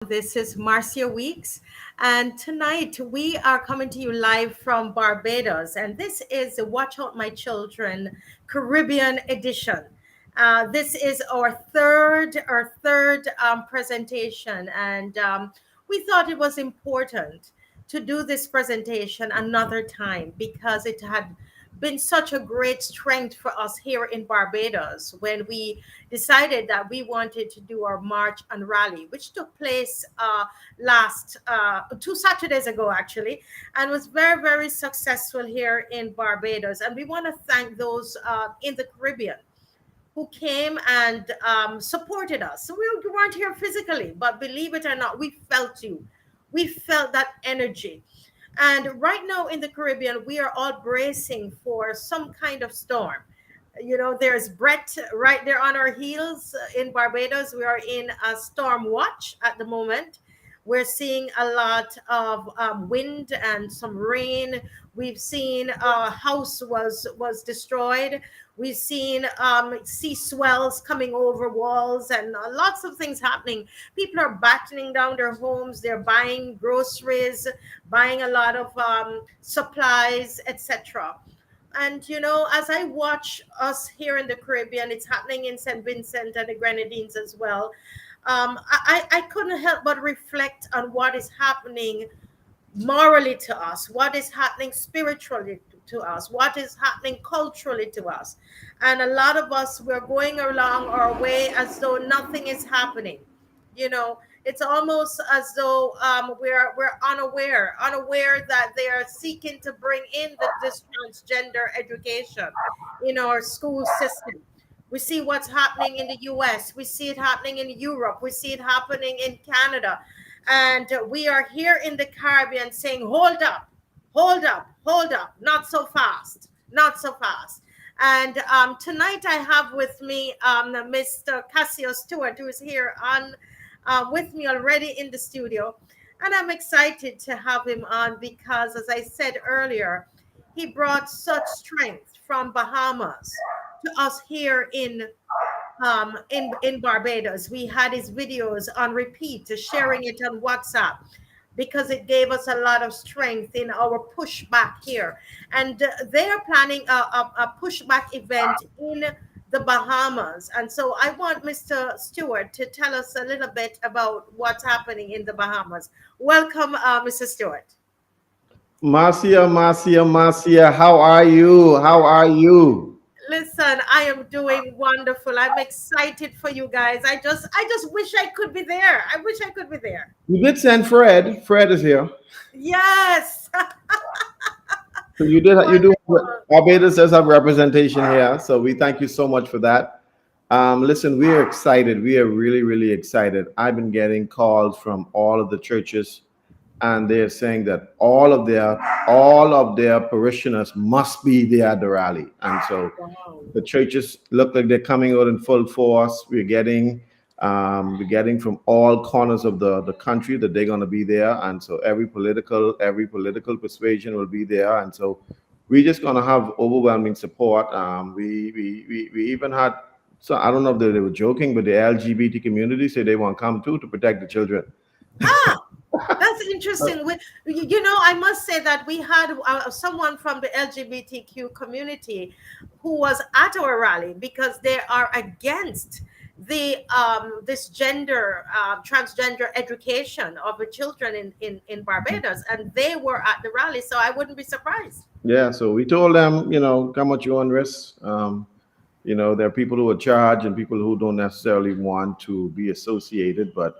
This is Marcia Weekes, and tonight we are coming to you live from Barbados, and this is the Watch Out My Children Caribbean edition. This is our third presentation, and we thought it was important to do this presentation another time because it had been such a great strength for us here in Barbados when we decided that we wanted to do our march and rally, which took place last 2 Saturdays ago, actually, and was very, very successful here in Barbados. And we want to thank those in the Caribbean who came and supported us. So we weren't here physically, but believe it or not, we felt you. We felt that energy. And right now in the Caribbean, we are all bracing for some kind of storm. There's Brett right there on our heels in Barbados. We are in a storm watch at the moment. We're seeing a lot of wind and some rain. We've seen a house was destroyed. We've seen sea swells coming over walls and lots of things happening. People are battening down their homes. They're buying groceries, buying a lot of supplies, etc. And as I watch us here in the Caribbean, it's happening in St. Vincent and the Grenadines as well. I couldn't help but reflect on what is happening morally to us, what is happening spiritually to us, what is happening culturally to us. And a lot of us, we're going along our way as though nothing is happening. It's almost as though we're unaware that they are seeking to bring in this transgender education in our school system. We see what's happening in the US. We see it happening in Europe. We see it happening in Canada. And we are here in the Caribbean saying, hold up, hold up, hold up, not so fast, not so fast. And tonight I have with me Mr. Cassius Stuart, who is here on with me already in the studio. And I'm excited to have him on because, as I said earlier, he brought such strength from Bahamas to us here in Barbados. We had his videos on repeat, sharing it on WhatsApp because it gave us a lot of strength in our pushback here. And they are planning a pushback event in the Bahamas. And so I want Mr. Stewart to tell us a little bit about what's happening in the Bahamas. Welcome, Mr. Stewart. Marcia, how are you? How are you? Listen, I am doing wonderful. I'm excited for you guys. I just wish I could be there. I wish I could be there. You did send Fred. Fred is here. Yes. So you do. Wonderful. Barbados does have representation here, so we thank you so much for that. Listen, we are excited. We are really, really excited. I've been getting calls from all of the churches, and they're saying that all of their parishioners must be there at the rally, and so Wow. the churches look like they're coming out in full force. We're getting from all corners of the country that they're going to be there, and so every political persuasion will be there, and so we're just going to have overwhelming support. We even had, so I don't know if they were joking, but the LGBT community say they want to come too to protect the children. Ah, that's interesting. I must say that we had someone from the LGBTQ community who was at our rally because they are against the this transgender education of the children in Barbados, and they were at the rally, so I wouldn't be surprised. Yeah, so we told them, come at your own risk. There are people who are charged and people who don't necessarily want to be associated. But,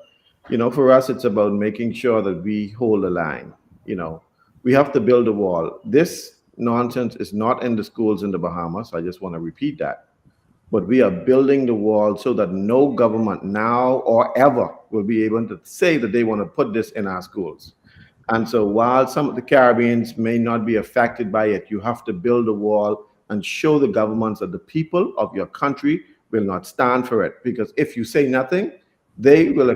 for us, it's about making sure that we hold the line. We have to build a wall. This nonsense is not in the schools in the Bahamas. I just want to repeat that. But we are building the wall so that no government now or ever will be able to say that they want to put this in our schools. And so while some of the Caribbeans may not be affected by it, you have to build a wall and show the governments that the people of your country will not stand for it. Because if you say nothing, they will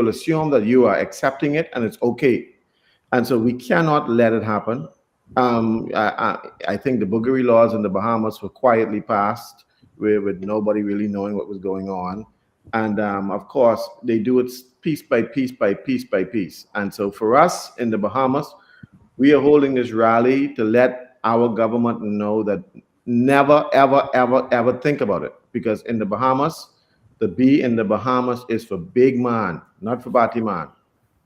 assume that you are accepting it and it's okay. And so we cannot let it happen. I think the boogery laws in the Bahamas were quietly passed with nobody really knowing what was going on. And of course, they do it piece by piece by piece by piece. And so for us in the Bahamas, we are holding this rally to let our government know that never, ever, ever, ever think about it. Because in the Bahamas, the B in the Bahamas is for big man, not for batty man.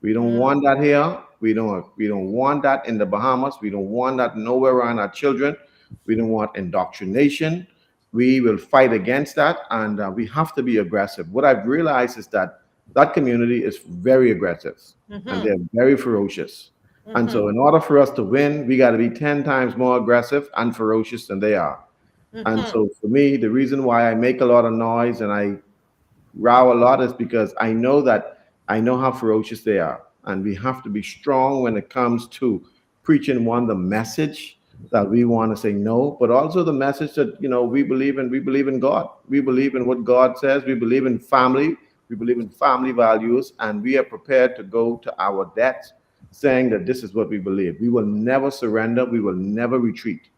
We don't Mm, want that here. We don't want that in the Bahamas. We don't want that nowhere around our children. We don't want indoctrination. We will fight against that, and we have to be aggressive. What I've realized is that that community is very aggressive, and mhm, they're very ferocious. And mhm, so, in order for us to win, we got to be 10 times more aggressive and ferocious than they are. And mhm, so, for me, the reason why I make a lot of noise and I row a lot is because I know how ferocious they are. And we have to be strong when it comes to preaching one, the message that we want to say no, but also the message that, we believe in God. We believe in what God says. We believe in family. We believe in family values, and we are prepared to go to our deaths saying that this is what we believe. We will never surrender. We will never retreat.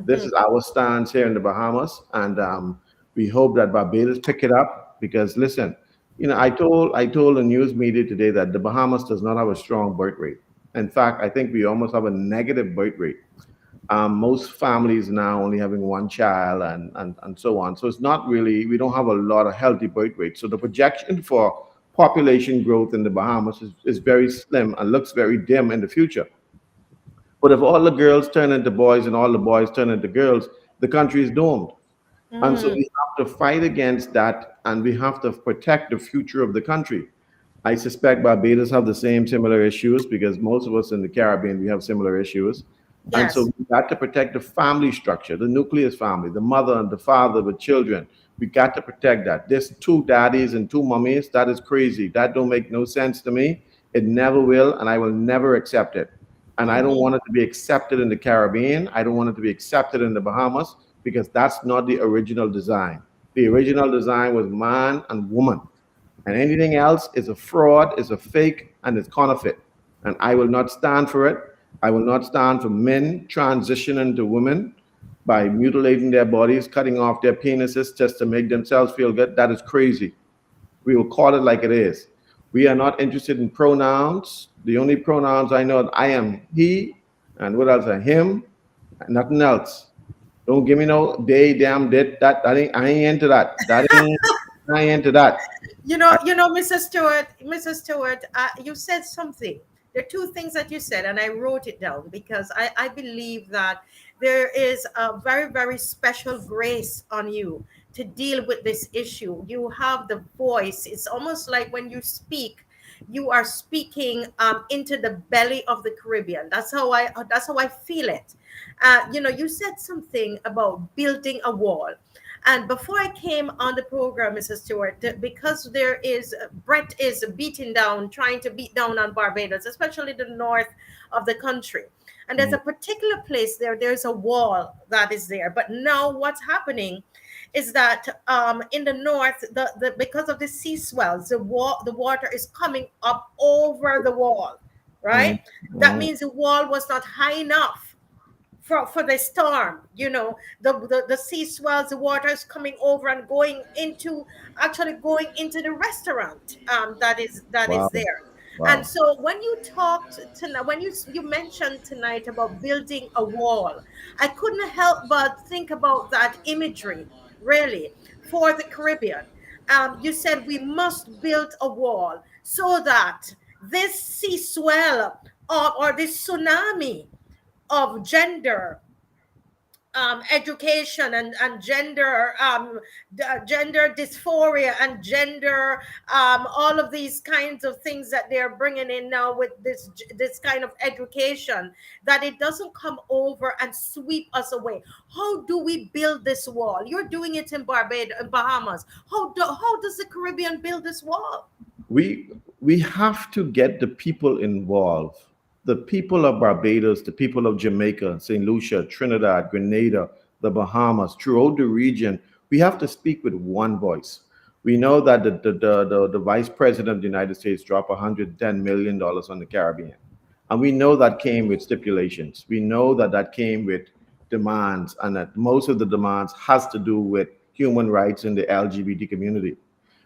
This mhm. is our stance here in the Bahamas, and we hope that Barbados pick it up. Because listen, I told the news media today that the Bahamas does not have a strong birth rate. In fact, I think we almost have a negative birth rate. Most families now only having one child, and so on. So it's not really, we don't have a lot of healthy birth rates. So the projection for population growth in the Bahamas is very slim and looks very dim in the future. But if all the girls turn into boys and all the boys turn into girls, the country is doomed. And so Mm, we have to fight against that, and we have to protect the future of the country. I suspect Barbados have the same similar issues, because most of us in the Caribbean, we have similar issues. And so yes. we got to protect the family structure, the nucleus family, the mother and the father with children. We got to protect that. There's two daddies and two mummies. That is crazy. That don't make no sense to me. It never will, and I will never accept it. And I don't Mhm, want it to be accepted in the Caribbean. I don't want it to be accepted in the Bahamas, because that's not the original design. The original design was man and woman, and anything else is a fraud, is a fake, and is counterfeit. And I will not stand for it. I will not stand for men transitioning to women by mutilating their bodies, cutting off their penises just to make themselves feel good. That is crazy. We will call it like it is. We are not interested in pronouns. The only pronouns I know, I am he, and what else? I him, and nothing else. Don't give me no they, damn, that. I ain't into that. I ain't into that. Mrs. Stewart, you said something. There are two things that you said, and I wrote it down because I believe that there is a very, very special grace on you to deal with this issue. You have the voice. It's almost like when you speak, you are speaking into the belly of the Caribbean. That's how I feel it. You said something about building a wall. And before I came on the program, Mrs. Stewart, because there is Brett is beating down, trying to beat down on Barbados, especially the north of the country. And there's a Mm, particular place there. There's a wall that is there. But now what's happening is that in the north, the because of the sea swells, the water is coming up over the wall, mm, right? That mm, means the wall was not high enough for the storm. The sea swells, the water is coming over and going into the restaurant that is wow, there. And wow. so when you talked tonight, when you mentioned tonight about building a wall, I couldn't help but think about that imagery, really, for the Caribbean. You said we must build a wall so that this sea swell, or this tsunami of gender education, and gender dysphoria, and gender, all of these kinds of things that they're bringing in now with this kind of education, that it doesn't come over and sweep us away. How do we build this wall? You're doing it in Barbados and Bahamas. How does the Caribbean build this wall? we we have to get the people involved. The people of Barbados, the people of Jamaica, St. Lucia, Trinidad, Grenada, the Bahamas, throughout the region, we have to speak with one voice. We know that the vice president of the United States dropped $110 million on the Caribbean. And we know that came with stipulations. We know that that came with demands, and that most of the demands has to do with human rights in the LGBT community.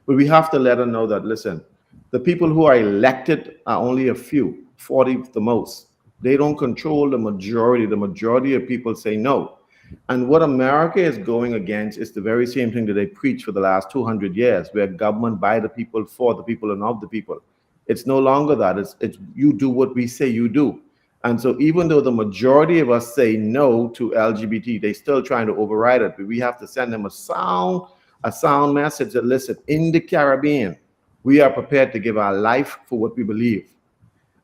But we have to let her know that, listen, the people who are elected are only a few, 40 the most. They don't control the majority. The majority of people say no. And what America is going against is the very same thing that they preach for the last 200 years, where government by the people, for the people, and of the people. It's no longer that. It's you do what we say you do. And so even though the majority of us say no to LGBT, they still trying to override it. But we have to send them a sound message that, listen, in the Caribbean, we are prepared to give our life for what we believe.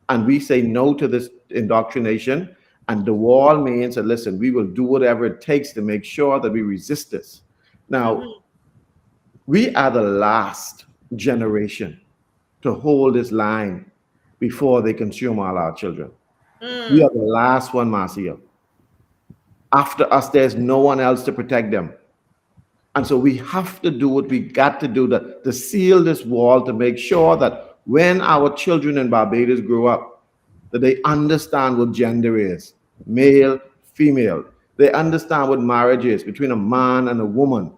And we say no to this indoctrination. And the wall means that, listen, we will do whatever it takes to make sure that we resist this. Now, Mm-hmm. we are the last generation to hold this line before they consume all our children. We are Mm. the last one, Marcia. After us, there's no one else to protect them. And so we have to do what we got to do to seal this wall, to make sure that when our children in Barbados grow up, that they understand what gender is, male, female. They understand what marriage is between a man and a woman.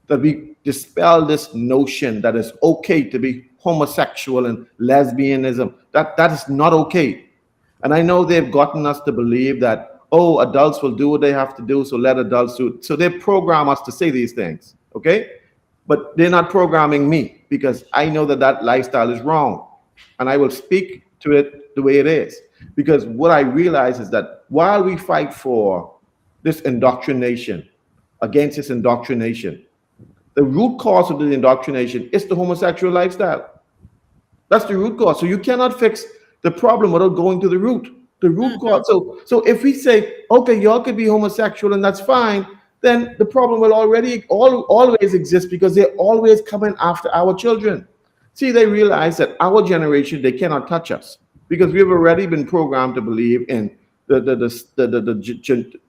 That we dispel this notion that it's okay to be homosexual and lesbianism. That is not okay. And I know they've gotten us to believe that, oh, adults will do what they have to do, so let adults do it. So they program us to say these things, okay? But they're not programming me, because I know that that lifestyle is wrong. And I will speak to it the way it is. Because what I realize is that while we fight for this indoctrination, against this indoctrination, the root cause of the indoctrination is the homosexual lifestyle. That's the root cause. So you cannot fix the problem without going to the root. The root cause. Mm-hmm. So if we say, okay, y'all could be homosexual and that's fine, then the problem will always exist, because they're always coming after our children. See, they realize that our generation, they cannot touch us, because we've already been programmed to believe in the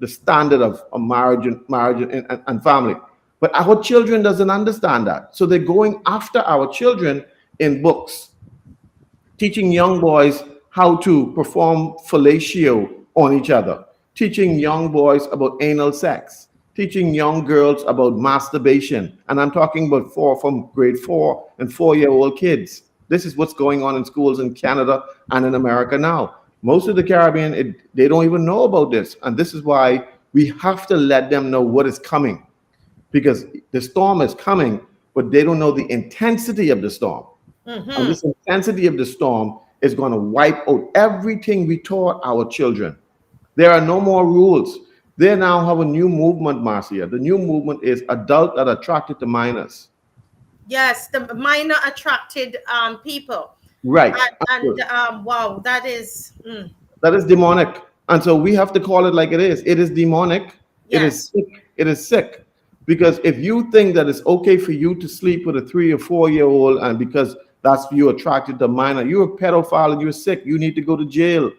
standard of marriage and family. But our children doesn't understand that. So they're going after our children in books, teaching young boys how to perform fellatio on each other, teaching young boys about anal sex, teaching young girls about masturbation. And I'm talking about from grade 4 and 4-year-old kids. This is what's going on in schools in Canada and in America now. Most of the Caribbean, they don't even know about this. And this is why we have to let them know what is coming, because the storm is coming, but they don't know the intensity of the storm. And Mm-hmm. this intensity of the storm is going to wipe out everything we taught our children. There are no more rules. They now have a new movement, Marcia. The new movement is adult that are attracted to minors. Yes, the minor attracted people. Right. And wow, that is That is demonic. And so we have to call it like it is. It is demonic. It is yes. sick. It is sick. Because if you think that it's okay for you to sleep with a 3 or 4-year-old, and because that's you attracted to minor, you're a pedophile and you're sick, you need to go to jail.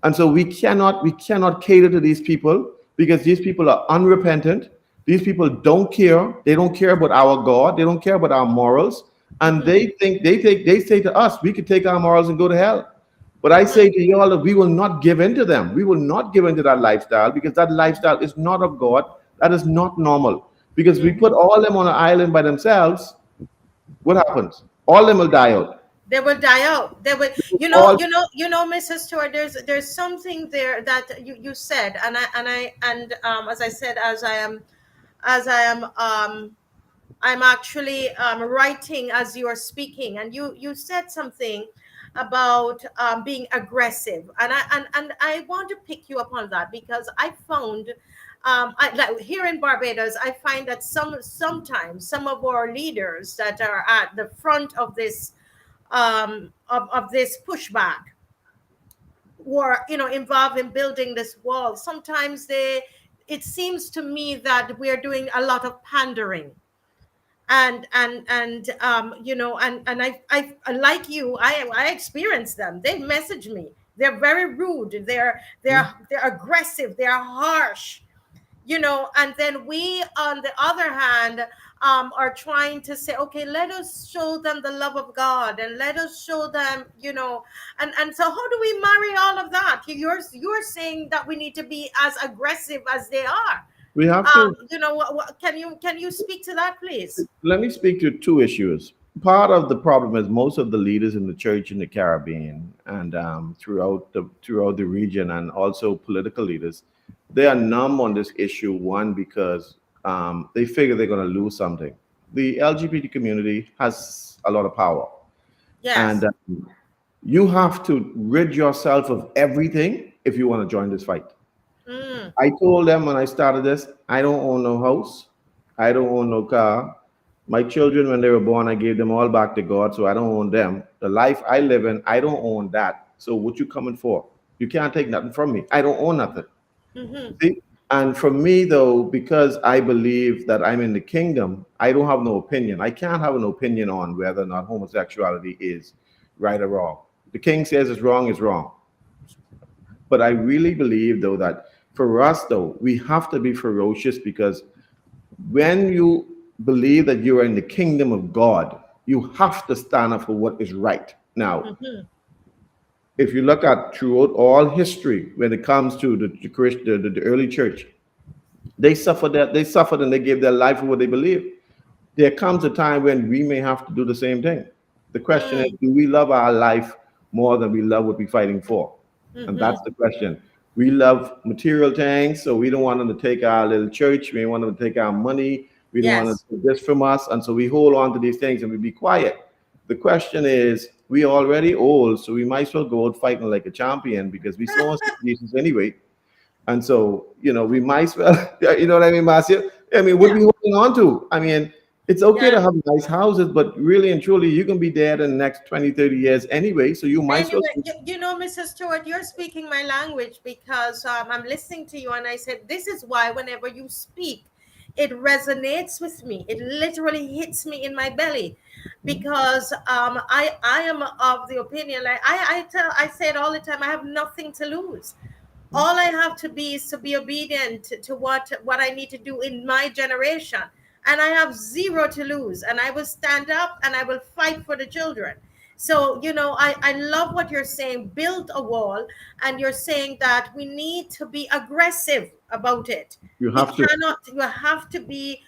And so we cannot cater to these people, because these people are unrepentant. These people don't care. They don't care about our God. They don't care about our morals. And Mm-hmm. they say to us, we could take our morals and go to hell. But I Mm-hmm. say to you all that we will not give in to them. We will not give in to that lifestyle, because that lifestyle is not of God. That is not normal. Because we put Mm-hmm. all them on an island by themselves, what happens? All them will die out. They will die out. They will, All Mrs. Stewart. There's something there that you said, and as I said, as I am I'm actually writing as you are speaking, and you said something about being aggressive, and I want to pick you up on that, because I found like here in Barbados, I find that sometimes some of our leaders that are at the front of this of this pushback were involved in building this wall. Sometimes it seems to me that we are doing a lot of pandering, and I like you, I experience them. They message me, they're very rude, they're aggressive, they're harsh, and then we on the other hand are trying to say, okay, let us show them the love of God, and let us show them, and so how do we marry all of that? You're saying that we need to be as aggressive as they are. we have to. Can you speak to that, please? Let me speak to two issues. part of the problem is most of the leaders in the church in the Caribbean and throughout the region, and also political leaders, they are numb on this issue. One, because they figure they're going to lose something. The LGBT community has a lot of power, and Yes. you have to rid yourself of everything if you want to join this fight. Mm, I told them when I started this, I don't own no house. I don't own no car. My children, when they were born, I gave them all back to God, so I don't own them. The life I live in, I don't own that. So what you coming for? You can't take nothing from me. I don't own nothing. mm-hmm. See? And for me, though, because I believe that I'm in the kingdom, I don't have no opinion. I can't have an opinion on whether or not homosexuality is right or wrong. The king says it's wrong, it's wrong. But I really believe, though, that for us, though, we have to be ferocious, because when you believe that you are in the kingdom of God, you have to stand up for what is right. Now, Mm-hmm. if you look at throughout all history, when it comes to the early church, they suffered and they gave their life for what they believe. There comes a time when we may have to do the same thing. The question is, Mm, do we love our life more than we love what we're fighting for? And that's mm-hmm. the question. We love material things, so we don't want them to take our little church. We don't want them to take our money. We don't want them Yes. to take this from us. And so we hold on to these things and we be quiet. The question is, we already old, so we might as well go out fighting like a champion, because we saw Jesus anyway. And so, we might as well, you know what I mean, Marcia? I mean, what are Yeah. we holding on to? I mean, it's okay Yeah. to have nice houses, but really and truly, you can be dead in the next 20, 30 years anyway. So you might as well. Anyway, Mrs. Stewart, you're speaking my language because I'm listening to you, and I said, this is why whenever you speak, it resonates with me. It literally hits me in my belly because I am of the opinion, like I say it all the time, I have nothing to lose. All I have to be is to be obedient to what I need to do in my generation, and I have zero to lose, and I will stand up and I will fight for the children. So I love what you're saying, build a wall, and you're saying that we need to be aggressive about it. You We have to. cannot You have to be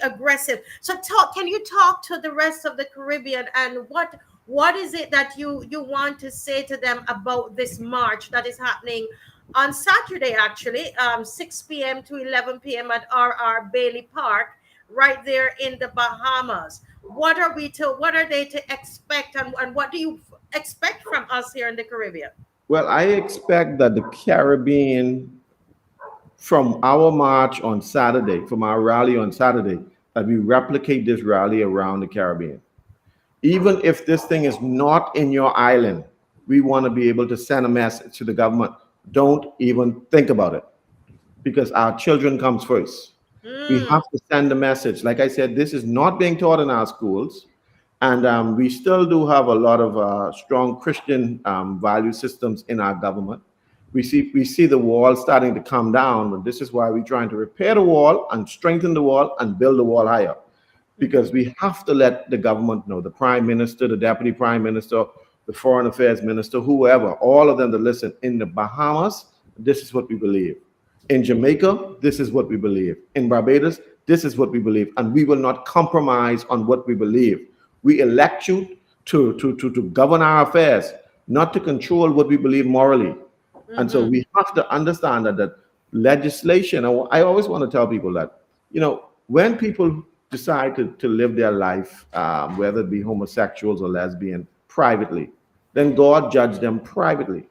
aggressive. So can you talk to the rest of the Caribbean, and what is it that you want to say to them about this march that is happening on Saturday, actually, 6 p.m. to 11 p.m. at RR Bailey Park, right there in the Bahamas? What are they to expect, and what do you expect from us here in the Caribbean? Well, I expect that the Caribbean, from our march on Saturday, from our rally on Saturday, that we replicate this rally around the Caribbean. Even if this thing is not in your island, we want to be able to send a message to the government. Don't even think about it, because our children comes first. We Mm, have to send a message. Like I said, this is not being taught in our schools, and we still do have a lot of strong Christian value systems in our government. We see the wall starting to come down, but this is why we're trying to repair the wall and strengthen the wall and build the wall higher, because mhm. we have to let the government know, the prime minister, the deputy prime minister, the foreign affairs minister, whoever, all of them, to listen. In the Bahamas, this is what we believe. In Jamaica, this is what we believe. In Barbados, this is what we believe. And we will not compromise on what we believe. We elect you to govern our affairs, not to control what we believe morally. And so Mhm. we have to understand that legislation, I always want to tell people that, when people decide to live their life, whether it be homosexuals or lesbian, privately, then God judged them privately.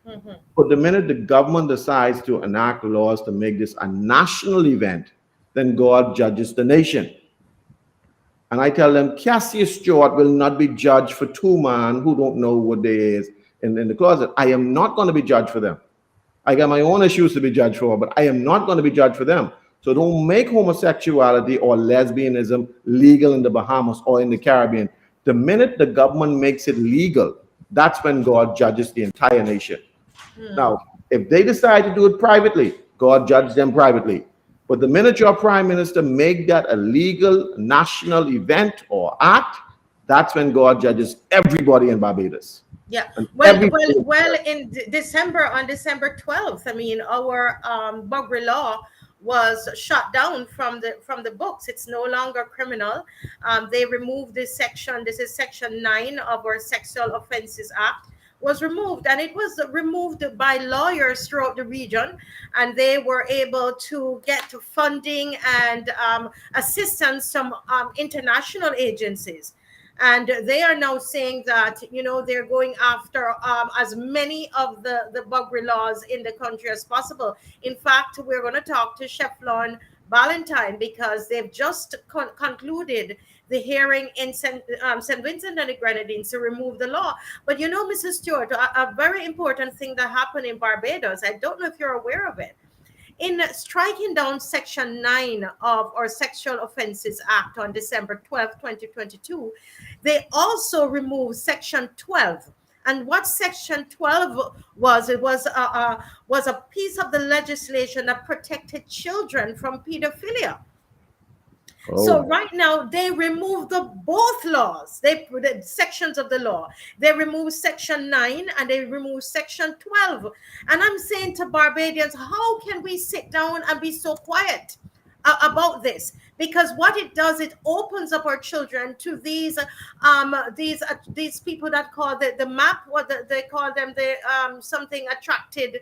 Mhm. But the minute the government decides to enact laws to make this a national event, then God judges the nation. And I tell them, Cassius Stuart will not be judged for two men who don't know what they is in the closet. I am not going to be judged for them. I got my own issues to be judged for, but I am not going to be judged for them. So don't make homosexuality or lesbianism legal in the Bahamas or in the Caribbean. The minute the government makes it legal, that's when God judges the entire nation. Mm. Now, if they decide to do it privately, God judge them privately. But the minute your prime minister make that a legal national event or act, that's when God judges everybody in Barbados. Yeah. And Well, everybody well, in well. In December, on December 12th, I mean, our Bugri law was shut down from the books. It's no longer criminal. They removed this section. This is section 9 of our Sexual Offences Act was removed, and it was removed by lawyers throughout the region, and they were able to get funding and assistance from international agencies. And they are now saying that, they're going after as many of the buggery laws in the country as possible. In fact, we're going to talk to Shefflorn Ballantyne because they've just concluded the hearing in St. Vincent and the Grenadines to remove the law. But Mrs. Stewart, a very important thing that happened in Barbados, I don't know if you're aware of it. In striking down Section 9 of our Sexual Offences Act on December 12th, 2022, they also removed Section 12. And what Section 12 was, it was a piece of the legislation that protected children from pedophilia. So Oh, right now they remove the both laws, the sections of the law. They remove Section 9 and they remove Section 12. And I'm saying to Barbadians, how can we sit down and be so quiet about this? Because what it does, it opens up our children to these people that call the map, they call them, the something attracted,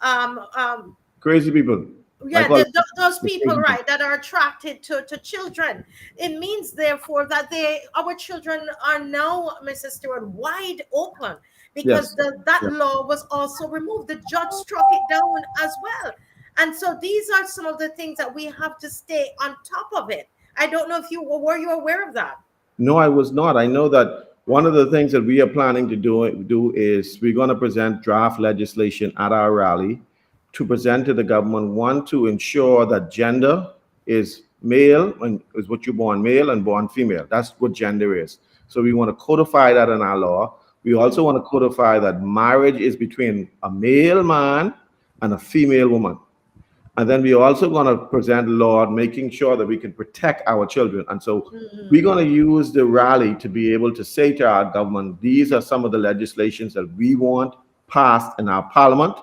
um, um, crazy people. I yeah, call those them people, crazy people. right, that are attracted to children. It means therefore that our children are now, Mrs. Stewart, wide open, because Yes. that Yes. law was also removed. The judge struck it down as well. And so these are some of the things that we have to stay on top of it. I don't know if you were you aware of that. No, I was not. I know that one of the things that we are planning to do is we're going to present draft legislation at our rally to present to the government. One, to ensure that gender is male and is what you're born male and born female. That's what gender is. So we want to codify that in our law. We also want to codify that marriage is between a male man and a female woman. And then we're also going to present law making sure that we can protect our children. And so we're going to use the rally to be able to say to our government, these are some of the legislations that we want passed in our parliament.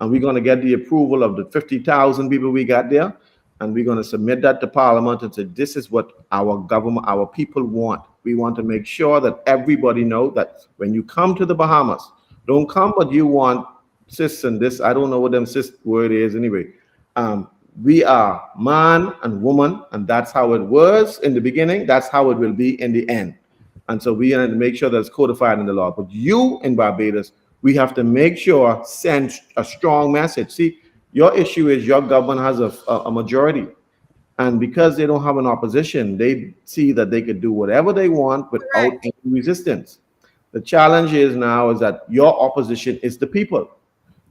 And we're going to get the approval of the 50,000 people we got there. And we're going to submit that to parliament and say, this is what our government, our people want. We want to make sure that everybody know that when you come to the Bahamas, don't come, but you want cis and this. I don't know what them cis word is anyway. We are man and woman, and that's how it was in the beginning. That's how it will be in the end. And so we need to make sure that's codified in the law. But you in Barbados, we have to make sure send a strong message. See, your issue is your government has a majority. And because they don't have an opposition, they see that they could do whatever they want without Correct. any resistance. The challenge is now is that your opposition is the people.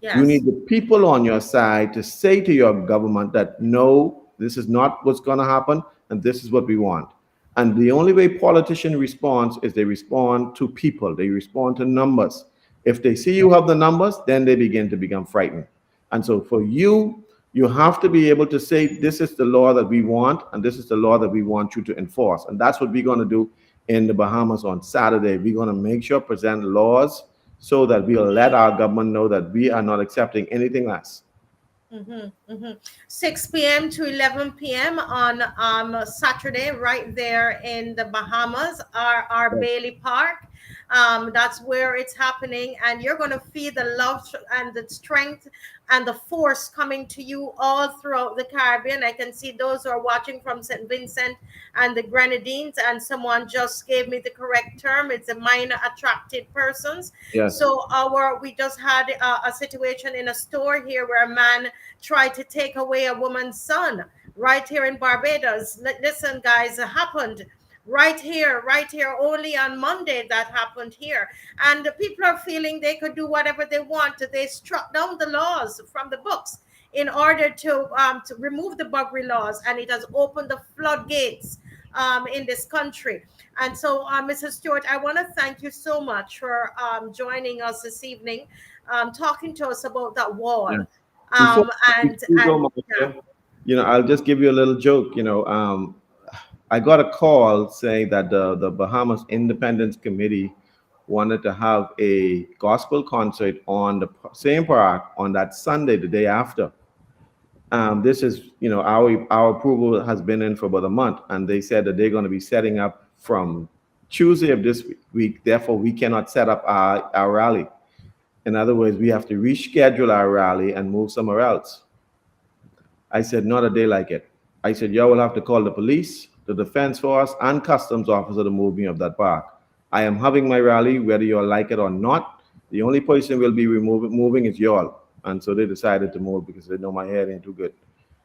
You Yes. need the people on your side to say to your government that no, this is not what's going to happen, and this is what we want. And the only way politicians respond is they respond to people, they respond to numbers. If they see you have the numbers, then they begin to become frightened. And so for you, you have to be able to say, this is the law that we want, and this is the law that we want you to enforce. And that's what we're going to do in the Bahamas on Saturday. We're going to make sure present laws so that we'll let our government know that we are not accepting anything less. 6 p.m. to 11 p.m. on Saturday, right there in the Bahamas, our Yes. Bailey Park. That's where it's happening, and you're going to feel the love and the strength and the force coming to you all throughout the Caribbean. I can see those who are watching from St. Vincent and the Grenadines, and someone just gave me the correct term. It's a minor attracted persons. Yes. So we just had a situation in a store here where a man tried to take away a woman's son right here in Barbados. Listen, guys, it happened right here, only on Monday that happened here. And the people are feeling they could do whatever they want. They struck down the laws from the books in order to remove the buggery laws, and it has opened the floodgates in this country. And so, Mrs. Stewart, I want to thank you so much for joining us this evening, talking to us about that wall. Yes. Before, And before you go, yeah. Maria, I'll just give you a little joke. I got a call saying that the Bahamas Independence Committee wanted to have a gospel concert on the same park on that Sunday, the day after. This is, our approval has been in for about a month, and they said that they're going to be setting up from Tuesday of this week. Therefore, we cannot set up our rally. In other words, we have to reschedule our rally and move somewhere else. I said, not a day like it. I said, y'all will have to call the police, the defense force, and customs officer to move me of that park. I am having my rally, whether you all like it or not. The only person will be moving is y'all. And so they decided to move because they know my head ain't too good.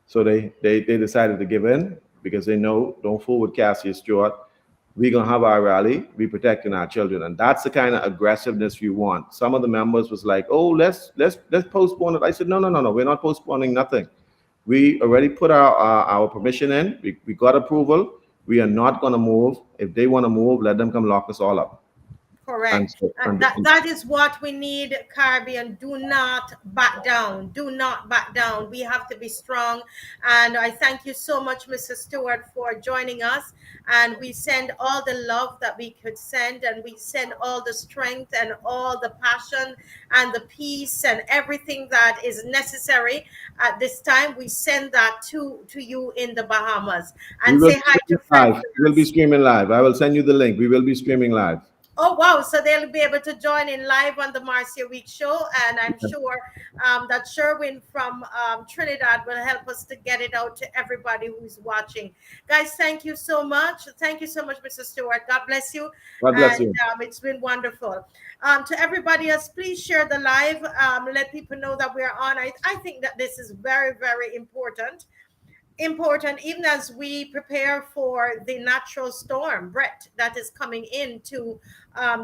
So they decided to give in because they know, don't fool with Cassius Stuart. We're gonna have our rally, be protecting our children. And that's the kind of aggressiveness we want. Some of the members was like, oh, let's postpone it. I said, no, we're not postponing nothing. We already put our permission in. We got approval. We are not going to move. If they want to move, let them come lock us all up. And Correct. so, And that is what we need, Caribbean. Do not back down. Do not back down. We have to be strong. And I thank you so much, Mr. Stewart, for joining us. And we send all the love that we could send, and we send all the strength and all the passion and the peace and everything that is necessary at this time. We send that to you in the Bahamas. we And will say be hi to streaming Fred live. for We will be us. streaming live. I will send you the link. We will be streaming live. Oh wow! So they'll be able to join in live on the Marcia Week show, and I'm sure that Sherwin from Trinidad will help us to get it out to everybody who's watching. Guys, thank you so much. Thank you so much, Mr. Stewart. God bless you, God bless and you. it's been wonderful. To everybody else, please share the live. Let people know that we're on. I think that this is very, very important, even as we prepare for the natural storm, Brett, that is coming into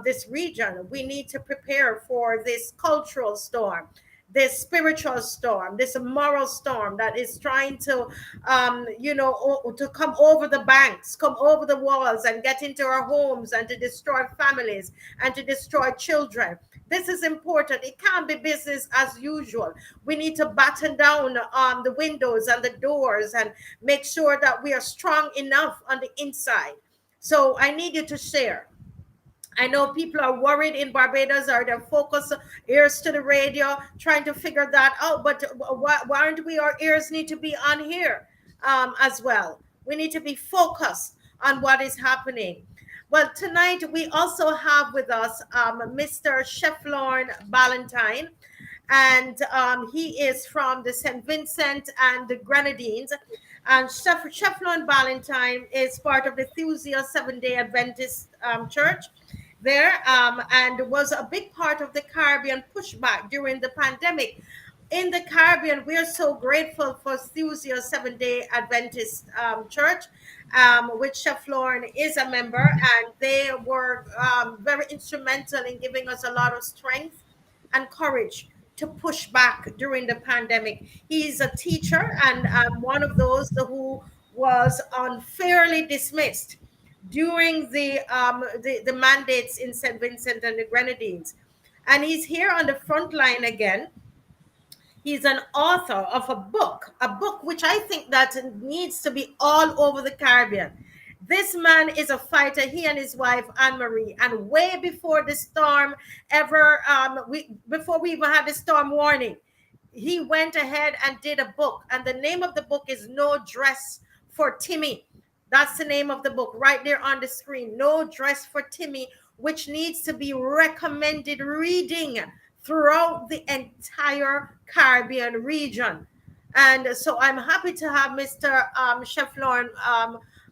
this region. We need to prepare for this cultural storm, this spiritual storm, this moral storm that is trying to, to come over the banks, come over the walls, and get into our homes, and to destroy families and to destroy children. This is important. It can't be business as usual. We need to batten down the windows and the doors and make sure that we are strong enough on the inside. So I need you to share. I know people are worried in Barbados, or they're focused ears to the radio, trying to figure that out. But why aren't we? Our ears need to be on here as well. We need to be focused on what is happening. Well, tonight we also have with us Mr. Shefflorn Ballantyne, and he is from the St. Vincent and the Grenadines. And Shefflorn Ballantyne is part of the Thusia Seventh-day Adventist Church there, and was a big part of the Caribbean pushback during the pandemic. In the Caribbean, we're so grateful for Thusia Seventh-day Adventist Church, which Shefflorn is a member, and they were very instrumental in giving us a lot of strength and courage to push back during the pandemic. He's a teacher, and one of those who was unfairly dismissed during the mandates in St. Vincent and the Grenadines. And he's here on the front line again. He's an author of a book which I think that needs to be all over the Caribbean. This man is a fighter, he and his wife Anne Marie, and way before the storm ever, before we even had the storm warning, he went ahead and did a book, and the name of the book is No Dress for Timmy. That's the name of the book right there on the screen. No Dress for Timmy, which needs to be recommended reading throughout the entire Caribbean region. And so I'm happy to have Mr. Shefflorn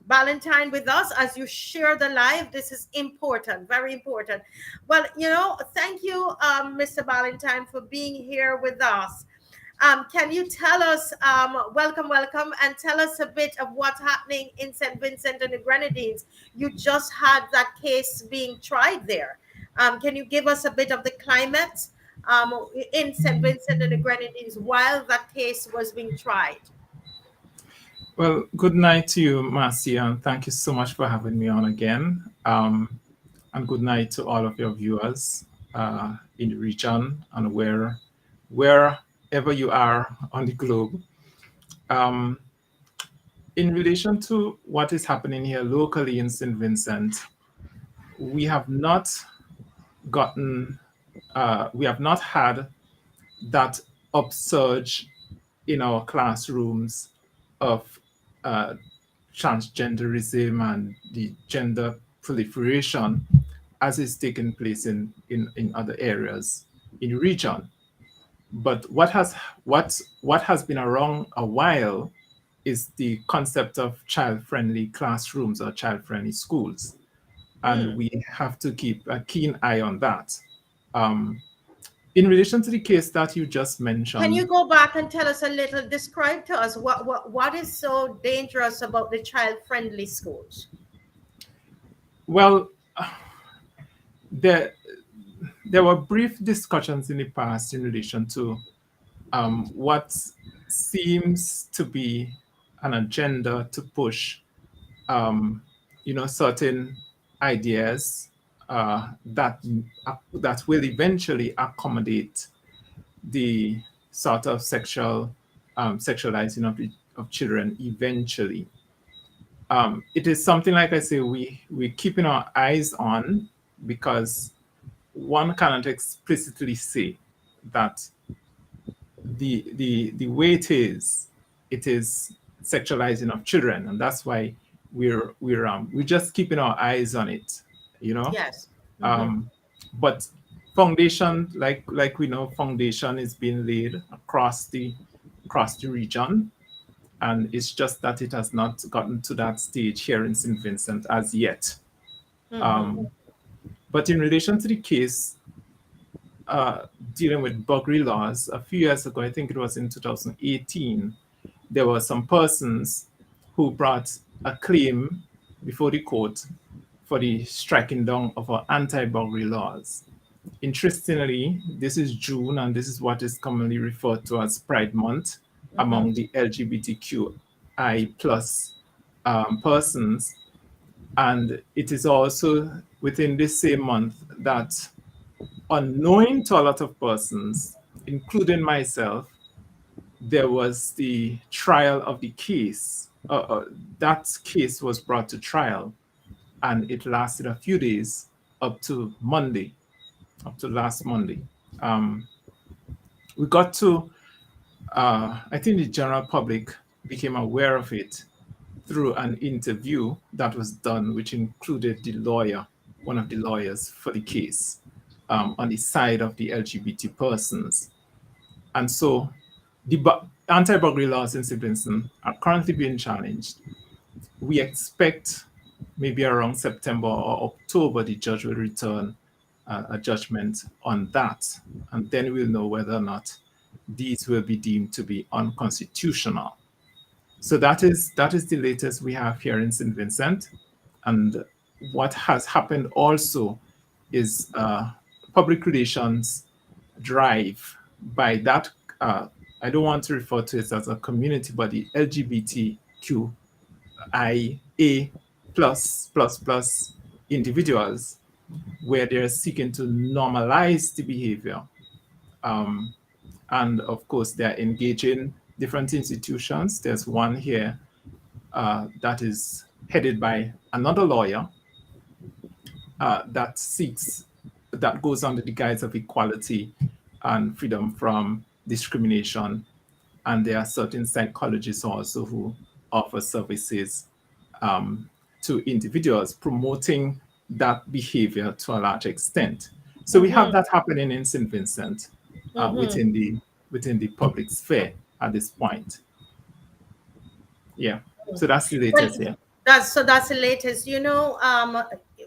Ballantyne with us as you share the live. This is important, very important. Well, thank you, Mr. Ballantyne, for being here with us. Can you tell us, welcome, and tell us a bit of what's happening in St. Vincent and the Grenadines? You just had that case being tried there. Can you give us a bit of the climate in St. Vincent and the Grenadines while that case was being tried? Well, good night to you, Marcia, and thank you so much for having me on again. And good night to all of your viewers in the region and wherever you are on the globe. In relation to what is happening here locally in St. Vincent, we have not had that upsurge in our classrooms of uh, transgenderism and the gender proliferation as is taking place in other areas in the region. But what has been around a while is the concept of child-friendly classrooms or child-friendly schools, and Mm. we have to keep a keen eye on that. Um, in relation to the case that you just Can you mentioned, go back and tell us a little, describe to us what is so dangerous about the child-friendly schools? well, there there were brief discussions in the past in relation to what seems to be an agenda to push, um, certain ideas that will eventually accommodate the sort of sexualizing of children eventually. It is something, like I say, we're keeping our eyes on, because one cannot explicitly say that the way it is sexualizing of children, and that's why we're just keeping our eyes on it, you know. Yes. Mm-hmm. Um, but foundation, like we know, foundation is being laid across the region, and it's just that it has not gotten to that stage here in St. Vincent as yet. Mm-hmm. Um, but in relation to the case uh, dealing with buggery laws, a few years ago, I think it was in 2018, there were some persons who brought a claim before the court for the striking down of our anti-buggery laws. Interestingly, this is June, and this is what is commonly referred to as Pride Month Mm-hmm. among the LGBTQI plus persons. And it is also within this same month that, unknowing to a lot of persons, including myself, there was the trial of the case. That case was brought to trial, and it lasted a few days up to Monday, up to last Monday. Um, we got to, I think the general public became aware of it through an interview that was done, which included the lawyer, one of the lawyers for the case, on the side of the LGBT persons. And so the anti-burglary laws in St. Vincent are currently being challenged. We expect maybe around September or October, the judge will return a judgment on that. And then we'll know whether or not these will be deemed to be unconstitutional. So that is the latest we have here in St. Vincent. And what has happened also is public relations drive by that. I don't want to refer to it as a community, but the LGBTQIA plus individuals, where they're seeking to normalize the behavior. Um, and of course, they're engaging different institutions. There's one here that is headed by another lawyer that seeks, that goes under the guise of equality and freedom from discrimination. And there are certain psychologists also who offer services um, to individuals promoting that behavior to a large extent. So we have Mm-hmm. that happening in St. Vincent Mm-hmm. within the public sphere at this point. Yeah. So that's the Well, latest. Yeah. that's the latest.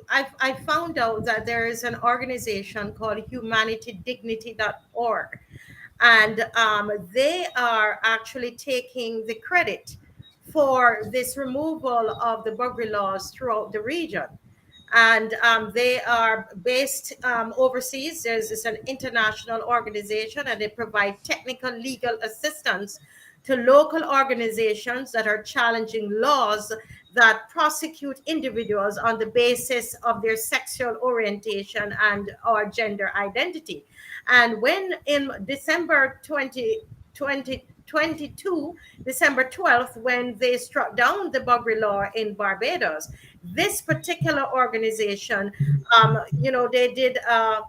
I found out that there is an organization called HumanityDignity.org, and they are actually taking the credit for this removal of the buggery laws throughout the region. And they are based overseas. It's an international organization, and they provide technical legal assistance to local organizations that are challenging laws that prosecute individuals on the basis of their sexual orientation and or gender identity. And when in December 2022, December 12th, when they struck down the buggery law in Barbados, this particular organization, they did an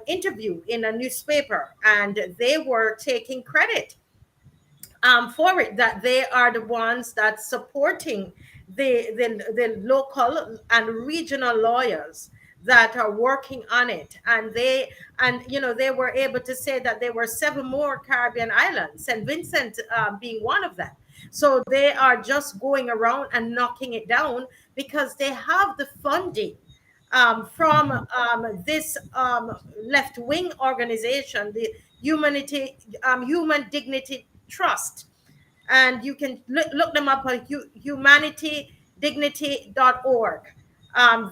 interview in a newspaper, and they were taking credit for it, that they are the ones that supporting the local and regional lawyers that are working on it. And they were able to say that there were 7 more Caribbean islands, St. Vincent being one of them. So they are just going around and knocking it down because they have the funding from this left wing organization, the Human Dignity Trust. And you can look them up on humanitydignity.org.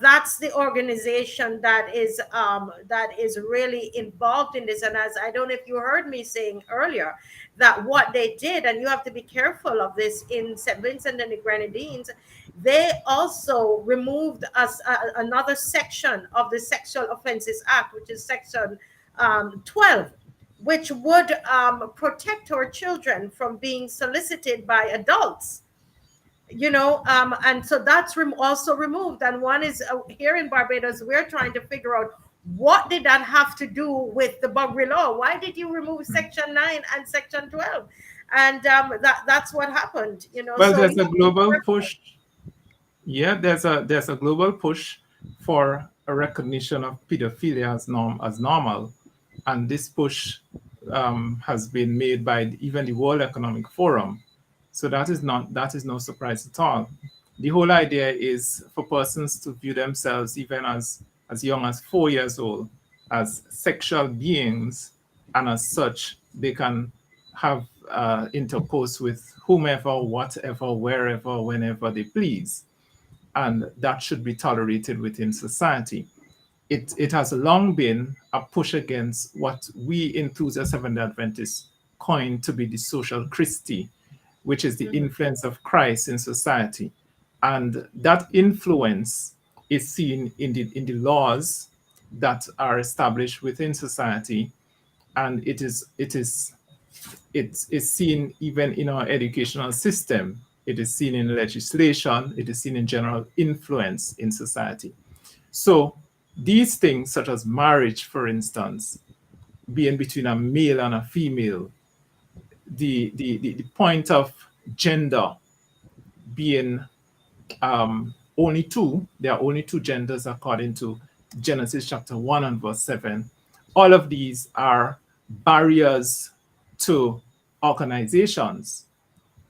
That's the organization that is really involved in this. And as I don't know if you heard me saying earlier, that what they did, and you have to be careful of this in St. Vincent and the Grenadines, they also removed another section of the Sexual Offences Act, which is section 12, which would protect our children from being solicited by adults. And so that's also removed. And one is here in Barbados, we're trying to figure out, what did that have to do with the Buggery law? Why did you remove section 9 and section 12? And that's what happened. Well, so there's a global push. Yeah, there's a global push for a recognition of pedophilia as normal, and this push has been made by even the World Economic Forum. So that is no surprise at all. The whole idea is for persons to view themselves even as young as 4 years old as sexual beings, and as such they can have intercourse with whomever, whatever, wherever, whenever they please, and that should be tolerated within society. It has long been a push against what we enthusiast Seventh-day Adventists coined to be the social Christi, which is the influence of Christ in society. And that influence is seen in the laws that are established within society, and it is seen even in our educational system. It is seen in legislation. It is seen in general influence in society. So these things, such as marriage, for instance, being between a male and a female, the point of gender being only two, there are only two genders according to Genesis chapter 1 and verse 7. All of these are barriers to organizations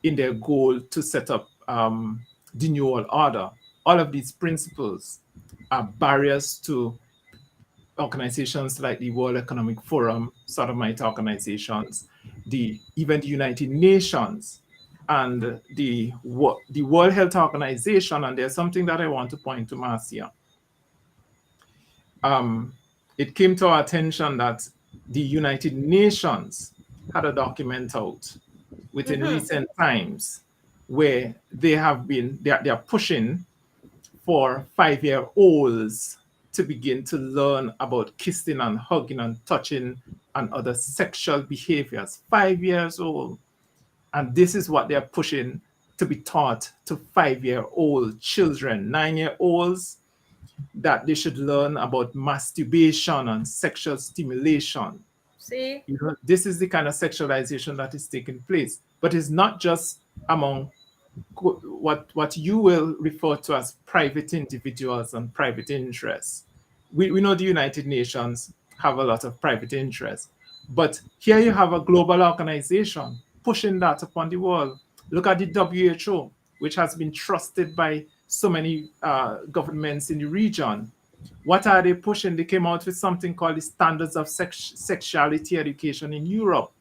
in their goal to set up the New World Order. All of these principles are barriers to organizations like the World Economic Forum, sodomite organizations, even the United Nations, and the World Health Organization. And there's something that I want to point to, Marcia. It came to our attention that the United Nations had a document out within recent times where they are pushing for 5-year-olds to begin to learn about kissing and hugging and touching and other sexual behaviors. 5 years old. And this is what they're pushing to be taught to 5-year-old children, 9-year-olds, that they should learn about masturbation and sexual stimulation. See? This is the kind of sexualization that is taking place. But it's not just among what you will refer to as private individuals and private interests. We know the United Nations have a lot of private interests, but here you have a global organization pushing that upon the world. Look at the WHO, which has been trusted by so many governments in the region. What are they pushing? They came out with something called the Standards of Sexuality Education in Europe,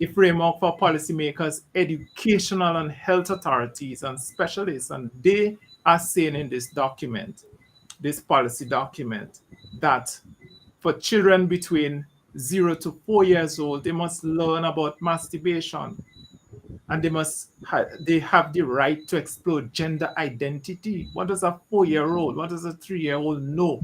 a framework for policymakers, educational and health authorities, and specialists. And they are saying in this document, this policy document, that for children between 0 to 4 years old, they must learn about masturbation, and they have the right to explore gender identity. What does a 4-year-old, what does a 3-year-old know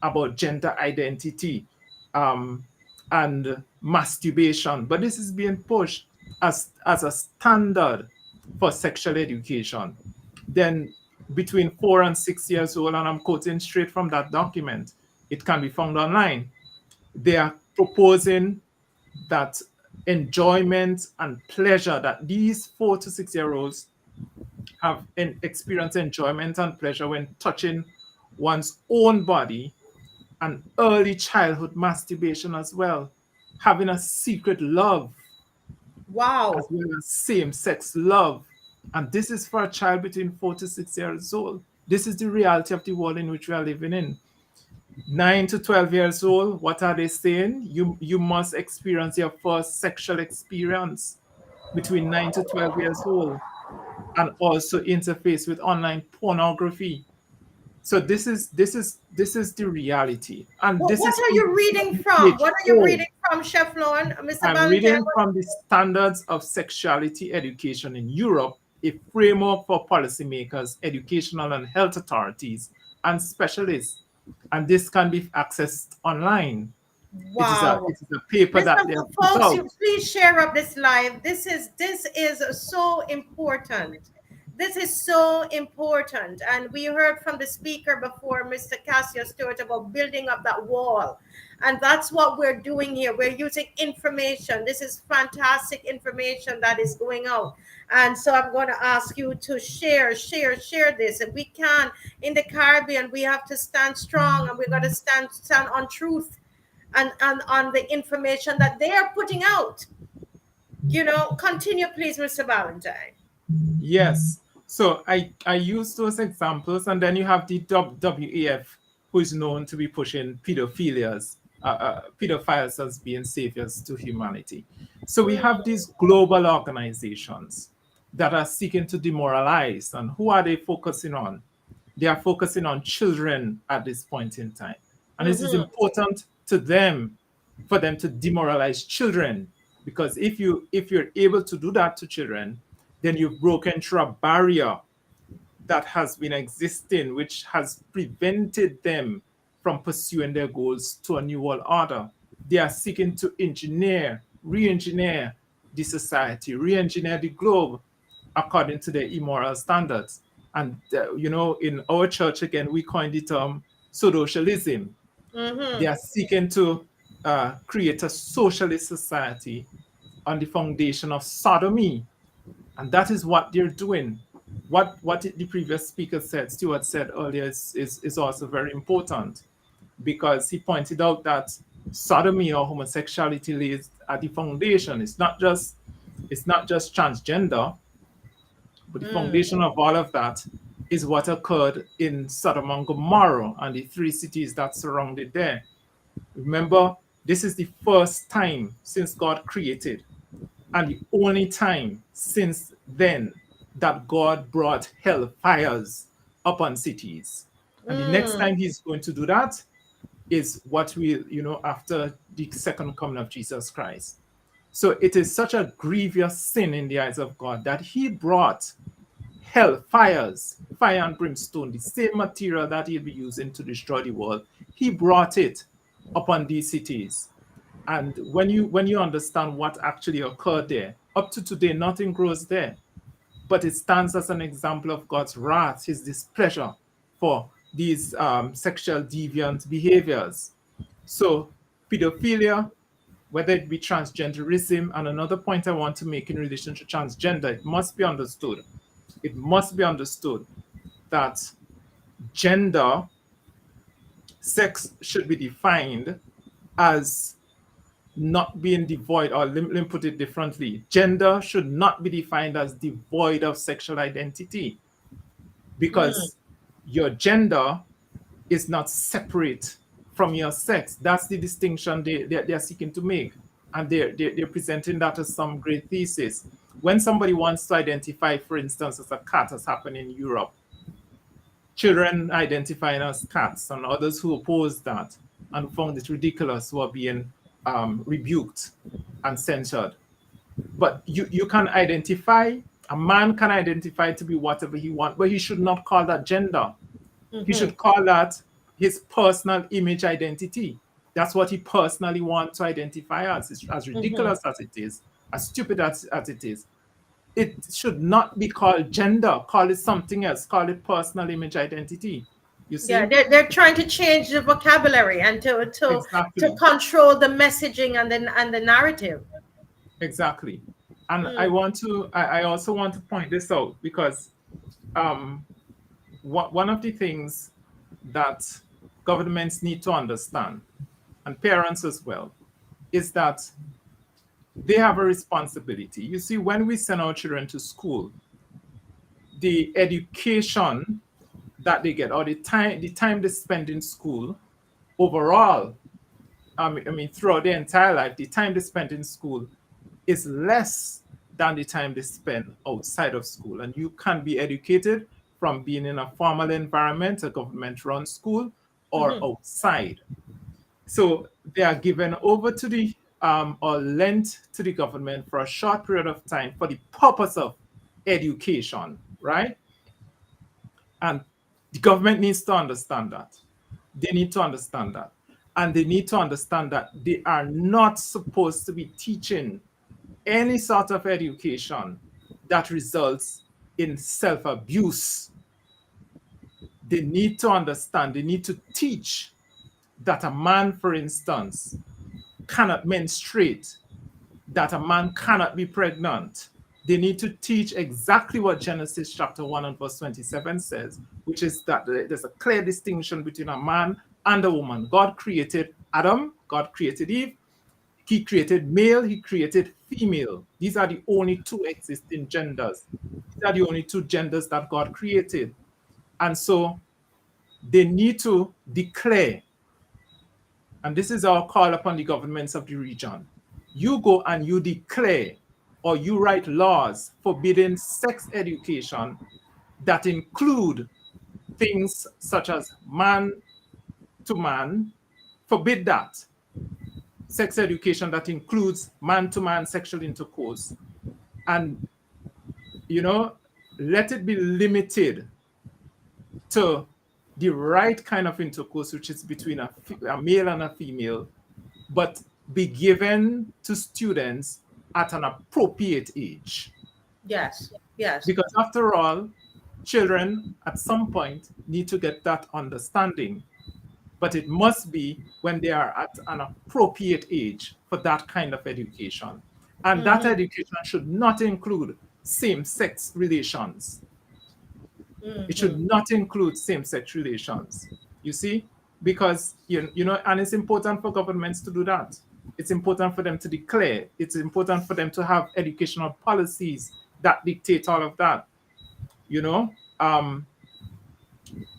about gender identity and masturbation? But this is being pushed as a standard for sexual education. Then between 4 and 6 years old, and I'm quoting straight from that document, it can be found online, they are proposing that enjoyment and pleasure that these 4 to 6 year olds have experienced enjoyment and pleasure when touching one's own body, and early childhood masturbation as well, having a secret love as Wow. well as same-sex love. And this is for a child between 4 to 6 years old. This is the reality of the world in which we are living in. 9 to 12 years old, what are they saying? You must experience your first sexual experience between 9 to 12 years old, and also interface with online pornography. So this is the reality, and this What is are from you reading the from? What are you WHO. reading from, Shefflorn? Mr. I'm Ballantyne? reading from the Standards of Sexuality Education in Europe, a framework for policymakers, educational and health authorities, and specialists. And this can be accessed online. It is a Wow. it is a paper Listen, that they have put folks, you out. please share up this live. This is so important. This is so important. And we heard from the speaker before, Mr. Cassius Stuart, about building up that wall. And that's what we're doing here. We're using information. This is fantastic information that is going out. And so I'm going to ask you to share this. If we can, in the Caribbean, we have to stand strong, and we're going to stand on truth and on the information that they are putting out. Continue, please, Mr. Ballantyne. Yes. So I use those examples, and then you have the WAF, who is known to be pushing pedophiles as being saviors to humanity. So we have these global organizations that are seeking to demoralize, and who are they focusing on? They are focusing on children at this point in time, and this is Mm-hmm. important to them, for them to demoralize children, because if you're able to do that to children, then you've broken through a barrier that has been existing, which has prevented them from pursuing their goals to a new world order. They are seeking to re-engineer the society, re-engineer the globe according to their immoral standards. And in our church, again, we coined the term socialism. They Mm-hmm. are seeking to create a socialist society on the foundation of sodomy, and that is what they're doing. What the previous speaker said, Stuart said earlier, is also very important, because he pointed out that sodomy or homosexuality lays at the foundation. It's not just transgender, but the Mm. foundation of all of that is what occurred in Sodom and Gomorrah and the 3 cities that surrounded there. Remember, this is the first time since God created, and the only time since then that God brought hellfires upon cities. And the next Mm. time he's going to do that is what after the second coming of Jesus Christ. So it is such a grievous sin in the eyes of God that he brought hellfires, fire and brimstone, the same material that he'll be using to destroy the world. He brought it upon these cities. And when you understand what actually occurred there, up to today, nothing grows there. But it stands as an example of God's wrath, his displeasure for these sexual deviant behaviors. So pedophilia, whether it be transgenderism, and another point I want to make in relation to transgender, it must be understood that gender, sex should be defined as not being devoid, or let me put it differently. Gender should not be defined as devoid of sexual identity, Mm. because your gender is not separate from your sex. That's the distinction they're seeking to make. And they're presenting that as some great thesis. When somebody wants to identify, for instance, as a cat, as happened in Europe, children identifying as cats, and others who oppose that and found it ridiculous who are being rebuked and censored. But you can identify, a man can identify to be whatever he wants, but he should not call that gender. He Mm-hmm. should call that his personal image identity. That's what he personally wants to identify as. As Mm-hmm. ridiculous as it is, as stupid as it is, it should not be called gender. Call it something else. Call it personal image identity. You Yeah, see? they're trying to change the vocabulary and to Exactly. control the messaging and the narrative. Exactly. And Mm, I also want to point this out because um, one of the things that governments need to understand, and parents as well, is that they have a responsibility. You see, when we send our children to school, the education that they get, or the time they spend in school overall, I mean, throughout their entire life, the time they spend in school is less than the time they spend outside of school. And you can be educated from being in a formal environment, a government-run school, or mhm, outside. So they are given over to the or lent to the government for a short period of time for the purpose of education, right? And the government needs to understand that. They need to understand that. And they need to understand that they are not supposed to be teaching any sort of education that results in self abuse. They need to understand, they need to teach that a man, for instance, cannot menstruate, that a man cannot be pregnant. They need to teach exactly what Genesis chapter 1 and verse 27 says, which is that there's a clear distinction between a man and a woman. God created Adam, God created Eve, he created male, he created female. These are the only two existing genders. These are the only two genders that God created. And so they need to declare, and this is our call upon the governments of the region. You go and you declare or you write laws forbidding sex education that include things such as man to man, forbid that. Sex education that includes man to man sexual intercourse. And, you know, let it be limited to the right kind of intercourse, which is between a male and a female, but be given to students at an appropriate age. yes, yes. Because after all, children at some point need to get that understanding, but it must be when they are at an appropriate age for that kind of education. And that Mhm, education should not include same sex relations. It should mhm, not include same-sex relations. You see, because and it's important for governments to do that. It's important for them to declare. It's important for them to have educational policies that dictate all of that. You know, um,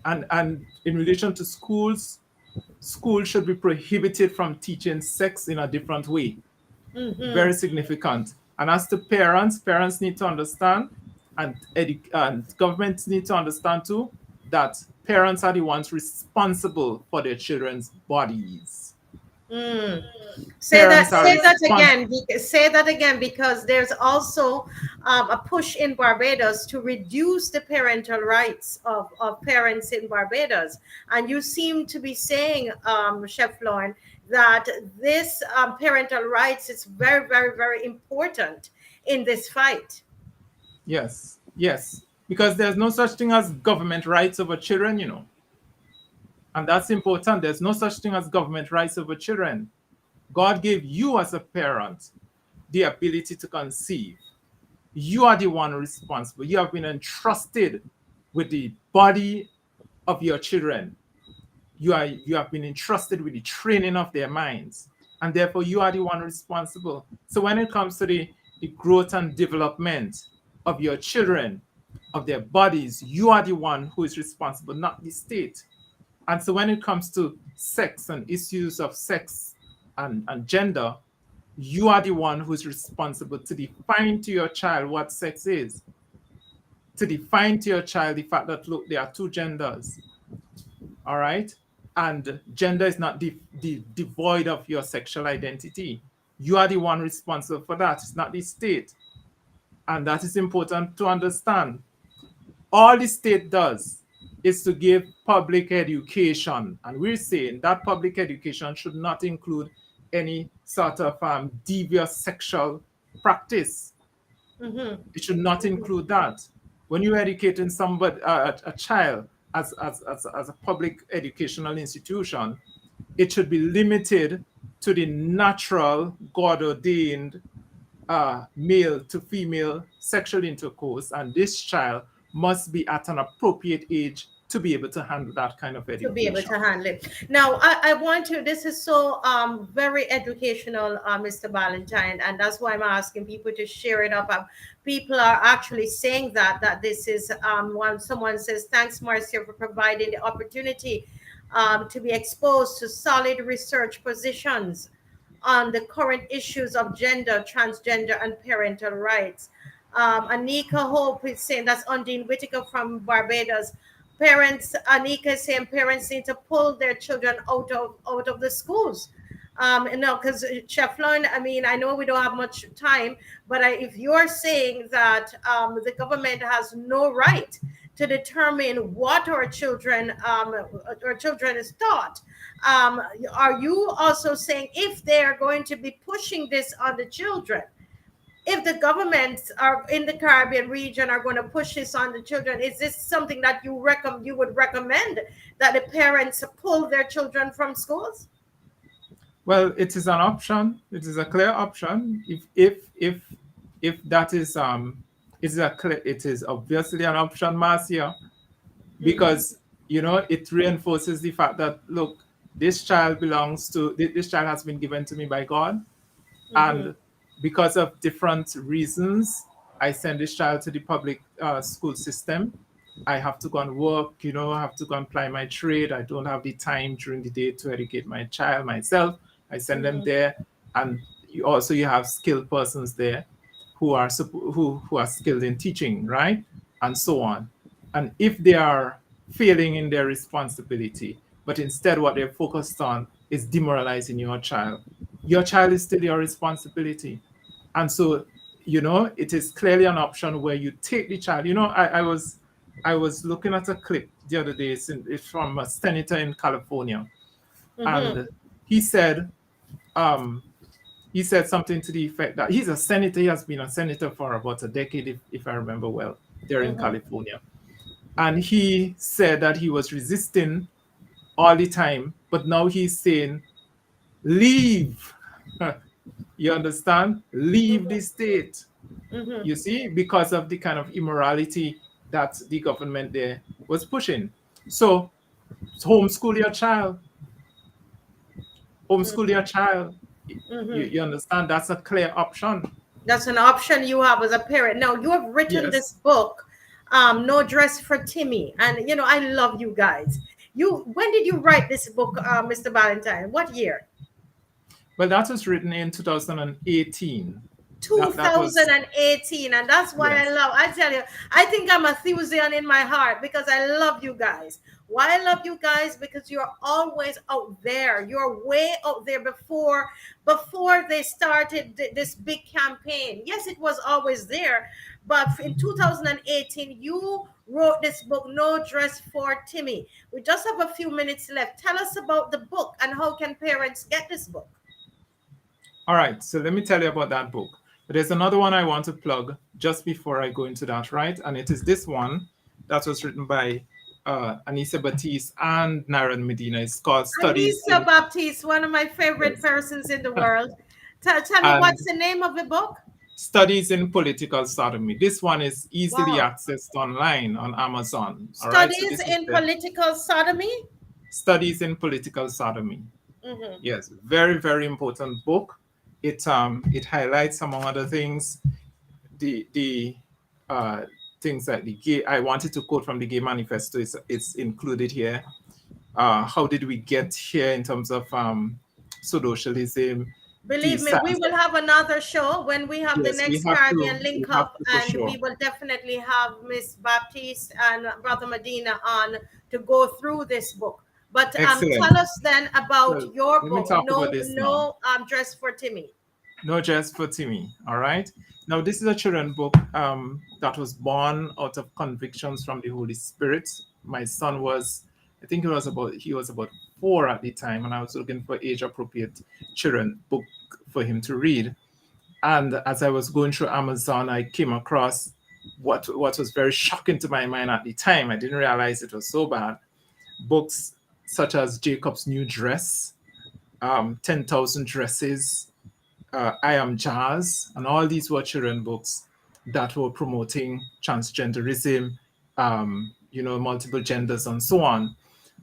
and in relation to schools, schools should be prohibited from teaching sex in a different way. Very mhm. significant. And as to parents, parents need to understand, and governments need to understand too, that parents are the ones responsible for their children's bodies. Mm. Say that. Parents are Say that responsible. again. Say that again, because there's also a push in Barbados to reduce the parental rights of parents in Barbados, and you seem to be saying, Chef Lauren, that this parental rights is very, very, very important in this fight. Yes, yes, because there's no such thing as government rights over children. And that's important. There's no such thing as government rights over children. God gave you as a parent the ability to conceive. You are the one responsible. You have been entrusted with the body of your children. You have been entrusted with the training of their minds, and therefore you are the one responsible. So when it comes to the growth and development of your children, of their bodies, you are the one who is responsible, not the state. And so when it comes to sex and issues of sex and gender, you are the one who is responsible to define to your child what sex is, to define to your child the fact that, look, there are two genders, all right? And gender is not devoid of your sexual identity. You are the one responsible for that. It's not the state. And that is important to understand. All the state does is to give public education. And we're saying that public education should not include any sort of devious sexual practice. Mhm, It should not include that. When you're educating somebody, a child, as a public educational institution, it should be limited to the natural, God ordained male to female sexual intercourse, and this child must be at an appropriate age to be able to handle that kind of To be able education. to handle it. Now, I want to, this is so very educational, Mr. Ballantyne, and that's why I'm asking people to share it up. People are actually saying that this is when someone says, thanks, Marcia, for providing the opportunity to be exposed to solid research positions on the current issues of gender, transgender, and parental rights. Anika Hope is saying, that's Undine Whitaker from Barbados. Parents, Anika is saying parents need to pull their children out of the schools. Because Shefflorn, I mean, I know we don't have much time, but if you're saying that the government has no right to determine what our children is taught, are you also saying if they are going to be pushing this on the children, if the governments are in the Caribbean region are going to push this on the children, is this something that you would recommend that the parents pull their children from schools? Well, it is an option. It is a clear option. If that is it is obviously an option, Marcia, because it reinforces the fact that, look, this child has been given to me by God, Mm-hmm. and because of different reasons, I send this child to the public school system. I have to go and work, I have to go and ply my trade. I don't have the time during the day to educate my child myself. I send them Mm-hmm. there, and you have skilled persons there who are skilled in teaching, right, and so on. And if they are failing in their responsibility, but instead what they're focused on is demoralizing your child is still your responsibility. And so, it is clearly an option where you take the child. I was looking at a clip the other day. It's from a senator in California, Mm-hmm. and he said, he said something to the effect that he's a senator. He has been a senator for about a decade, if I remember well, there in Mm-hmm. California. And he said that he was resisting all the time, but now he's saying, leave. You understand? Leave the state. Mm-hmm. You see, because of the kind of immorality that the government there was pushing. So homeschool your child. Homeschool your child. Mm-hmm. You understand? That's a clear option. That's an option you have as a parent. Now, you have written this Yes. book, No Dress for Timmy, and I love you guys. When did you write this book, Mr. Ballantyne? What year? Well, that was written in 2018. That was 2018, and that's why yes. I tell you, I think I'm a Thusian in my heart because I love you guys. Why I love you guys? Because you're always out there. You're way out there before they started this big campaign. Yes, it was always there, but in 2018 you wrote this book, No Dress for Timmy. We just have a few minutes left. Tell us about the book and how can parents get this book? All right, so let me tell you about that book. But there's another one I want to plug just before I go into that, right? And it is this one that was written by Anissa Batiste and Naren Medina. It's called Studies Anissa in Baptiste, one of my favorite yes, persons in the world. Tell me, and what's the name of the book? Studies in Political Sodomy. This one is easily Wow. accessed online on Amazon. All right, so Studies this is in the Political Sodomy. Studies in Political Sodomy. Hmm. Yes, very, very important book. It highlights, among other things, the things that the gay. I wanted to quote from the Gay Manifesto. It's included here. How did we get here in terms of socialism? The Believe me, we science will of have another show when we have the yes, next Caribbean we link have up, to for and we sure. will definitely have Miss Baptiste and Brother Medina on to go through this book. But Excellent. tell us then about Well, your let me book, talk about No this now. No Dress for Timmy. No Just for Timmy. All right. Now, this is a children book that was born out of convictions from the Holy Spirit. My son was, I think he was about 4 at the time, and I was looking for age appropriate children book for him to read. And as I was going through Amazon, I came across what was very shocking to my mind at the time. I didn't realize it was so bad. Books such as Jacob's New Dress, 10,000 Dresses, I Am Jazz, and all these were children books that were promoting transgenderism, multiple genders, and so on.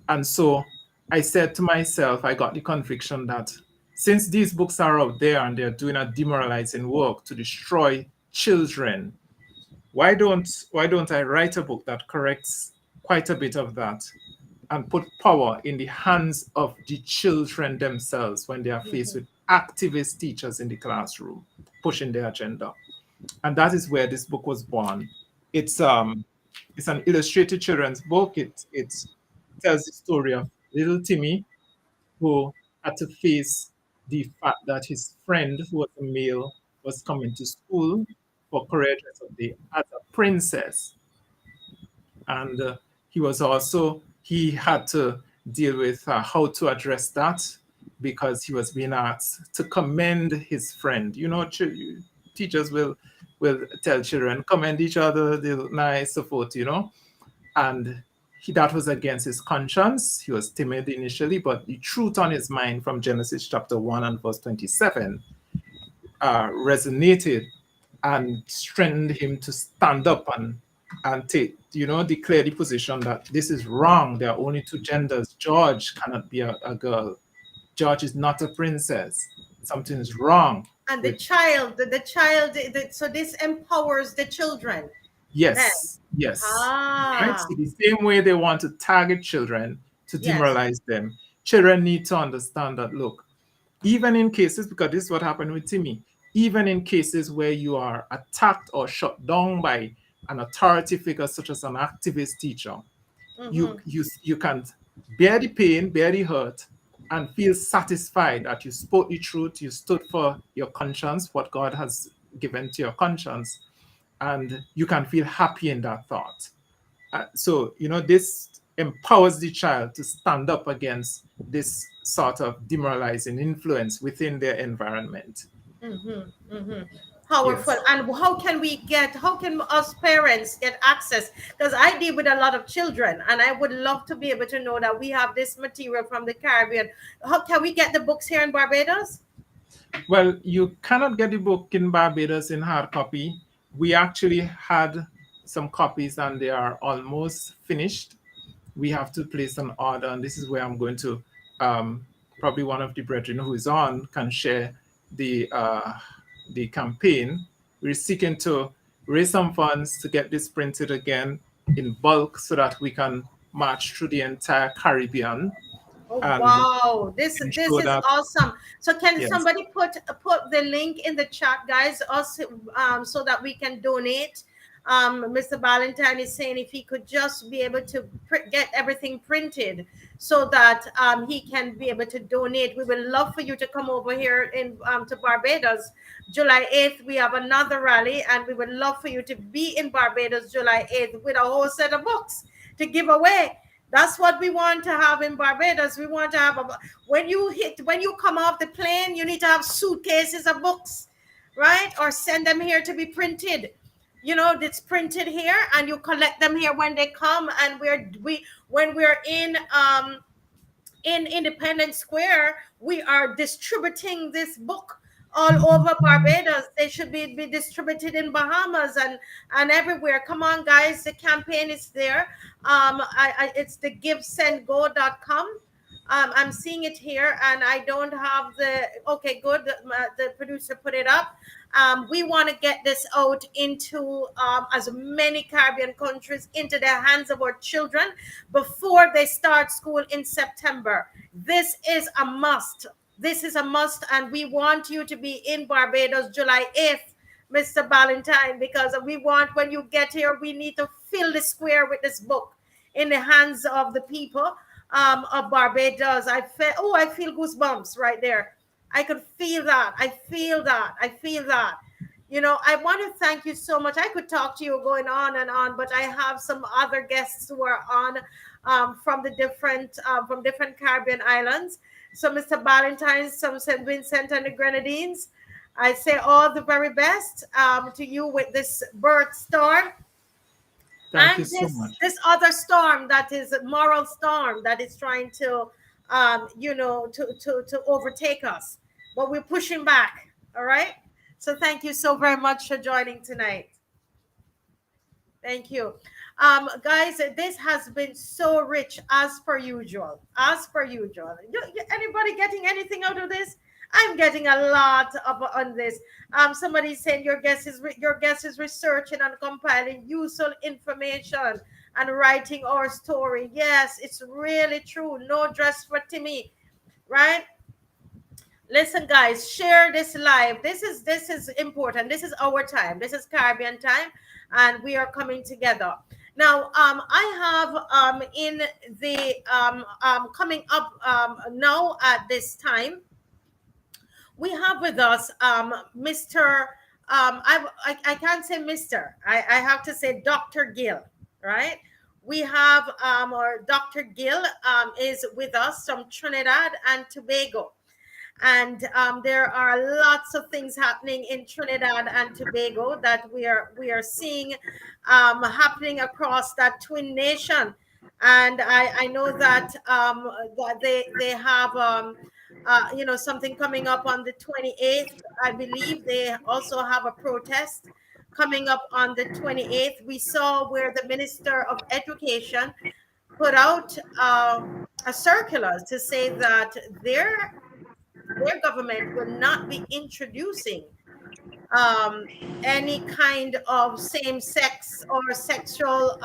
And so I said to myself, I got the conviction that since these books are out there and they're doing a demoralizing work to destroy children, why don't I write a book that corrects quite a bit of that and put power in the hands of the children themselves when they are faced with activist teachers in the classroom pushing their agenda? And that is where this book was born. It's an illustrated children's book. It tells the story of little Timmy, who had to face the fact that his friend, who was a male, was coming to school for career dress of the as a princess. And he had to deal with how to address that, because he was being asked to commend his friend. Teachers will tell children, commend each other, they look nice, so forth, and that was against his conscience. He was timid initially, but the truth on his mind from Genesis chapter 1 and verse 27 resonated and strengthened him to stand up and take, declare the position that this is wrong. There are only two genders. George cannot be a girl. George is not a princess. Something is wrong. And so this empowers the children. Yes. Right. So the same way they want to target children to demoralize them, children need to understand that, look, even in cases, because this is what happened with Timmy, even in cases where you are attacked or shut down by an authority figure such as an activist teacher, you can bear the pain, bear the hurt, and feel satisfied that you spoke the truth, you stood for your conscience, what God has given to your conscience, and you can feel happy in that thought. So this empowers the child to stand up against this sort of demoralizing influence within their environment. Powerful. Yes. And how can us parents get access? Because I deal with a lot of children, and I would love to be able to know that we have this material from the Caribbean. How can we get the books here in Barbados? Well, you cannot get the book in Barbados in hard copy. We actually had some copies and they are almost finished. We have to place an order, and this is where I'm going to probably one of the brethren who is on can share the campaign. We're seeking to raise some funds to get this printed again in bulk so that we can march through the entire Caribbean. Oh, wow, this is awesome. So can somebody put the link in the chat, guys, so that we can donate? Mr. Ballantyne is saying if he could just be able to get everything printed so that he can be able to donate. We would love for you to come over here to Barbados. July 8th, we have another rally, and we would love for you to be in Barbados July 8th with a whole set of books to give away. That's what we want to have in Barbados. We want to have when you come off the plane, you need to have suitcases of books, right? Or send them here to be printed. It's printed here, and you collect them here when they come. And when we're in Independence Square, we are distributing this book all over Barbados. They should be distributed in Bahamas and everywhere. Come on, guys, the campaign is there. It's the givesendgo.com. I'm seeing it here, and I don't have okay, good. The producer put it up. We want to get this out into as many Caribbean countries, into the hands of our children before they start school in September. This is a must. This is a must, and we want you to be in Barbados July 8th, Mr. Ballantyne, because when you get here, we need to fill the square with this book in the hands of the people of Barbados. I feel goosebumps right there. I could feel that. I feel that. I want to thank you so much. I could talk to you going on and on, but I have some other guests who are on from different Caribbean islands. So, Mr. Ballantyne, from St. Vincent and the Grenadines, I say all the very best to you with this birth storm. Thank you so much. This other storm that is a moral storm that is trying to, to overtake us. But we're pushing back. All right. So thank you so very much for joining tonight. Thank you. Guys, this has been so rich as per usual. As per usual. Anybody getting anything out of this? I'm getting a lot of on this. Somebody saying your guest is researching and compiling useful information and writing our story. Yes, it's really true. No dress for Timmy, right? Listen, guys, share this live. This is important. This is our time. This is Caribbean time, and we are coming together. Now, I have in the coming up now at this time, we have with us Mr. I can't say Mr. I have to say Dr. Gill, right? We have our Dr. Gill is with us from Trinidad and Tobago, and there are lots of things happening in Trinidad and Tobago that we are seeing happening across that twin nation. And I know that they have something coming up on the 28th. I believe they also have a protest coming up on the 28th. We saw where the Minister of Education put out a circular to say that their government will not be introducing um, any kind of same sex or sexual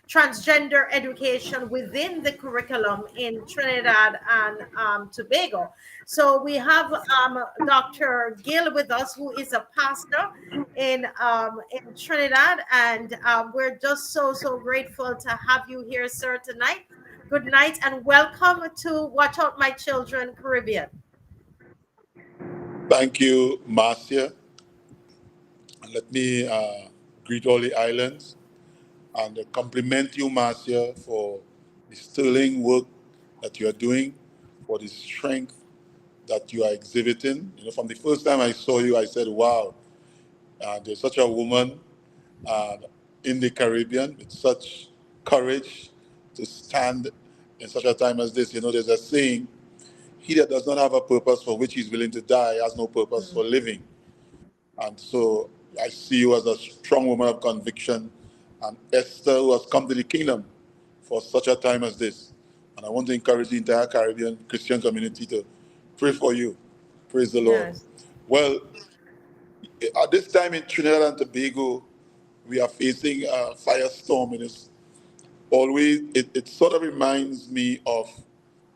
transgender education within the curriculum in Trinidad and Tobago. So we have Dr. Gill with us, who is a pastor in Trinidad, and we're just so grateful to have you here, sir, tonight. Good night and welcome to Watch Out My Children Caribbean. Thank you, Marcia. And let me greet all the islands and compliment you, Marcia, for the sterling work that you are doing, for the strength that you are exhibiting. You know, from the first time I saw you, I said, wow, there's such a woman uh, in the Caribbean with such courage to stand in such a time as this. You know, there's a saying, he that does not have a purpose for which he's willing to die has no purpose for living. And so I see you as a strong woman of conviction and Esther who has come to the kingdom for such a time as this. And I want to encourage the entire Caribbean Christian community to pray for you. Praise the Lord. Yes. Well, at this time in Trinidad and Tobago, we are facing a firestorm. It sort of reminds me of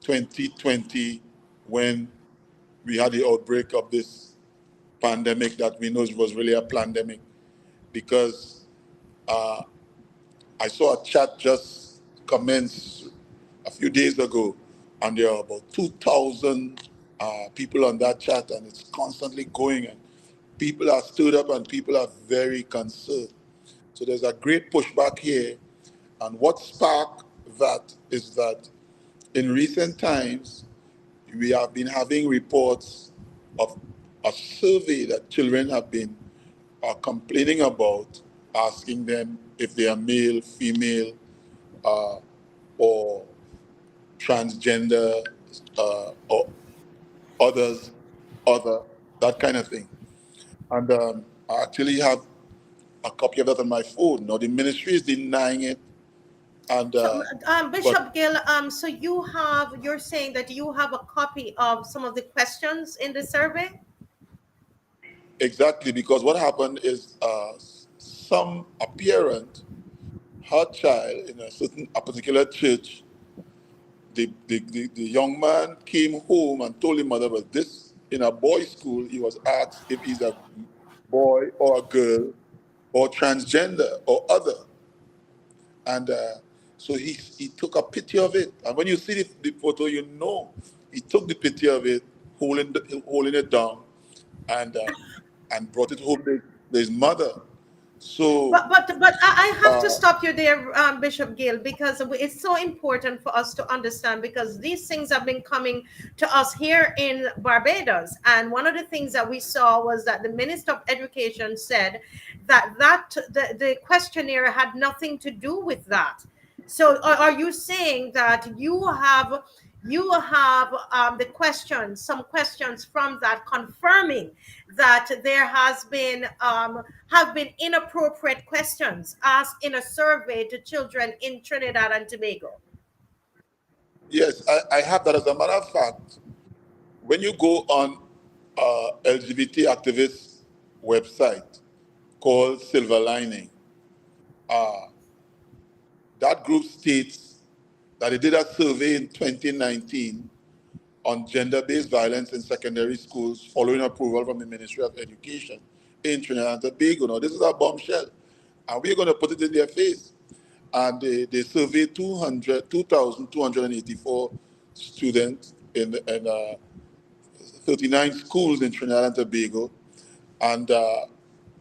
2020 when we had the outbreak of this pandemic that we know was really a pandemic, because I saw a chat just commence a few days ago, and there are about 2,000 people on that chat, and it's constantly going, and people are stood up and people are very concerned. So there's a great pushback here, and what sparked that is that in recent times, we have been having reports of a survey that children have been complaining about, asking them if they are male, female, or transgender, or other, that kind of thing. And I actually have a copy of that on my phone. Now, the ministry is denying it. And So, but Bishop Gill, so you're saying that you have a copy of some of the questions in the survey? exactly, because what happened is a parent, her child in a particular church, the young man came home and told his mother, but this, in a boys' school, he was asked if he's a boy or a girl or transgender or other. And so he took a picture of it. And when you see the photo, you know he took the picture of it, holding it down, and and brought it home to his mother. So But I have to uh, stop you there, Bishop Gill, because it's so important for us to understand, because these things have been coming to us here in Barbados, and one of the things that we saw was that the Minister of Education said the questionnaire had nothing to do with that. So are you saying that you have some questions from that confirming that there have been inappropriate questions asked in a survey to children in Trinidad and Tobago. Yes, I have that. As a matter of fact, when you go on LGBT activist website called Silver Lining, that group states that they did a survey in 2019 on gender-based violence in secondary schools following approval from the Ministry of Education in Trinidad and Tobago. Now, this is a bombshell, and we're going to put it in their face. And they surveyed 2,284 students in 39 schools in Trinidad and Tobago, and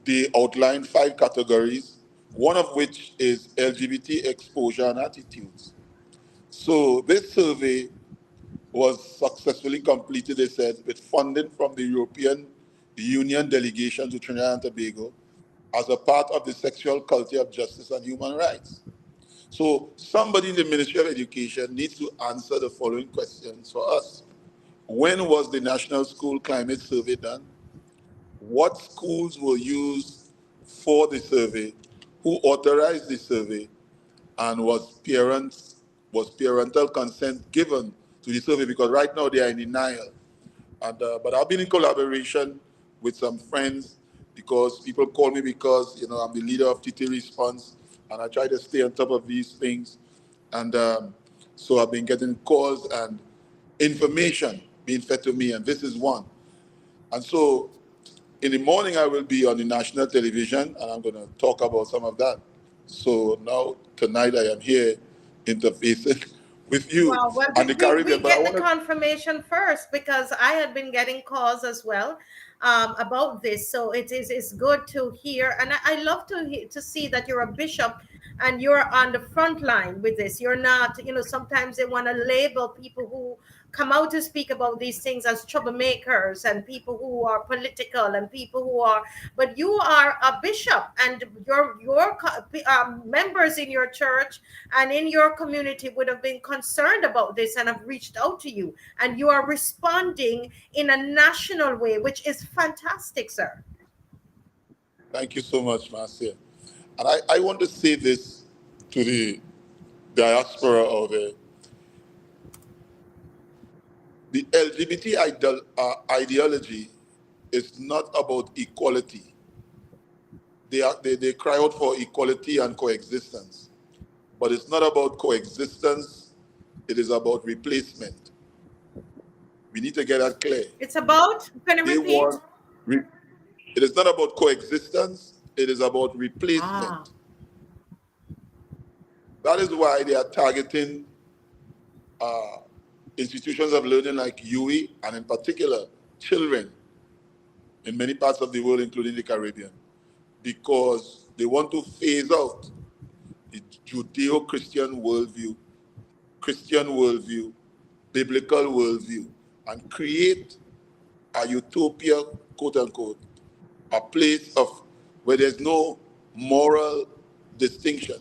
they outlined 5 categories, one of which is LGBT exposure and attitudes. So this survey was successfully completed, they said, with funding from the European Union delegation to Trinidad and Tobago as a part of the Sexual Culture of Justice and Human Rights. So somebody in the Ministry of Education needs to answer the following questions for us. When was the National School Climate Survey done? What schools were used for the survey? Who authorized the survey? And was parental consent given to the survey? Because right now they are in denial. And but I've been in collaboration with some friends, because people call me because I'm the leader of TT Response, and I try to stay on top of these things. And so I've been getting calls and information being fed to me, and this is one. And so in the morning, I will be on the national television, and I'm going to talk about some of that. So now, tonight, I am here interfacing with you Well, and the Caribbean. we But I get want the to. confirmation first, because I had been getting calls as well about this. So it's good to hear, and I love to see that you're a bishop and you're on the front line with this. You're not, sometimes they want to label people who come out to speak about these things as troublemakers and people who are political and people who are, but you are a bishop, and your members in your church and in your community would have been concerned about this and have reached out to you, and you are responding in a national way, which is fantastic, sir. Thank you so much, Marcia. And I want to say this to the diaspora of the LGBT ideology is not about equality. They cry out for equality and coexistence, but it's not about coexistence. It is about replacement. We need to get that clear. It's about, can you They repeat? want. It is not about coexistence. It is about replacement. That is why they are targeting institutions of learning like UE, and in particular, children in many parts of the world, including the Caribbean, because they want to phase out the Judeo-Christian worldview, Christian worldview, biblical worldview, and create a utopia, quote unquote, a place of where there's no moral distinction,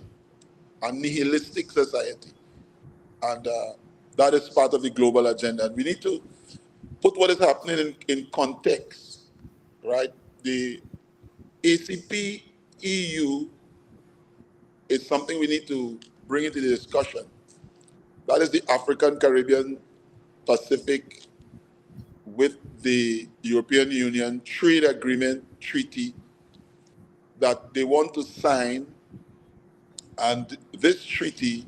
a nihilistic society. And that is part of the global agenda. And we need to put what is happening in context, right? The ACP EU is something we need to bring into the discussion. That is the African, Caribbean, Pacific with the European Union trade agreement treaty that they want to sign. And this treaty,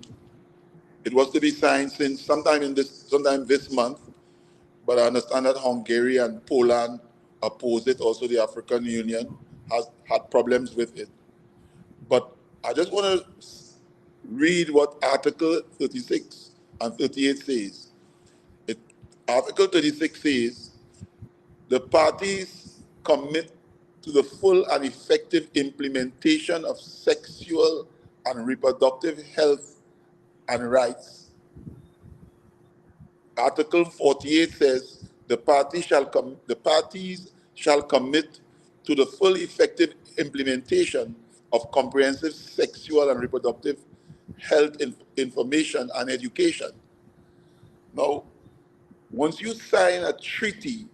it was to be signed since sometime this month, but I understand that Hungary and Poland oppose it. Also, the African Union has had problems with it. But I just want to read what Article 36 and 38 says. Article 36 says, the parties commit to the full and effective implementation of sexual and reproductive health and rights. Article 48 says, the parties shall commit to the full effective implementation of comprehensive sexual and reproductive health information and education. Now, Once you sign a treaty,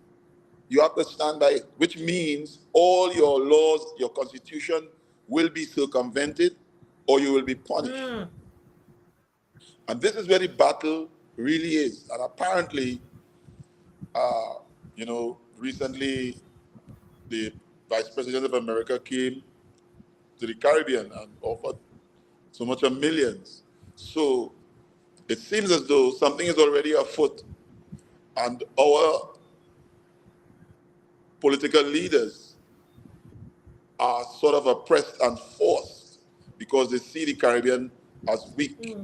you have to stand by it, which means all your laws, your constitution will be circumvented or you will be punished. And this is where the battle really is. And apparently, recently the Vice President of America came to the Caribbean and offered so much of millions. So it seems as though something is already afoot, and our political leaders are sort of oppressed and forced because they see the Caribbean as weak.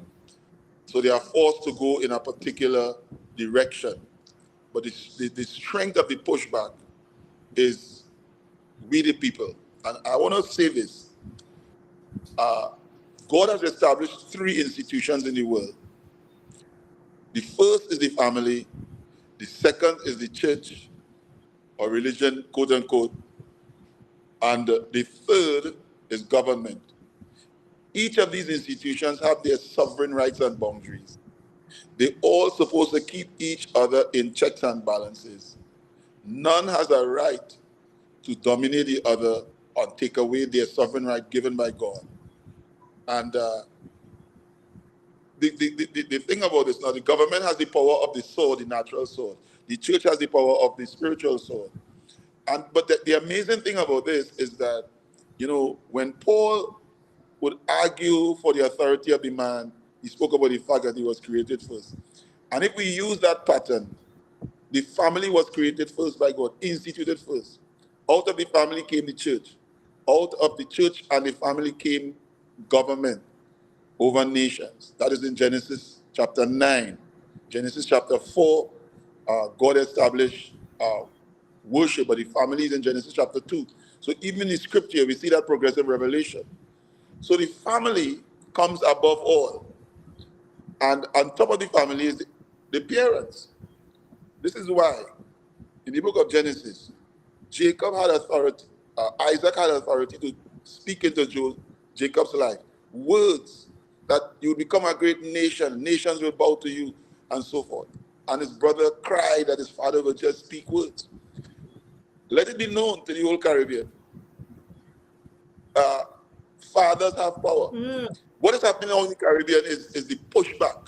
So they are forced to go in a particular direction. But the strength of the pushback is we the people. And I want to say this. God has established 3 institutions in the world. The first is the family. The second is the church or religion, quote unquote. And the third is government. Each of these institutions have their sovereign rights and boundaries. They're all supposed to keep each other in checks and balances. None has a right to dominate the other or take away their sovereign right given by God. And the thing about this now, the government has the power of the sword, the natural sword. The church has the power of the spiritual sword. But the amazing thing about this is that, when Paul would argue for the authority of the man, he spoke about the fact that he was created first. And if we use that pattern, the family was created first by God, instituted first. Out of the family came the church. Out of the church and the family came government over nations. That is in Genesis chapter 9. Genesis chapter 4, God established worship, but the family is in Genesis chapter 2. So even in the scripture, we see that progressive revelation. So the family comes above all. And on top of the family is the parents. This is why in the book of Genesis, Jacob had authority, Isaac had authority to speak into Jacob's life. Words that you will become a great nation, nations will bow to you, and so forth. And his brother cried that his father would just speak words. Let it be known to the whole Caribbean. Fathers have power. What is happening now in the Caribbean is the pushback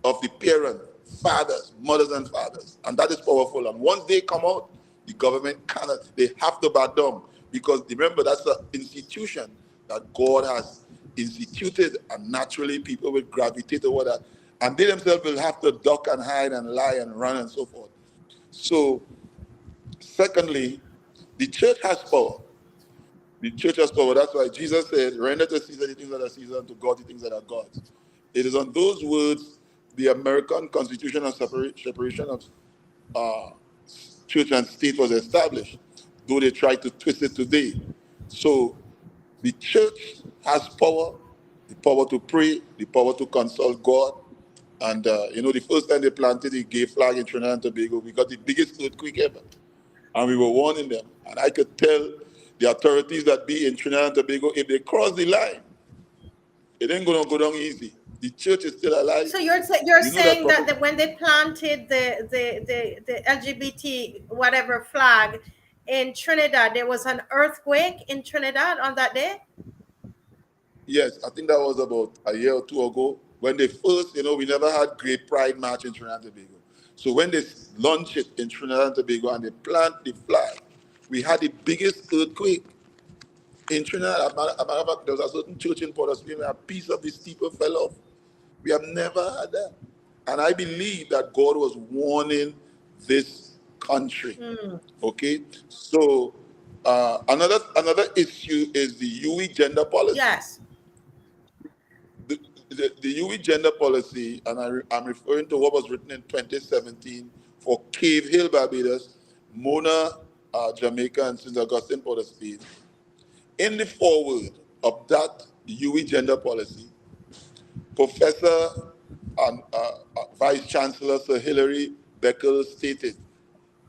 of the parent, fathers, mothers and fathers. And that is powerful. And once they come out, the government cannot, they have to back down. Because remember, that's an institution that God has instituted, and naturally people will gravitate toward that. And they themselves will have to duck and hide and lie and run and so forth. So, secondly, the church has power. The church has power. That's why Jesus said, render to Caesar the things that are Caesar, and to God the things that are God's. It is on those words the American Constitution of separation of church and state was established, though they try to twist it today. So the church has power, the power to pray, the power to consult God. And, the first time they planted the gay flag in Trinidad and Tobago, we got the biggest earthquake ever. And we were warning them. And I could tell the authorities that be in Trinidad and Tobago, if they cross the line, it ain't going to go down easy. The church is still alive. So you're saying that when they planted the LGBT whatever flag in Trinidad, there was an earthquake in Trinidad on that day? Yes, I think that was about a year or two ago when they first, we never had Great Pride March in Trinidad and Tobago. So when they launched it in Trinidad and Tobago and they planted the flag, we had the biggest earthquake in Trinidad. As a matter of fact, there was a certain church in Port of Spain where a piece of the steeple fell off. We have never had that. And I believe that God was warning this country. Okay? So another issue is the UE gender policy. Yes. The UE gender policy, and I'm referring to what was written in 2017 for Cave Hill, Barbados, Mona, Jamaica, and St. Augustine, Port of Spain. In the foreword of that UE gender policy, Professor and Vice Chancellor Sir Hilary Beckles stated,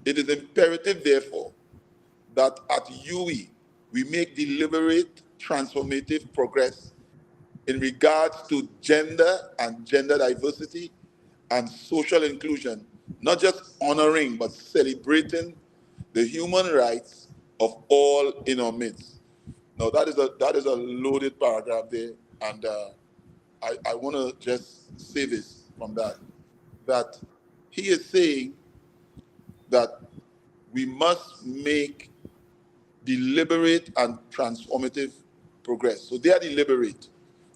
it is imperative, therefore, that at UE we make deliberate transformative progress in regards to gender and gender diversity and social inclusion, not just honoring, but celebrating the human rights of all in our midst. Now that is a loaded paragraph there, and I want to just say this from that he is saying that we must make deliberate and transformative progress. So they are deliberate,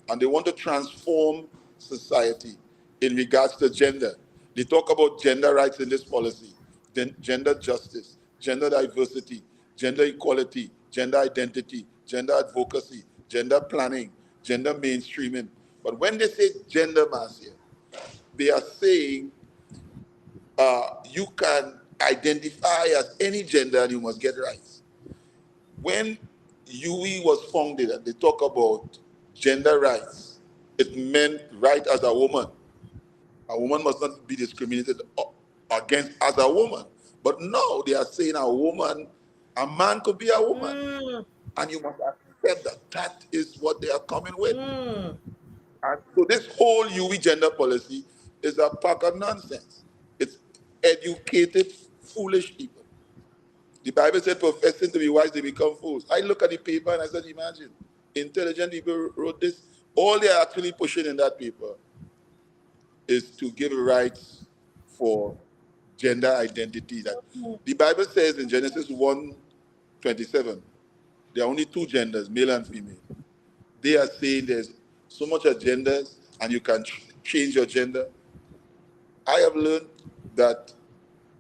and they want to transform society in regards to gender. They talk about gender rights in this policy, then gender justice, gender diversity, gender equality, gender identity, gender advocacy, gender planning, gender mainstreaming. But when they say gender, Marcia, they are saying you can identify as any gender and you must get rights. When UE was founded and they talk about gender rights, it meant right as a woman. A woman must not be discriminated against as a woman. But now they are saying a man could be a woman. And you must accept that that is what they are coming with. And so this whole UE gender policy is a pack of nonsense. It's educated, foolish people. The Bible said, professing to be wise, they become fools. I look at the paper and I said, imagine, intelligent people wrote this. All they are actually pushing in that paper is to give rights for gender identity. That the Bible says in Genesis 1:27, there are only two genders, male and female. They are saying there's so much of genders and you can change your gender. I have learned that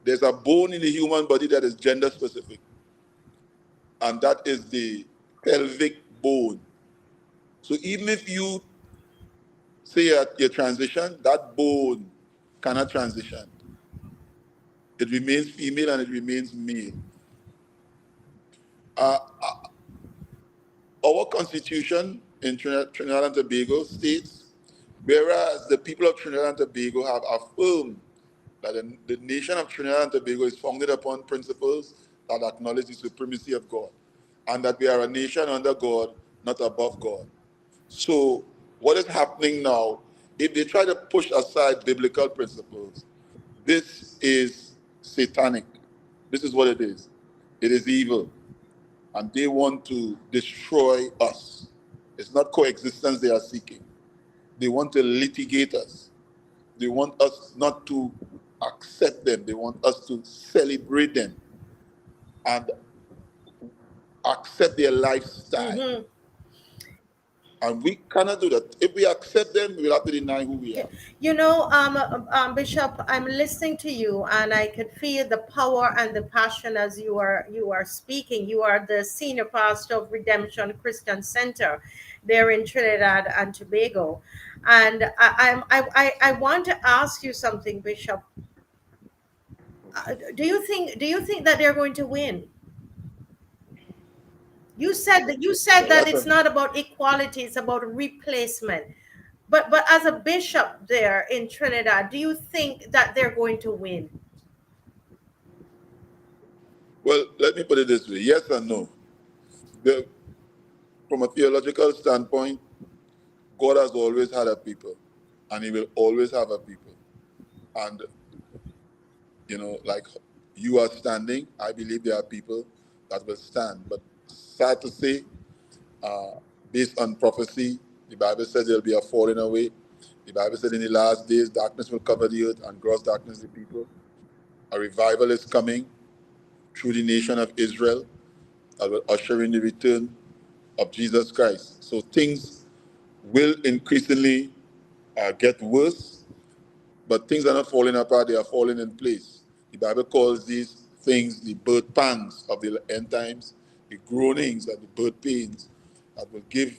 there's a bone in the human body that is gender specific, and that is the pelvic bone. So even if you say your transition, that bone cannot transition. It remains female and it remains male. Our constitution in Trinidad and Tobago states, whereas the people of Trinidad and Tobago have affirmed that the nation of Trinidad and Tobago is founded upon principles that acknowledge the supremacy of God, and that we are a nation under God, not above God. So what is happening now, if they try to push aside biblical principles, this is satanic. This is what it is. It is evil. And they want to destroy us. It's not coexistence they are seeking. They want to litigate us. They want us not to accept them. They want us to celebrate them and accept their lifestyle. And we cannot do that. If we accept them, we'll have to deny who we are. You know, Bishop, I'm listening to you, and I could feel the power and the passion as you are speaking. You are the senior pastor of Redemption Christian Center there in Trinidad and Tobago, and I want to ask you something, Bishop. Do you think that they're going to win? You said that it's not about equality; it's about replacement. But as a bishop there in Trinidad, do you think that they're going to win? Well, let me put it this way: yes and no. From a theological standpoint, God has always had a people, and He will always have a people. And like you are standing, I believe there are people that will stand. But sad to say, based on prophecy, the Bible says there'll be a falling away. The Bible said in the last days, darkness will cover the earth and gross darkness the people. A revival is coming through the nation of Israel that will usher in the return of Jesus Christ. So things will increasingly get worse, but things are not falling apart, they are falling in place. The Bible calls these things the birth pangs of the end times, the groanings and the birth pains that will give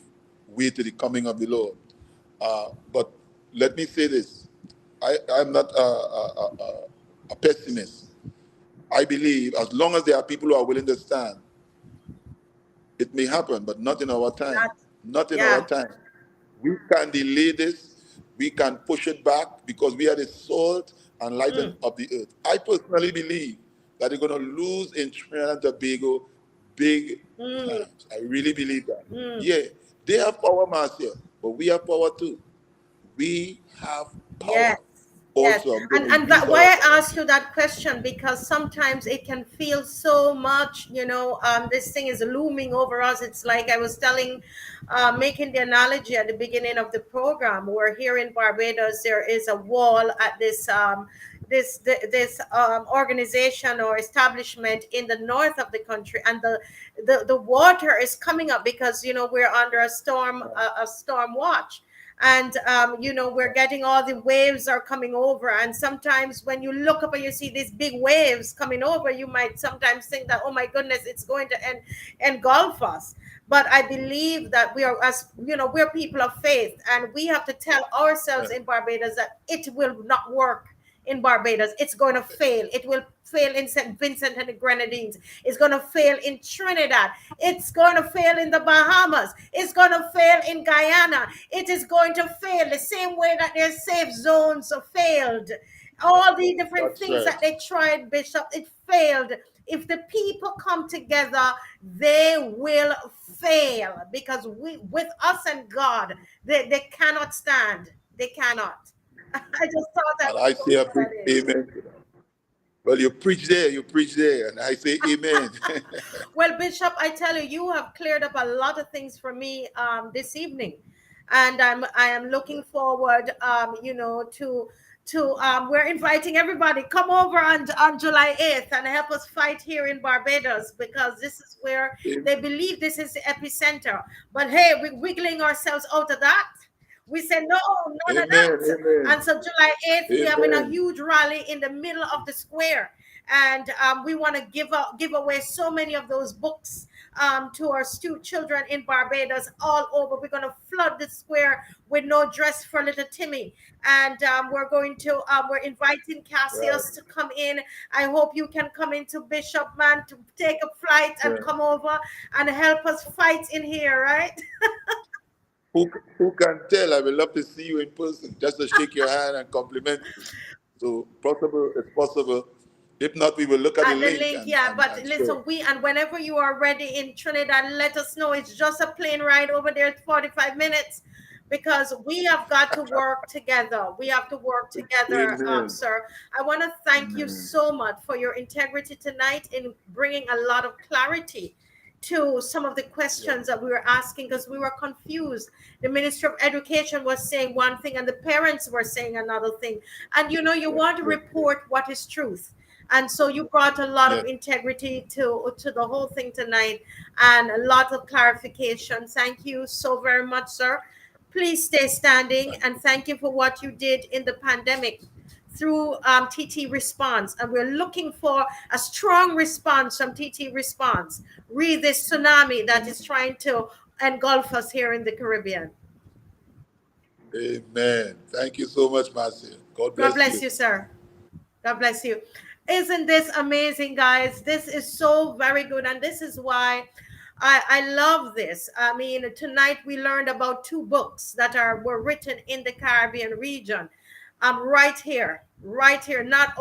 way to the coming of the Lord. But let me say this, I'm not a pessimist. I believe as long as there are people who are willing to stand, it may happen, but not in our time. Not in our time. We can delay this. We can push it back because we are the salt and light of the earth. I personally believe that they're going to lose in Trinidad and Tobago big times. I really believe that. Yeah, they have power, Marcia, but we have power too. We have power. Yes. Yes, also I'm going to and increase that why our I asked you that question, because sometimes it can feel so much, this thing is looming over us. It's like I was telling, making the analogy at the beginning of the program, where here in Barbados there is a wall at this organization or establishment in the north of the country, and the water is coming up because we're under a storm watch, and we're getting all the waves are coming over, and sometimes when you look up and you see these big waves coming over, you might sometimes think that, oh my goodness, it's going to engulf us. But I believe that we are, as we're people of faith, and we have to tell yeah, ourselves in Barbados that it will not work in Barbados. It's going to fail. It will fail in St. Vincent and the Grenadines. It's going to fail in Trinidad. It's going to fail in the Bahamas. It's going to fail in Guyana. It is going to fail the same way that their safe zones failed. All the different that's things that right. they tried, Bishop, it failed. If the people come together, they will fail, because with us and God, they cannot stand. They cannot. I just thought I And would I say a put big that in. amen to that. Well, you preach there, and I say amen. Well, Bishop, I tell you, you have cleared up a lot of things for me this evening, and I am looking forward, to we're inviting everybody, come over on July 8th and help us fight here in Barbados, because this is where they believe this is the epicenter. But hey, we're wiggling ourselves out of that. We said no, none of Amen, that. amen, And so July 8th, we're having a amen. huge rally in the middle of the square, and we want to give away so many of those books to our children in Barbados all over. We're going to flood the square with no dress for little Timmy, and we're inviting Right. Cassius to come in. I hope you can come into Bishop, man, to take a flight and Yeah. come over and help us fight in here, right? Who can tell? I would love to see you in person, just to shake your hand and compliment you. So possible, it's possible. If not, we will look at the At the link link, and yeah. and, But and share. listen, and whenever you are ready in Trinidad, let us know. It's just a plane ride over there, 45 minutes, because we have got to work together. We have to work together, Amen. sir. I want to thank you Amen. so much for your integrity tonight in bringing a lot of clarity to some of the Yeah. questions that we were asking, because we were confused. The Minister of Education was saying one thing and the parents were saying another thing. And you Yeah. want to Yeah. Yeah. report what is truth. And so you brought a lot Yeah. of integrity to the whole thing tonight, and a lot of clarification. Thank you so very much, sir. Please stay standing, Thank and you. thank you for what you did in the pandemic through TT Response. And we're looking for a strong response from TT Response. Read this tsunami that is Amen. trying to engulf us here in the Caribbean. Amen. Thank you so much, Marcia. God God bless bless you. you, sir. God bless you. Isn't this amazing, guys? This is so very good. And this is why I love this. I mean, tonight we learned about two books that were written in the Caribbean region. Right here, not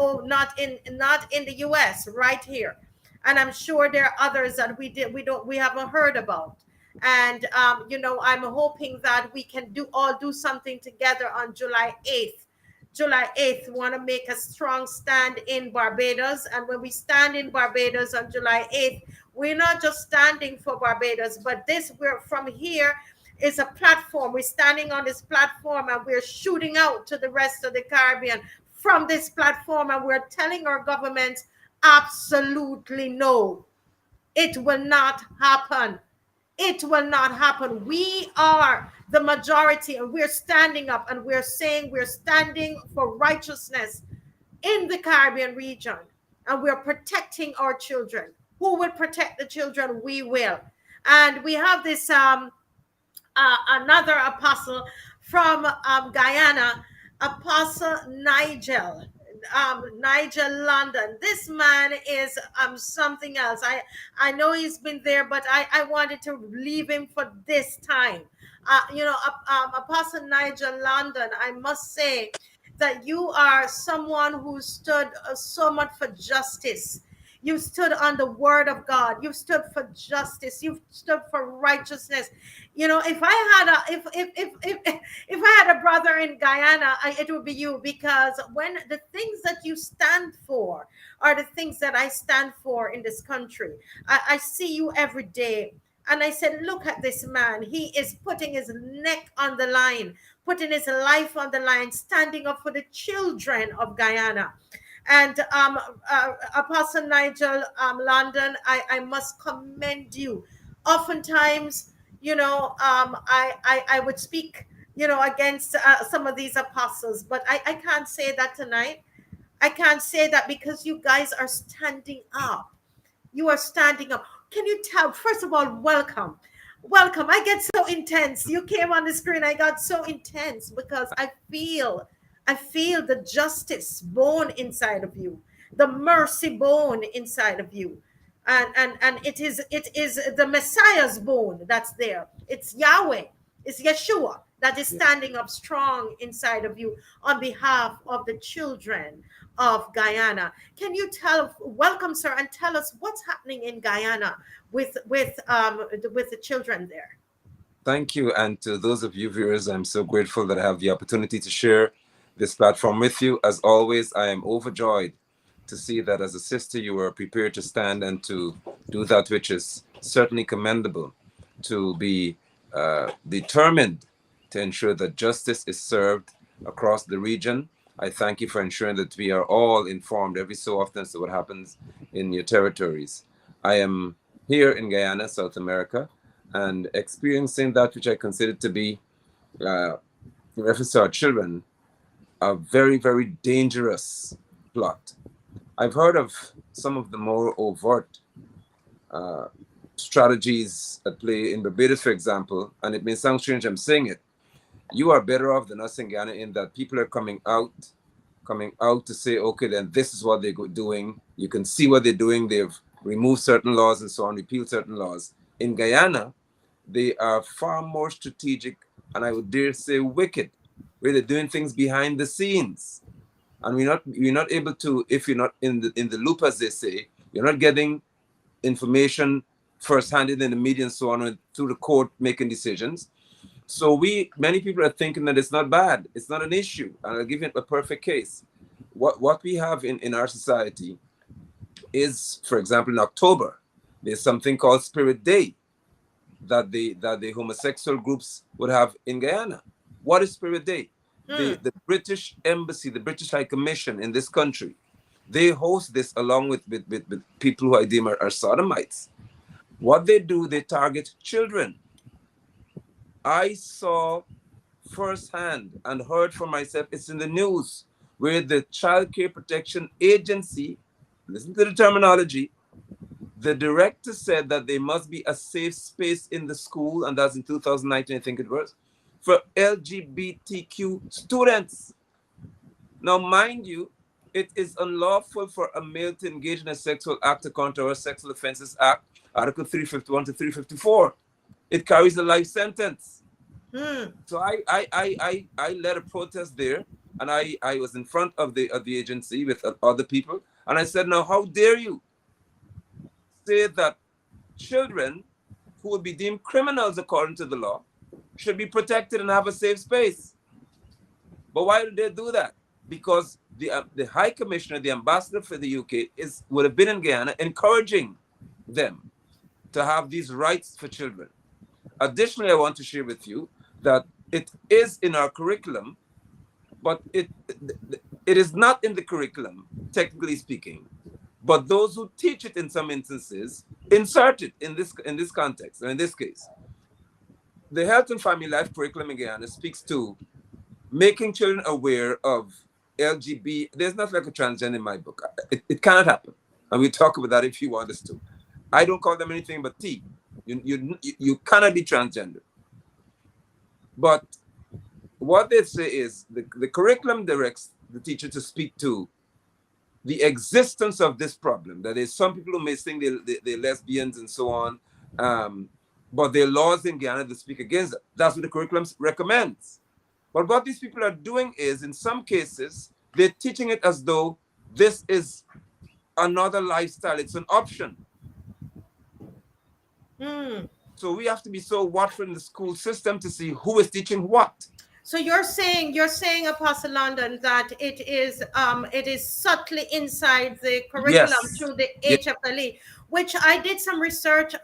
in the US, right here. And I'm sure there are others that we haven't heard about. And I'm hoping that we can do something together on July 8th. July 8th, we want to make a strong stand in Barbados. And when we stand in Barbados on July 8th, we're not just standing for Barbados, but we're from here is a platform. We're standing on this platform and we're shooting out to the rest of the Caribbean from this platform. And we're telling our governments absolutely no. It will not happen. It will not happen. We are the majority, and we're standing up and we're saying we're standing for righteousness in the Caribbean region, and we're protecting our children. Who will protect the children? We will. And we have this another apostle from Guyana, Apostle Nigel London. This man is something else. I know he's been there, but I wanted to leave him for this time. Apostle Nigel London, I must say that you are someone who stood so much for justice. You stood on the word of God. You stood for justice. You stood for righteousness. You know, if I had a if I had a brother in Guyana, it would be you, because when the things that you stand for are the things that I stand for in this country. I see you every day. And I said, look at this man. He is putting his neck on the line, putting his life on the line, standing up for the children of Guyana. And Apostle Nigel London, I must commend you. Oftentimes, you know, I would speak, you know, against some of these apostles, but I can't say that tonight. I can't say that because you guys are standing up. You are standing up. Can you tell? First of all, welcome. Welcome. I get so intense. You came on the screen. I got so intense because I feel the justice bone inside of you, the mercy bone inside of you. And it is the Messiah's bone that's there. It's Yahweh, it's Yeshua that is standing up strong inside of you on behalf of the children of Guyana. Can you welcome, sir, and tell us what's happening in Guyana with the children there? Thank you. And to those of you viewers, I'm so grateful that I have the opportunity to share this platform with you. As always, I am overjoyed to see that as a sister, you are prepared to stand and to do that which is certainly commendable, to be determined to ensure that justice is served across the region. I thank you for ensuring that we are all informed every so often as to what happens in your territories. I am here in Guyana, South America, and experiencing that which I consider to be, in reference to our children, a very, very dangerous plot. I've heard of some of the more overt strategies at play in Barbados, for example, and it may sound strange I'm saying it. You are better off than us in Guyana in that people are coming out to say, okay, then this is what they're doing. You can see what they're doing. They've removed certain laws and so on, repealed certain laws. In Guyana, they are far more strategic, and I would dare say wicked, where they're doing things behind the scenes. And we're not able to, if you're not in the loop, as they say, you're not getting information first-hand in the media and so on, through the court making decisions. So many people are thinking that it's not bad, it's not an issue. And I'll give you a perfect case. What we have in our society is, for example, in October, there's something called Spirit Day that the homosexual groups would have in Guyana. What is Spirit Day? The British Embassy, the British High Commission in this country, they host this along with people who I deem are sodomites. What they do, they target children. I saw firsthand and heard for myself, it's in the news, where the Child Care Protection Agency, listen to the terminology, the director said that there must be a safe space in the school, and that's in 2019, I think it was, for LGBTQ students. Now, mind you, it is unlawful for a male to engage in a sexual act according to our Sexual Offences Act, Article 351 to 354. It carries a life sentence. So I led a protest there, and I was in front of the agency with other people, and I said, now, how dare you say that children who would be deemed criminals according to the law should be protected and have a safe space? But why did they do that? Because the High Commissioner, the ambassador for the UK, would have been in Guyana encouraging them to have these rights for children. Additionally, I want to share with you that it is in our curriculum, but it is not in the curriculum, technically speaking. But those who teach it in some instances insert it in this context, or in this case. The Health and Family Life curriculum in Guyana speaks to making children aware of LGBT. There's not like a transgender in my book. It cannot happen. And we'll talk about that if you want us to. I don't call them anything but T. You cannot be transgender. But what they say is the curriculum directs the teacher to speak to the existence of this problem. That is, some people who may think they're lesbians and so on, but there are laws in Guyana that speak against it. That's what the curriculum recommends. But what these people are doing is, in some cases, they're teaching it as though this is another lifestyle. It's an option. Mm. So we have to be so watchful in the school system to see who is teaching what. So you're saying, Apostle London, that it is subtly inside the curriculum Yes. through the Yes. HFLE, which I did some research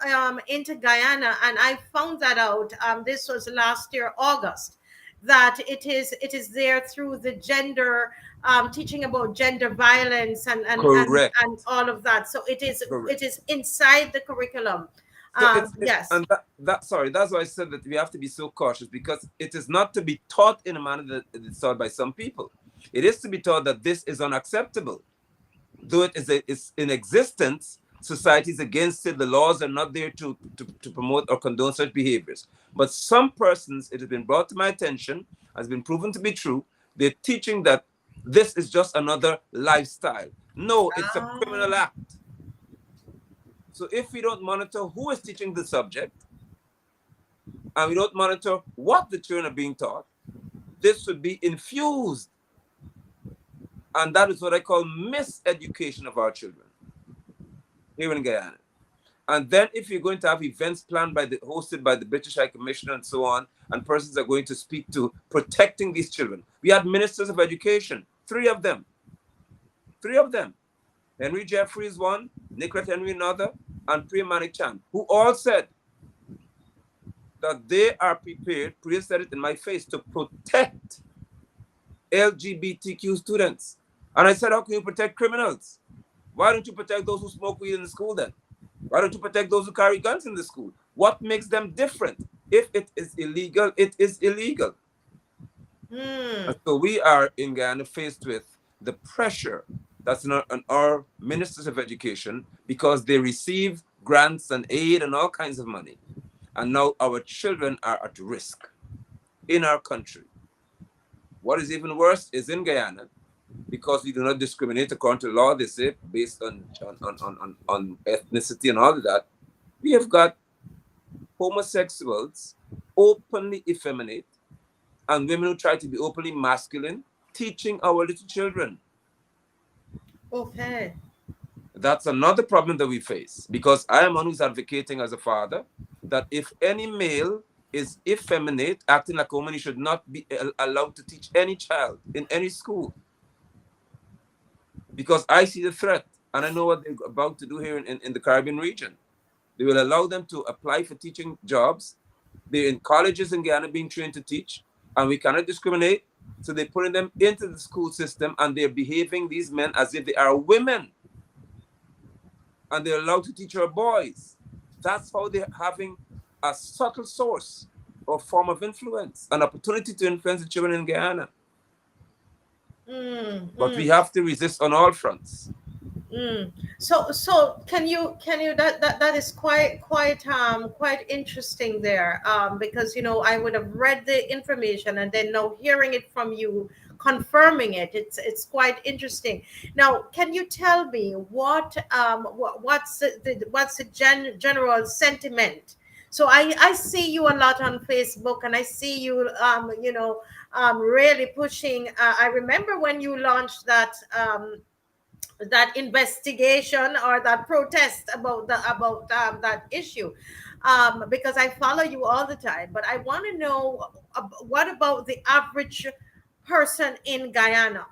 into Guyana, and I found that out. This was last year, August, that it is there through the gender, teaching about gender violence and Correct. all of that. So it is Correct. it is inside the curriculum. So it's Yes. and that's why I said that we have to be so cautious, because it is not to be taught in a manner that it is taught by some people. It is to be taught that this is unacceptable. Though it's in existence, society is against it. The laws are not there to promote or condone such behaviors. But some persons, it has been brought to my attention, has been proven to be true. They're teaching that this is just another lifestyle. No, it's a criminal act. So if we don't monitor who is teaching the subject, and we don't monitor what the children are being taught, this would be infused. And that is what I call miseducation of our children here in Guyana. And then if you're going to have events planned hosted by the British High Commissioner and so on, and persons are going to speak to protecting these children. We had ministers of education, three of them. Henry Jeffries one, Nicolette Henry another, and Priya Manik Chan, who all said that they are prepared, Priya said it in my face, to protect LGBTQ students. And I said, how can you protect criminals? Why don't you protect those who smoke weed in the school then? Why don't you protect those who carry guns in the school? What makes them different? If it is illegal, it is illegal. And so we are in Guyana faced with the pressure that's on our ministers of education, because they receive grants and aid and all kinds of money. And now our children are at risk in our country. What is even worse is in Guyana, because we do not discriminate according to law, they say, based on ethnicity and all of that, we have got homosexuals openly effeminate and women who try to be openly masculine teaching our little children. Okay. That's another problem that we face, because I am one who's advocating as a father that if any male is effeminate, acting like a woman, he should not be allowed to teach any child in any school. Because I see the threat, and I know what they're about to do here in the Caribbean region. They will allow them to apply for teaching jobs. They're in colleges in Guyana being trained to teach, and we cannot discriminate. So they're putting them into the school system, and they're behaving, these men, as if they are women. And they're allowed to teach our boys. That's how they're having a subtle source or form of influence, an opportunity to influence the children in Guyana. But we have to resist on all fronts. So can you that is quite interesting there, because I would have read the information and then now hearing it from you confirming it, it's quite interesting. Now, can you tell me what's the general sentiment? So I see you a lot on Facebook, and I see you really pushing. I remember when you launched that investigation or that protest about that issue, because I follow you all the time. But I want to know, what about the average person in Guyana?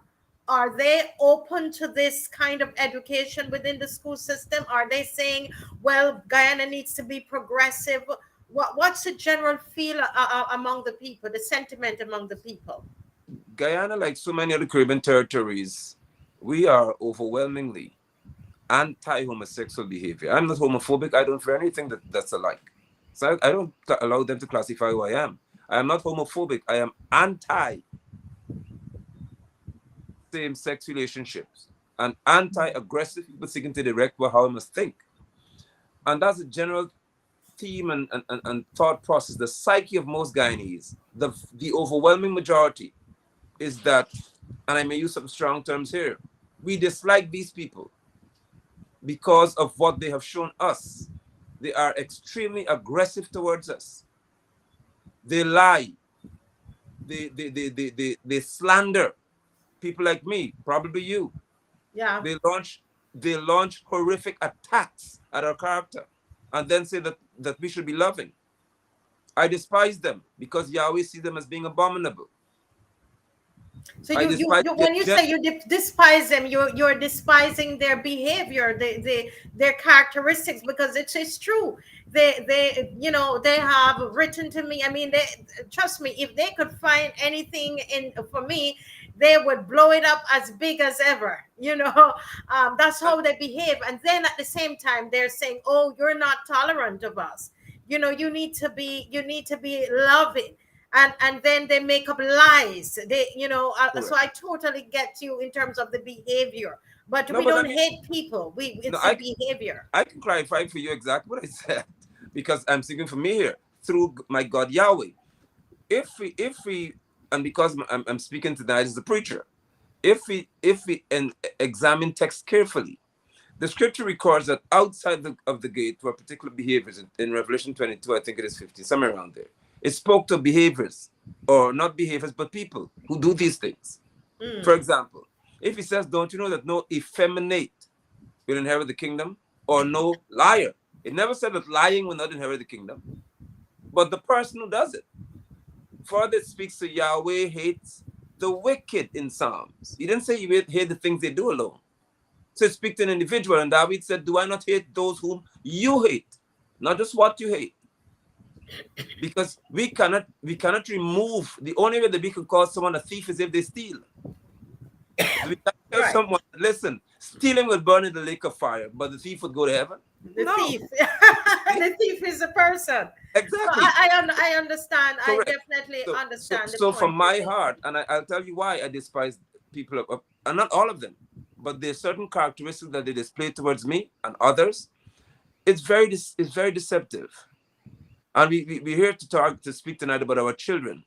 Are they open to this kind of education within the school system? Are they saying, well, Guyana needs to be progressive? What's the general feel among the people, the sentiment among the people? Guyana, like so many other Caribbean territories, we are overwhelmingly anti-homosexual behavior. I'm not homophobic. I don't fear anything that's alike. So I don't allow them to classify who I am. I am not homophobic. I am anti same-sex relationships and anti-aggressive people seeking to direct how I must think. And that's a general theme and thought process. The psyche of most Guyanese, the overwhelming majority, is that, and I may use some strong terms here, we dislike these people because of what they have shown us. They are extremely aggressive towards us. They lie. They slander people like me, probably you. Yeah. They launch they launch horrific attacks at our character and then say that we should be loving. I despise them because Yahweh sees them as being abominable. So you when you say you despise them, you're despising their behavior, their characteristics, because it's true. They they have written to me. I mean, they trust me. If they could find anything in for me, they would blow it up as big as ever. That's how they behave. And then at the same time, they're saying, "Oh, you're not tolerant of us. You need to be loving." And then they make up lies. So I totally get you in terms of the behavior, but we don't hate people. It's the behavior. I can clarify for you exactly what I said, because I'm speaking for me here through my God Yahweh. If we and because I'm speaking tonight as a preacher, if we examine text carefully, the scripture records that outside of the gate were particular behaviors. In Revelation 22, I think it is 15, somewhere around there. It spoke to behaviors, or not behaviors, but people who do these things. For example, if he says, don't you know that no effeminate will inherit the kingdom, or no liar? It never said that lying will not inherit the kingdom, but the person who does it. Further, it speaks to Yahweh hates the wicked in Psalms. He didn't say you hate the things they do alone. So it speaks to an individual, and David said, do I not hate those whom you hate? Not just what you hate. Because we cannot remove, the only way that we can call someone a thief is if they steal. We can tell someone, listen, stealing will burn in the lake of fire, but the thief would go to heaven. Thief. The thief is a person. Exactly. So I understand. Correct. I definitely understand. So from my heart, and I'll tell you why I despise people, and not all of them, but there's certain characteristics that they display towards me and others. It's very deceptive. And we're here to speak tonight about our children.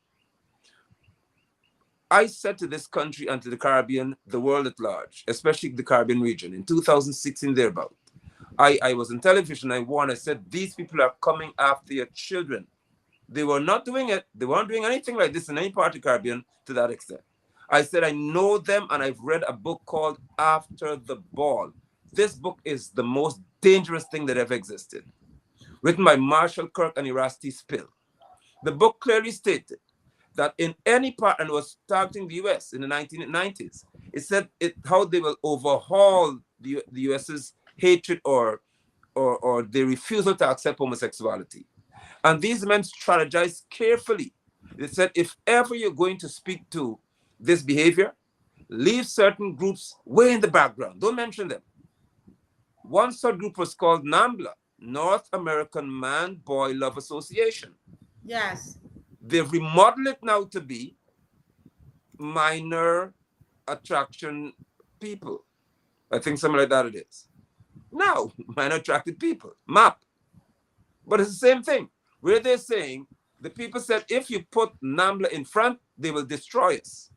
I said to this country and to the Caribbean, the world at large, especially the Caribbean region, in 2016 thereabout, I was on television, I warned, I said, these people are coming after your children. They were not doing it. They weren't doing anything like this in any part of the Caribbean to that extent. I said, I know them, and I've read a book called After the Ball. This book is the most dangerous thing that ever existed, written by Marshall Kirk and Erasty Spill. The book clearly stated that in any part, and was targeting the US in the 1990s, it said how they will overhaul the US's hatred or their refusal to accept homosexuality. And these men strategized carefully. They said, if ever you're going to speak to this behavior, leave certain groups way in the background. Don't mention them. One such group was called NAMBLA, North American Man Boy Love Association. Yes. They've remodeled it now to be minor attraction people. I think something like that it is. Now, minor attracted people, MAP. But it's the same thing, where they're saying, the people said, if you put NAMBLA in front, they will destroy us.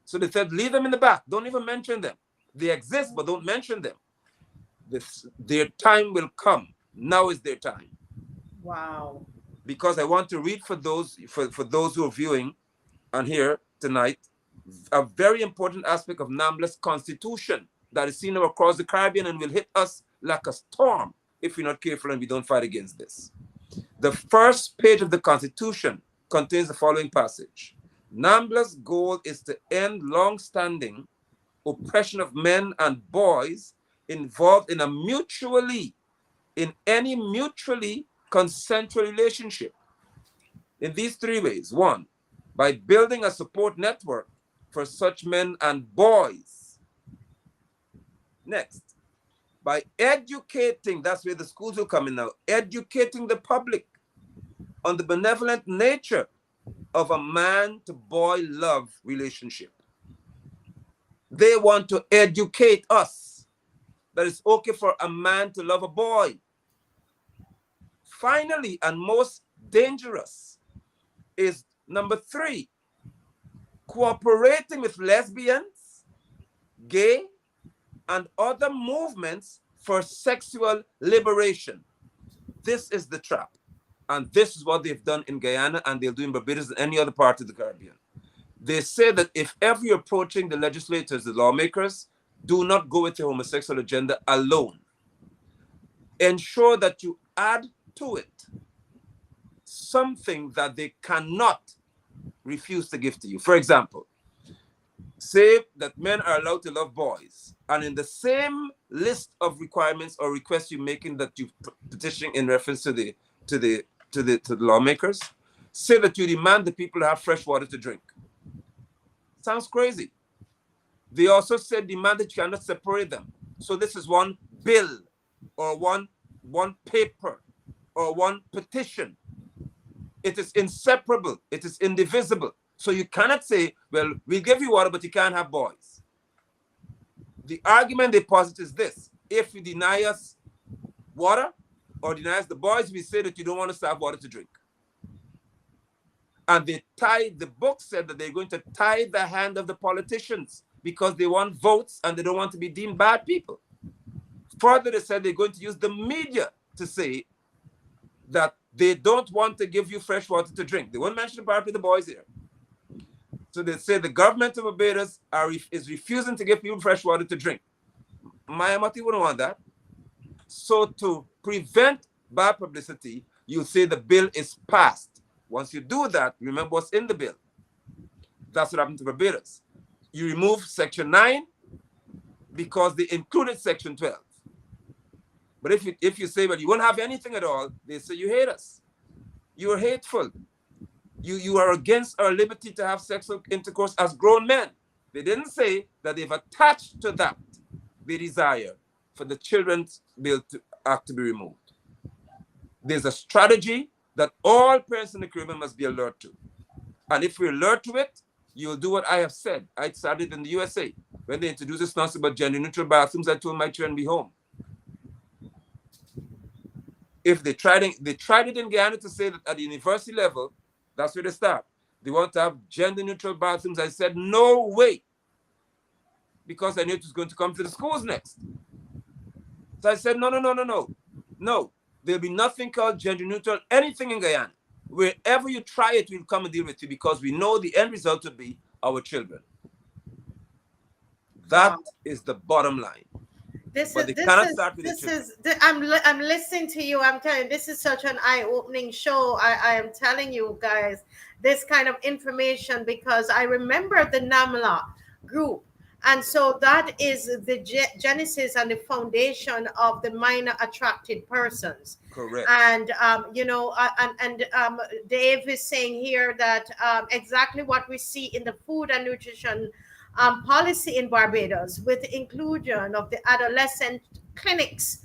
So they said, leave them in the back. Don't even mention them. They exist, but don't mention them. Their time will come. Now is their time. Wow. Because I want to read for those who are viewing and here tonight, a very important aspect of NAMBLA's constitution that is seen across the Caribbean and will hit us like a storm if we're not careful and we don't fight against this. The first page of the Constitution contains the following passage. NAMBLA's goal is to end long-standing oppression of men and boys involved in any mutually consensual relationship in these three ways. One, by building a support network for such men and boys. Next, by educating, that's where the schools will come in now, educating the public on the benevolent nature of a man-to-boy love relationship. They want to educate us that it's okay for a man to love a boy. Finally, and most dangerous, is number 3, cooperating with lesbians, gay, and other movements for sexual liberation. This is the trap. And this is what they've done in Guyana, and they'll do in Barbados and any other part of the Caribbean. They say that if ever you're approaching the legislators, the lawmakers, do not go with your homosexual agenda alone. Ensure that you add to it something that they cannot refuse to give to you. For example, say that men are allowed to love boys, and in the same list of requirements or requests you're making that you petition in reference to the lawmakers, say that you demand the people to have fresh water to drink. Sounds crazy. They also said demand that you cannot separate them. So this is one bill or one paper or one petition. It is inseparable. It is indivisible. So you cannot say, well, we'll give you water, but you can't have boys. The argument they posit is this: if you deny us water or deny us the boys, we say that you don't want us to have water to drink. And the book said that they're going to tie the hand of the politicians because they want votes and they don't want to be deemed bad people. Further, they said they're going to use the media to say that they don't want to give you fresh water to drink. They won't mention apparently the boys here. So they say the government of Barbados is refusing to give people fresh water to drink. Miami wouldn't want that. So to prevent bad publicity, you say the bill is passed. Once you do that, remember what's in the bill. That's what happened to Barbados. You remove Section 9 because they included Section 12. But if you say, well, you won't have anything at all, they say you hate us. You are hateful. You are against our liberty to have sexual intercourse as grown men. They didn't say that they've attached to that the desire for the Children's Bill Act to be removed. There's a strategy that all parents in the Caribbean must be alert to. And if we're alert to it, you'll do what I have said. I started in the USA. When they introduced this nonsense about gender-neutral bathrooms, I told my children, be home. If they tried it in Guyana to say that at the university level, that's where they start. They want to have gender-neutral bathrooms. I said, no way. Because I knew it was going to come to the schools next. So I said, no. No, there'll be nothing called gender-neutral, anything in Guyana. Wherever you try it, we'll come and deal with you because we know the end result will be our children. That is the bottom line. I'm listening to you. I'm telling you, this is such an eye-opening show. I am telling you guys this kind of information because I remember the NAMLA group. And so that is the genesis and the foundation of the minor attracted persons. Correct. And, Dave is saying here that exactly what we see in the food and nutrition policy in Barbados with the inclusion of the adolescent clinics.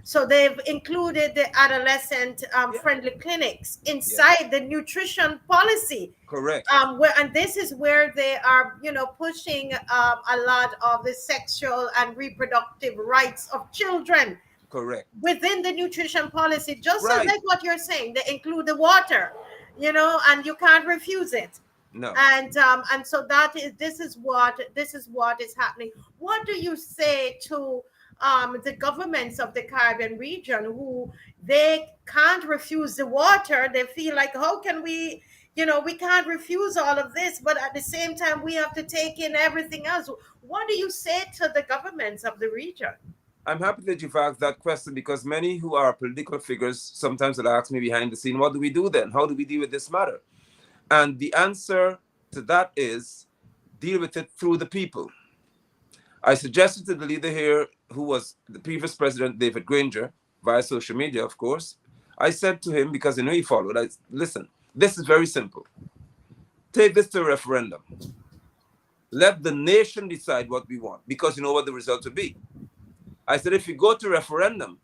So they've included the adolescent friendly clinics inside the nutrition policy. Correct. And this is where they are, pushing a lot of the sexual and reproductive rights of children. Correct. Within the nutrition policy, just like what you're saying, they include the water, and you can't refuse it. No. And so this is what is happening. What do you say to the governments of the Caribbean region who they can't refuse the water? They feel like, how can we, we can't refuse all of this, but at the same time we have to take in everything else. What do you say to the governments of the region? I'm happy that you've asked that question because many who are political figures sometimes will ask me behind the scene, what do we do then? How do we deal with this matter? And the answer to that is deal with it through the people. I suggested to the leader here, who was the previous president, David Granger, via social media, of course. I said to him, because I know he followed, listen, this is very simple. Take this to a referendum. Let the nation decide what we want, because you know what the result will be. I said, if you go to referendum,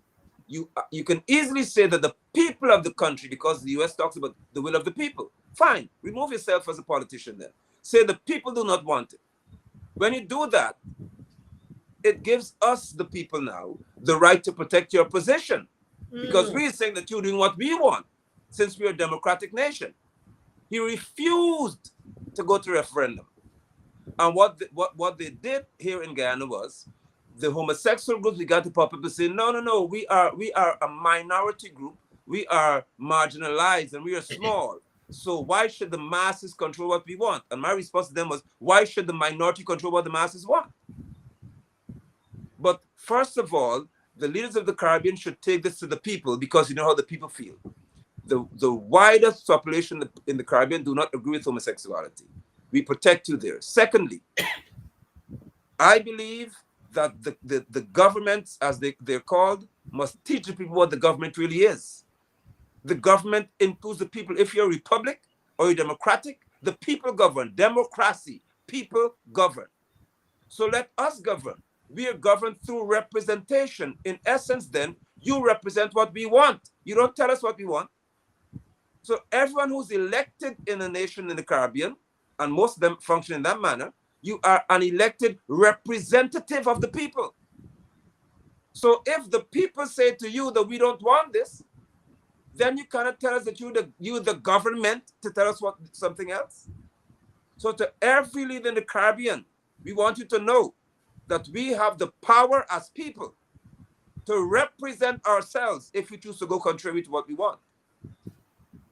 you can easily say that the people of the country, because the US talks about the will of the people. Fine, remove yourself as a politician then. Say the people do not want it. When you do that, it gives us, the people now, the right to protect your position. Because we're saying that you're doing what we want, since we're a democratic nation. He refused to go to referendum. And what they did here in Guyana was, the homosexual groups began to pop up and say, no, we are a minority group. We are marginalized and we are small. So why should the masses control what we want? And my response to them was, why should the minority control what the masses want? But first of all, the leaders of the Caribbean should take this to the people, because you know how the people feel. The widest population in the Caribbean do not agree with homosexuality. We protect you there. Secondly, I believe that the governments, as they're called, must teach the people what the government really is. The government includes the people. If you're a republic or you're democratic, the people govern. Democracy, people govern. So let us govern. We are governed through representation. In essence, then, you represent what we want. You don't tell us what we want. So everyone who's elected in a nation in the Caribbean, and most of them function in that manner, you are an elected representative of the people. So if the people say to you that we don't want this, then you cannot tell us that you're the government to tell us what something else. So to every leader in the Caribbean, we want you to know that we have the power as people to represent ourselves if we choose to go contrary to what we want.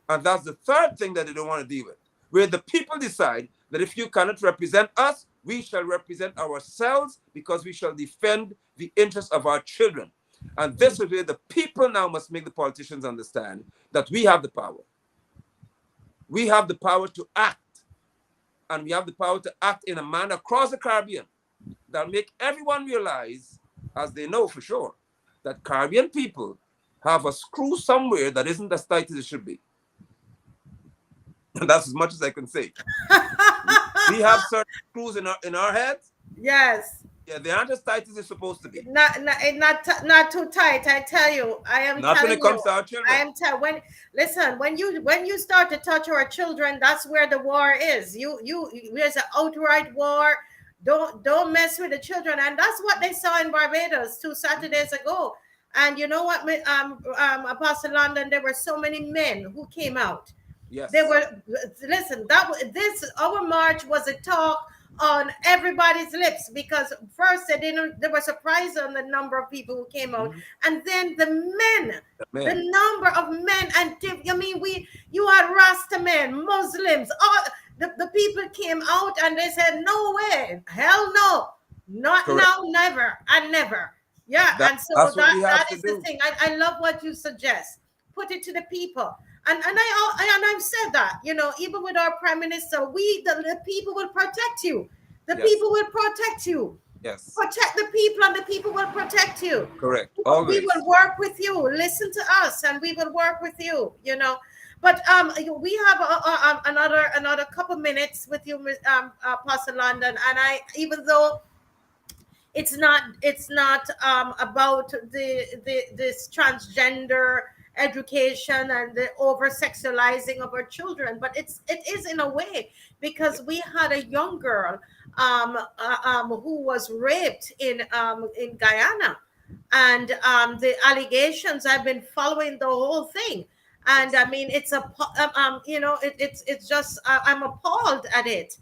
And that's the third thing that they don't want to deal with, where the people decide that if you cannot represent us, we shall represent ourselves, because we shall defend the interests of our children. And this is where the people now must make the politicians understand that we have the power. We have the power to act, and we have the power to act in a manner across the Caribbean that make everyone realize, as they know for sure, that Caribbean people have a screw somewhere that isn't as tight as it should be. And that's as much as I can say. We have certain screws in our heads. Yes. Yeah, they aren't as tight as they're supposed to be. Not too tight. I tell you, I am. Not when it comes you, to our children. I am when you start to touch our children, that's where the war is. There's an outright war. Don't mess with the children, and that's what they saw in Barbados 2 Saturdays ago. And you know what, Pastor London, there were so many men who came out. Yes. They were, listen, our march was a talk on everybody's lips, because first they were surprised on the number of people who came out, and then the number of men, and I mean, you had Rasta men, Muslims, all the people came out, and they said, no way, hell no, not Correct. now, never, and never. Yeah, and so that is the thing. I love what you suggest. Put it to the people. And I've said that, even with our prime minister, the people will protect you. The people will protect you. Yes. Protect the people, and the people will protect you. Correct. Always. We will work with you. Listen to us, and we will work with you. But we have another couple minutes with you, Pastor London, and even though it's not about this transgender education and the over sexualizing of our children, but it is in a way, because we had a young girl who was raped in Guyana, and the allegations, I've been following the whole thing, and I mean, it's it's just I'm appalled at it,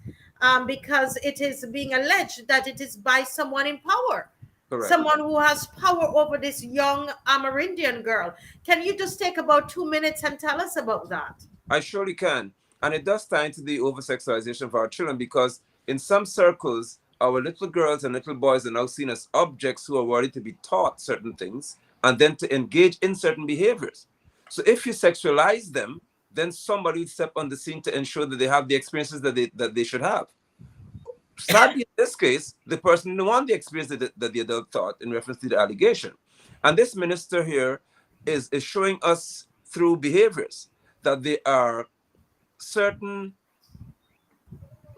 because it is being alleged that it is by someone in power. Correct. Someone who has power over this young Amerindian girl. Can you just take about 2 minutes and tell us about that? I surely can. And it does tie into the over-sexualization of our children, because in some circles, our little girls and little boys are now seen as objects who are worthy to be taught certain things and then to engage in certain behaviors. So if you sexualize them, then somebody will step on the scene to ensure that they have the experiences that they should have. Sadly, in this case, the person didn't want the experience that the adult thought in reference to the allegation. And this minister here is showing us through behaviors that there are certain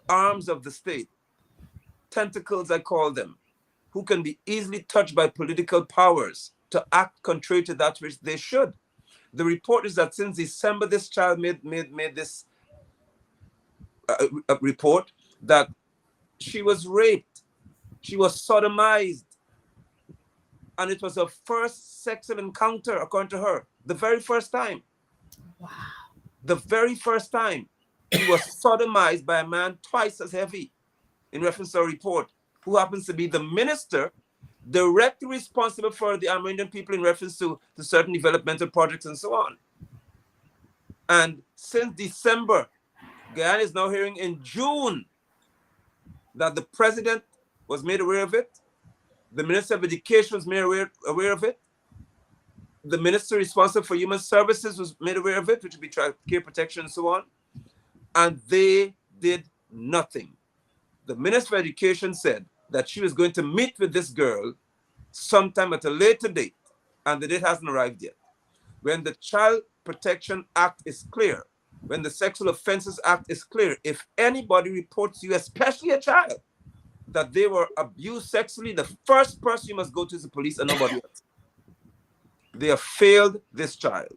arms of the state, tentacles I call them, who can be easily touched by political powers to act contrary to that which they should. The report is that since December, this child made this report that she was raped, she was sodomized, and it was her first sexual encounter, according to her, the very first time. Wow. The very first time she was sodomized by a man twice as heavy, in reference to a report, who happens to be the minister directly responsible for the Amerindian people in reference to certain developmental projects and so on. And since December, Guyana is now hearing in June that the president was made aware of it, The Minister of Education was made aware of it. The minister responsible for human services was made aware of it, which would be child care protection and so on. And they did nothing. The Minister of Education said that she was going to meet with this girl sometime at a later date, and the date hasn't arrived yet. When the Child Protection Act is clear, when the Sexual Offences Act is clear, if anybody reports you, especially a child, that they were abused sexually, the first person you must go to is the police and nobody else. They have failed this child.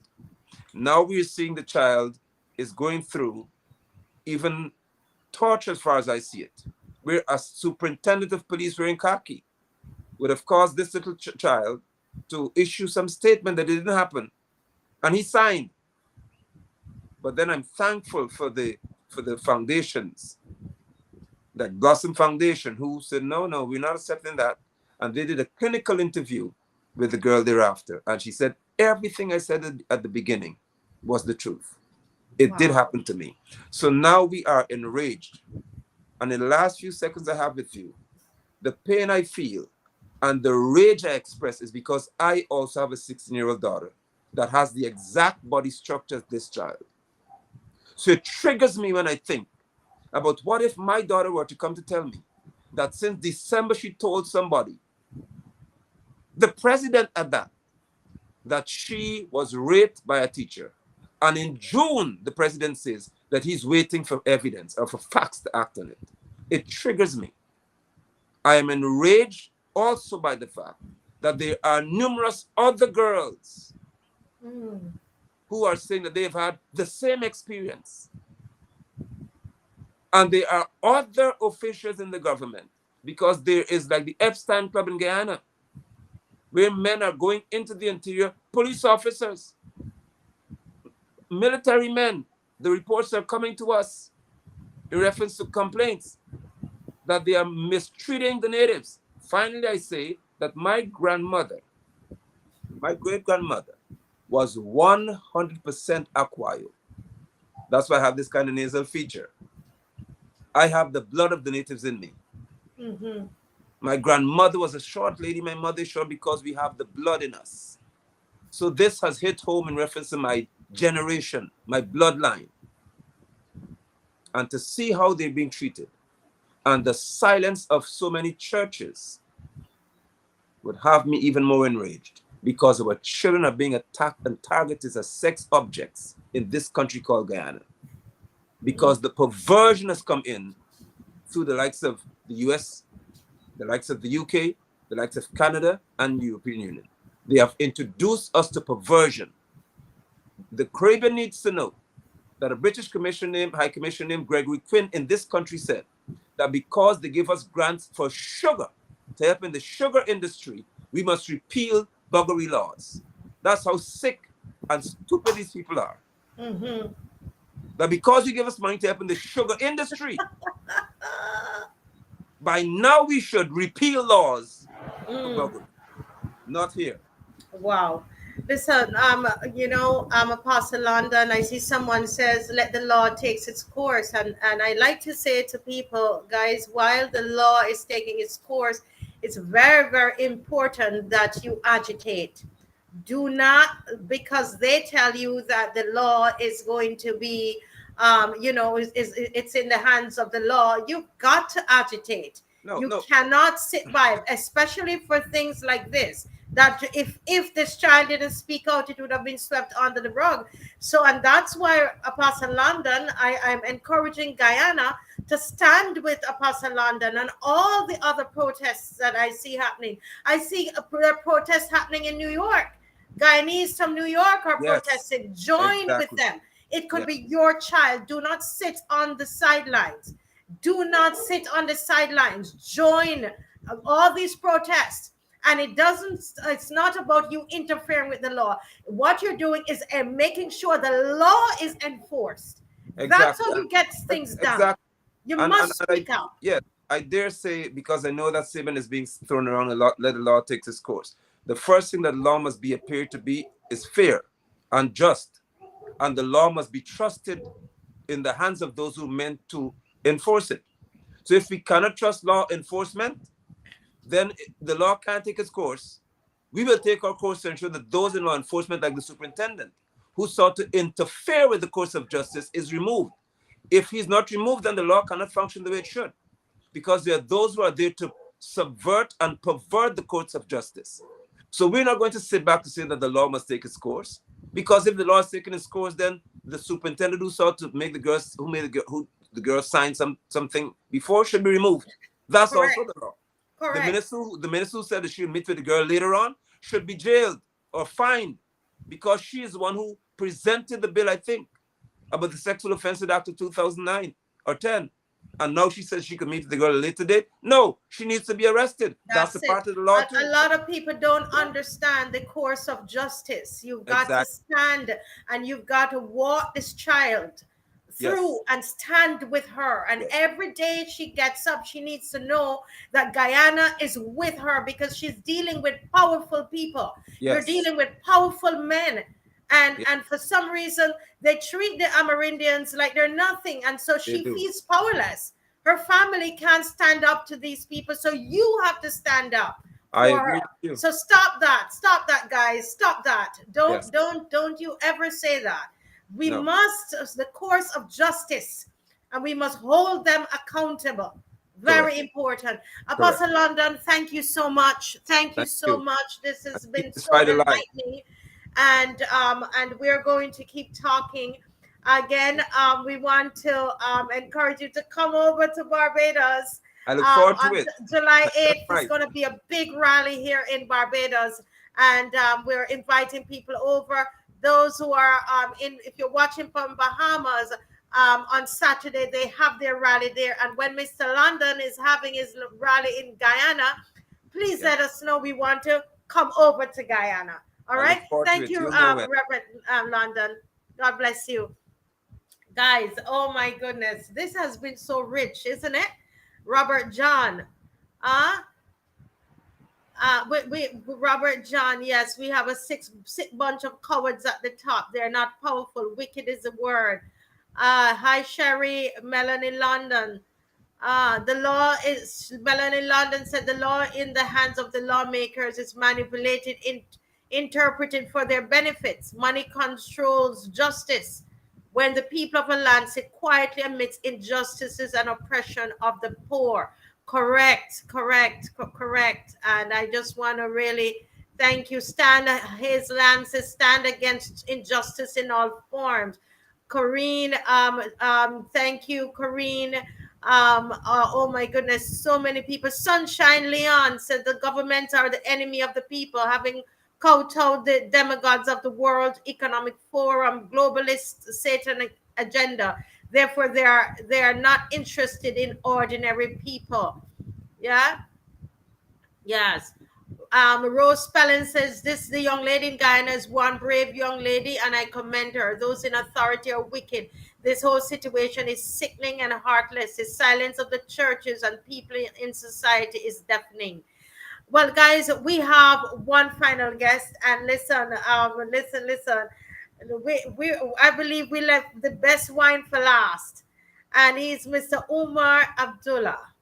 Now we're seeing the child is going through even torture as far as I see it, where a superintendent of police wearing khaki would have caused this little child to issue some statement that it didn't happen. And he signed. But then I'm thankful for the foundations, that Blossom Foundation, who said, no, we're not accepting that. And they did a clinical interview with the girl thereafter. And she said, everything I said at the beginning was the truth. It did happen to me. So now we are enraged. And in the last few seconds I have with you, the pain I feel and the rage I express is because I also have a 16-year-old daughter that has the exact body structure as this child. So it triggers me when I think about what if my daughter were to come to tell me that since December she told somebody, the president at that she was raped by a teacher. And in June, the president says that he's waiting for evidence or for facts to act on it. It triggers me. I am enraged also by the fact that there are numerous other girls who are saying that they've had the same experience. And there are other officials in the government, because there is like the Epstein Club in Guyana, where men are going into the interior, police officers, military men. The reports are coming to us in reference to complaints that they are mistreating the natives. Finally, I say that my grandmother, my great-grandmother, was 100% Aquayo. That's why I have this kind of nasal feature. I have the blood of the natives in me. Mm-hmm. My grandmother was a short lady. My mother is short because we have the blood in us. So this has hit home in reference to my generation, my bloodline. And to see how they're being treated and the silence of so many churches would have me even more enraged, because our children are being attacked and targeted as sex objects in this country called Guyana. Because the perversion has come in through the likes of the US, the likes of the UK, the likes of Canada and the European Union. They have introduced us to perversion. The Caribbean needs to know that a British High Commissioner named Gregory Quinn in this country said that because they give us grants for sugar, to help in the sugar industry, we must repeal buggery laws. That's how sick and stupid these people are. Mm-hmm. That because you give us money to help in the sugar industry, by now we should repeal laws for buggery. Not here. Wow. Listen, Apostle London, I see someone says, let the law takes its course. And I like to say to people, guys, while the law is taking its course, it's very, very important that you agitate. Do not, because they tell you that the law is going to be, it's in the hands of the law. You've got to agitate. You cannot sit by, especially for things like this. That if this child didn't speak out, it would have been swept under the rug. So, and that's why Apostle London, I'm encouraging Guyana to stand with Apostle London and all the other protests that I see happening. I see a protest happening in New York. Guyanese from New York are protesting. Join with them. It could be your child. Do not sit on the sidelines. Do not sit on the sidelines. Join all these protests. And it's not about you interfering with the law. What you're doing is making sure the law is enforced. Exactly. That's how you get things done. Exactly. You must speak out. Yeah, I dare say, because I know that statement is being thrown around a lot, let the law take its course. The first thing that law must appear to be is fair and just. And the law must be trusted in the hands of those who meant to enforce it. So if we cannot trust law enforcement, then the law can't take its course. We will take our course to ensure that those in law enforcement, like the superintendent, who sought to interfere with the course of justice, is removed. If he's not removed, then the law cannot function the way it should, because there are those who are there to subvert and pervert the courts of justice. So we're not going to sit back to say that the law must take its course, because if the law is taking its course, then the superintendent who sought to make the girls, who the girls sign something before, should be removed. That's Correct. also the law. Correct. The minister who said that she'll meet with the girl later on should be jailed or fined, because she is the one who presented the bill, I think, about the Sexual Offences Act of 2009 or 10. And now she says she could meet with the girl at a later date. No, she needs to be arrested. That's the That's it. part of the law too. A lot of people don't understand the course of justice. You've got to stand and you've got to walk this child through and stand with her. And every day she gets up, she needs to know that Guyana is with her, because she's dealing with powerful people. You're dealing with powerful men. And for some reason, they treat the Amerindians like they're nothing. And so she feels powerless. Her family can't stand up to these people. So you have to stand up. I agree with you. So stop that. Stop that, guys. Stop that. Don't you ever say that. We must, the course of justice, and we must hold them accountable. Very important. Apostle London, thank you so much. Thank you so much. This has been so enlightening. And we're going to keep talking. Again, we want to encourage you to come over to Barbados. I look forward to it. July 8th, there's going to be a big rally here in Barbados. And we're inviting people over. Those who are if you're watching from Bahamas, on Saturday, they have their rally there. And when Mr. London is having his rally in Guyana, please let us know. We want to come over to Guyana. All right. Thank you, Reverend London. God bless you. Guys, oh my goodness. This has been so rich, isn't it? Robert John. Robert John, yes, we have a sick bunch of cowards at the top. They're not powerful. Wicked is the word. Hi, Sherry, Melanie London. The law is, Melanie London said, the law in the hands of the lawmakers is manipulated, interpreted for their benefits. Money controls justice. When the people of a land sit quietly amidst injustices and oppression of the poor. Correct. And I just want to really thank you. His land says, stand against injustice in all forms. Corrine, thank you, Corrine. Oh my goodness, so many people. Sunshine Leon said the governments are the enemy of the people, having kowtowed the demagogues of the World Economic Forum, globalist satanic agenda. Therefore, they are not interested in ordinary people. Yeah. Yes. Rose Spelling says, the young lady in Guyana is one brave young lady, and I commend her. Those in authority are wicked. This whole situation is sickening and heartless. The silence of the churches and people in society is deafening. Well, guys, we have one final guest, and listen. I believe we left the best wine for last, and he's Mr. Umar Abdullah.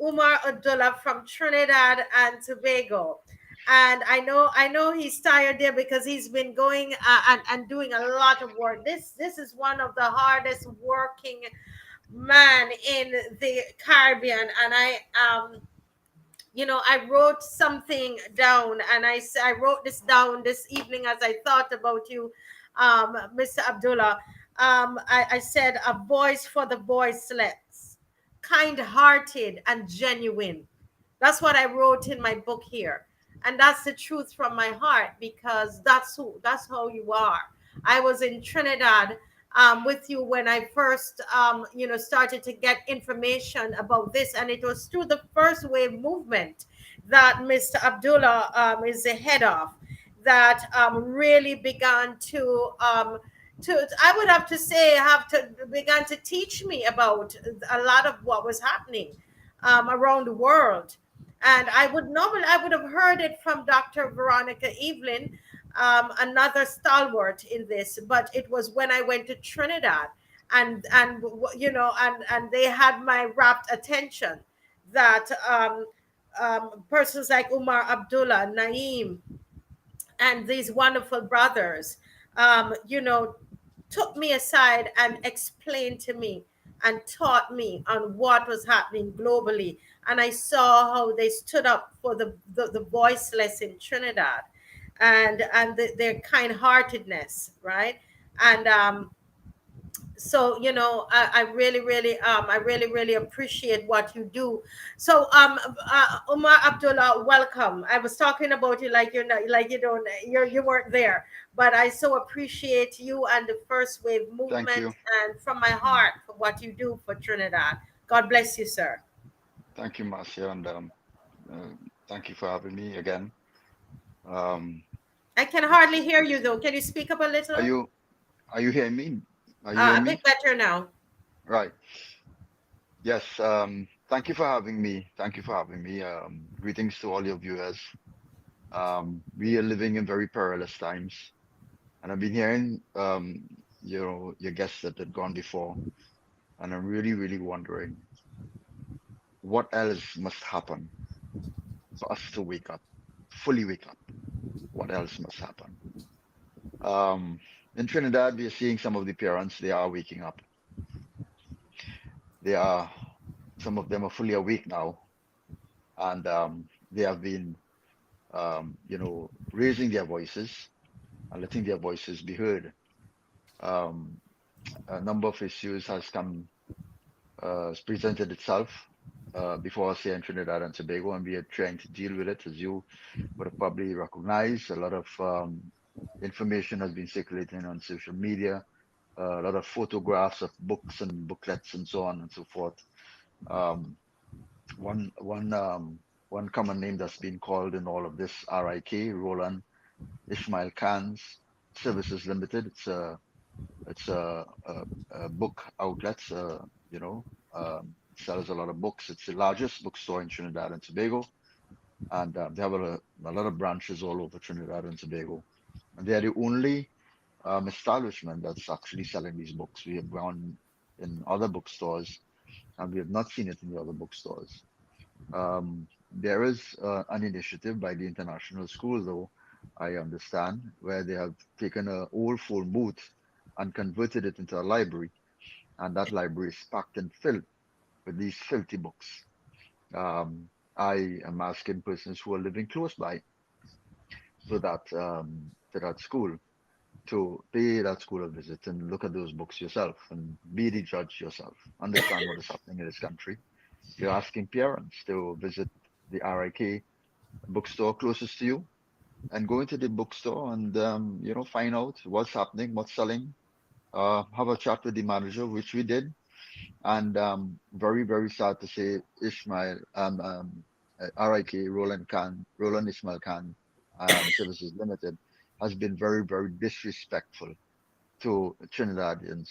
Umar Abdullah from Trinidad and Tobago. And I know he's tired there because he's been going and doing a lot of work. This is one of the hardest working man in the Caribbean. And I wrote something down, and I wrote this down this evening as I thought about you, Mr. Abdullah. I said, a voice for the voiceless, kind-hearted and genuine. That's what I wrote in my book here. And that's the truth from my heart, because that's how you are. I was in Trinidad with you when I first, started to get information about this. And it was through the first wave movement that Mr. Abdullah is the head of, that really began to I would have to say, began to teach me about a lot of what was happening around the world. And I would have heard it from Dr. Veronica Evelyn, another stalwart in this, but it was when I went to Trinidad and they had my rapt attention that persons like Umar Abdullah, Naeem, and these wonderful brothers, you know, took me aside and explained to me and taught me on what was happening globally. And I saw how they stood up for the voiceless in Trinidad, and their kind-heartedness, right? And so you know, I really really appreciate what you do. So Umar Abdullah, welcome. I was talking about you like you're not, like you don't, you weren't there, but I so appreciate you and the first wave Thank movement, you. and from my Mm. heart for what you do for Trinidad. God bless you, sir. Thank you, Marcia, and uh, thank you for having me again. Um, I can it's hardly hear you it's. though. Can you speak up a Are little? you hearing me? Are you hearing A bit me? better now. Right. Yes. Thank you for having me. Thank you for having me. Greetings to all your viewers. We are living in very perilous times, and I've been hearing your guests that had gone before, and I'm really wondering what else must happen for us to wake up, fully wake up. What else must happen? Um, in Trinidad, we are seeing some of the parents, they are waking up. They are, some of them are fully awake now, and they have been, raising their voices and letting their voices be heard. Um, a number of issues has presented itself before us here in Trinidad and Tobago, and we are trying to deal with it. As you would have probably recognized, a lot of information has been circulating on social media, a lot of photographs of books and booklets and so on and so forth. Um, one one one common name that's been called in all of this, RIK, Roland Ishmael Khan's Services Limited. It's a book outlet. Sells a lot of books. It's the largest bookstore in Trinidad and Tobago, and they have a lot of branches all over Trinidad and Tobago. And they are the only establishment that's actually selling these books. We have gone in other bookstores and we have not seen it in the other bookstores. There is an initiative by the international school, though, I understand, where they have taken an old phone booth and converted it into a library. And that library is packed and filled with these filthy books. Um, I am asking persons who are living close by to that school to pay that school a visit and look at those books yourself and be the judge yourself. Understand what is happening in this country. You're asking parents to visit the RIK bookstore closest to you and go into the bookstore and find out what's happening, what's selling. Have a chat with the manager, which we did, and very sad to say, Ishmael RIK Roland Ishmael Khan Services Limited has been very disrespectful to Trinidadians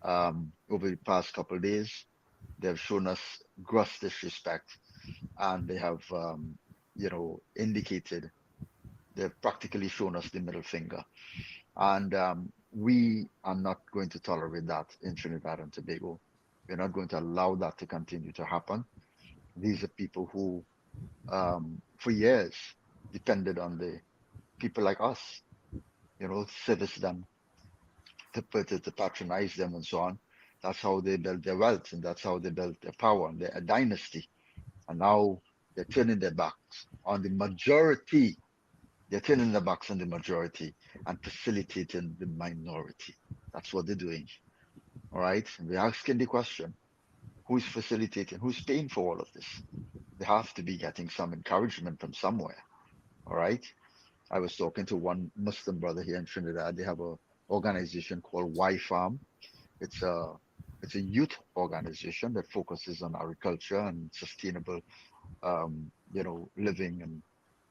over the past couple of days. They have shown us gross disrespect, and they have indicated, they've practically shown us the middle finger. And we are not going to tolerate that in Trinidad and Tobago. We're not going to allow that to continue to happen. These are people who, for years, depended on the people like us, service them, to patronize them and so on. That's how they built their wealth, and that's how they built their power and their dynasty. And now they're turning their backs on the majority. They're turning their backs on the majority and facilitating the minority. That's what they're doing. All right. And we're asking the question, who's facilitating? Who's paying for all of this? They have to be getting some encouragement from somewhere. All right. I was talking to one Muslim brother here in Trinidad. They have a organization called Y Farm. It's a it's a youth organization that focuses on agriculture and sustainable living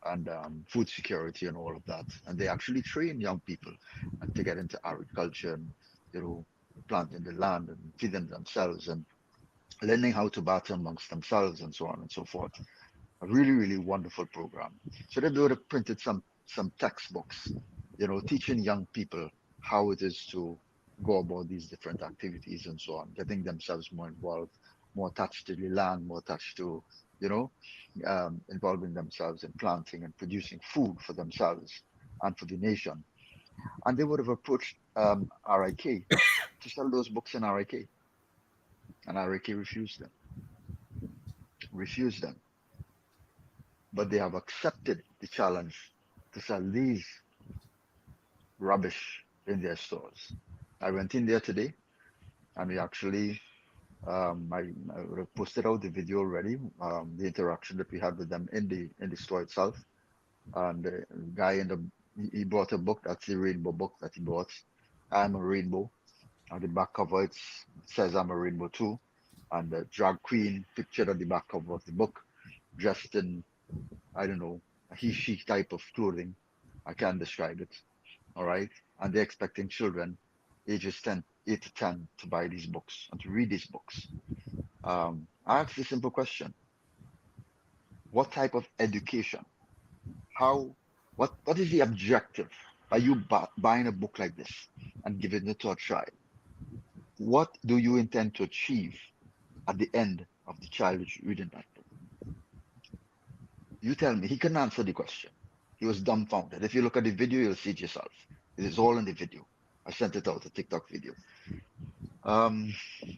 and food security and all of that. And they actually train young people and to get into agriculture and you know planting the land and feeding themselves and learning how to battle amongst themselves and so on and so forth. A really wonderful program. So they would have printed some textbooks, teaching young people how it is to go about these different activities and so on, getting themselves more involved, more attached to the land, more attached to involving themselves in planting and producing food for themselves and for the nation. And they would have approached RIK to sell those books in RIK. And RIK refused them. But they have accepted the challenge to sell these rubbish in their stores. I went in there today and we actually, I would have posted out the video already, the interaction that we had with them in the store itself. And the guy he bought a book. That's the rainbow book that he bought. I'm a rainbow. On the back cover, it says I'm a rainbow too. And the drag queen pictured on the back cover of the book, dressed in, I don't know, a she type of clothing. I can't describe it. All right. And they're expecting children ages 8 to 10 to buy these books and to read these books. I asked a simple question. What type of education? What is the objective? Are you buying a book like this and giving it to a child? What do you intend to achieve at the end of the child reading that book? You tell me. He couldn't answer the question. He was dumbfounded. If you look at the video, you'll see it yourself. It is all in the video. I sent it out, a TikTok video.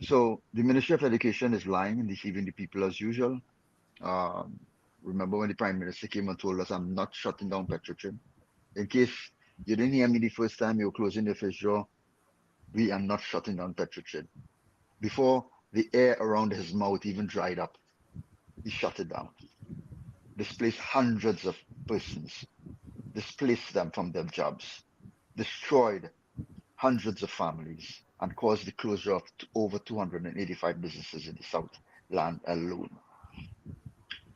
So the Ministry of Education is lying and deceiving the people as usual. Remember when the Prime Minister came and told us, I'm not shutting down Petrotrin? In case you didn't hear me the first time you were closing your fish jaw, we are not shutting down Petrotrin. Before the air around his mouth even dried up, he shut it down. Displaced hundreds of persons, displaced them from their jobs, destroyed hundreds of families, and caused the closure of over 285 businesses in the South land alone.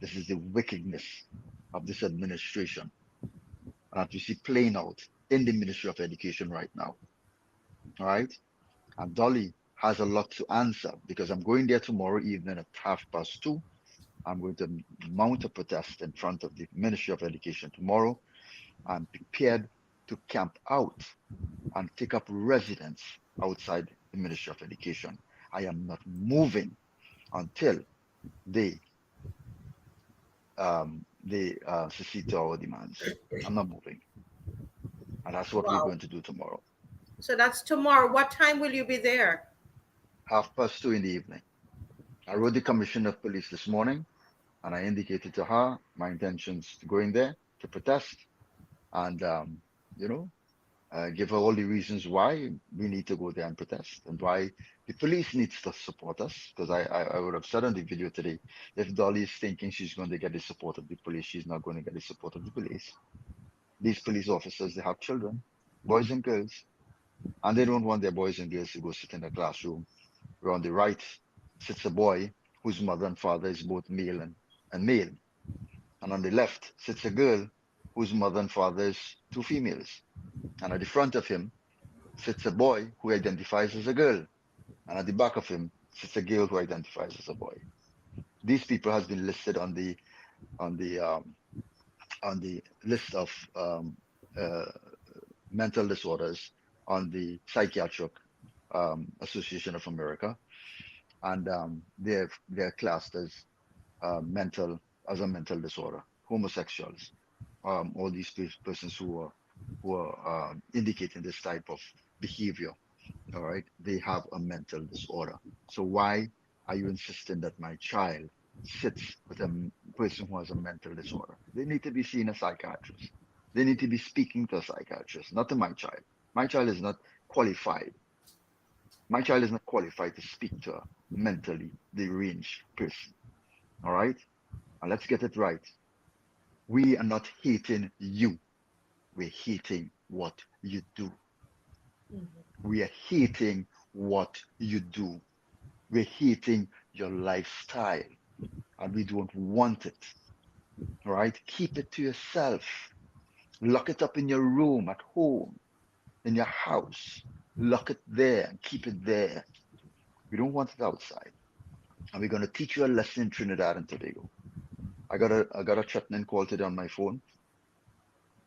This is the wickedness of this administration that we see playing out in the Ministry of Education right now. All right. And Dolly has a lot to answer because I'm going there tomorrow evening at 2:30. I'm going to mount a protest in front of the Ministry of Education tomorrow. I'm prepared to camp out and take up residence outside the Ministry of Education. I am not moving until they secede to our demands. I'm not moving. And that's what we're Wow. going to do tomorrow. So that's tomorrow. What time will you be there? 2:30 in the evening. I wrote the Commissioner of Police this morning and I indicated to her my intentions to go in there to protest and, give her all the reasons why we need to go there and protest and why the police needs to support us. Because I would have said on the video today, if Dolly is thinking she's going to get the support of the police, she's not going to get the support of the police. These police officers, they have children, boys and girls, and they don't want their boys and girls to go sit in a classroom where on the right sits a boy whose mother and father is both male and male. And on the left sits a girl whose mother and father is two females. And at the front of him sits a boy who identifies as a girl. And at the back of him sits a girl who identifies as a boy. These people has been listed on the list of mental disorders on the Psychiatric Association of America, and they're classed as a mental disorder. Homosexuals, all these persons who are indicating this type of behavior, all right, they have a mental disorder. So why are you insisting that my child sits with a person who has a mental disorder? They need to be seen as psychiatrists. They need to be speaking to a psychiatrist, not to my child. My child is not qualified. My child is not qualified to speak to a mentally deranged person. All right? And let's get it right. We are not hating you. We're hating what you do. We are hating what you do. We're hating your lifestyle. And we don't want it. All right? Keep it to yourself. Lock it up in your room, at home, in your house. Lock it there and keep it there. We don't want it outside. And we're going to teach you a lesson in Trinidad and Tobago. I got a threatening call today on my phone.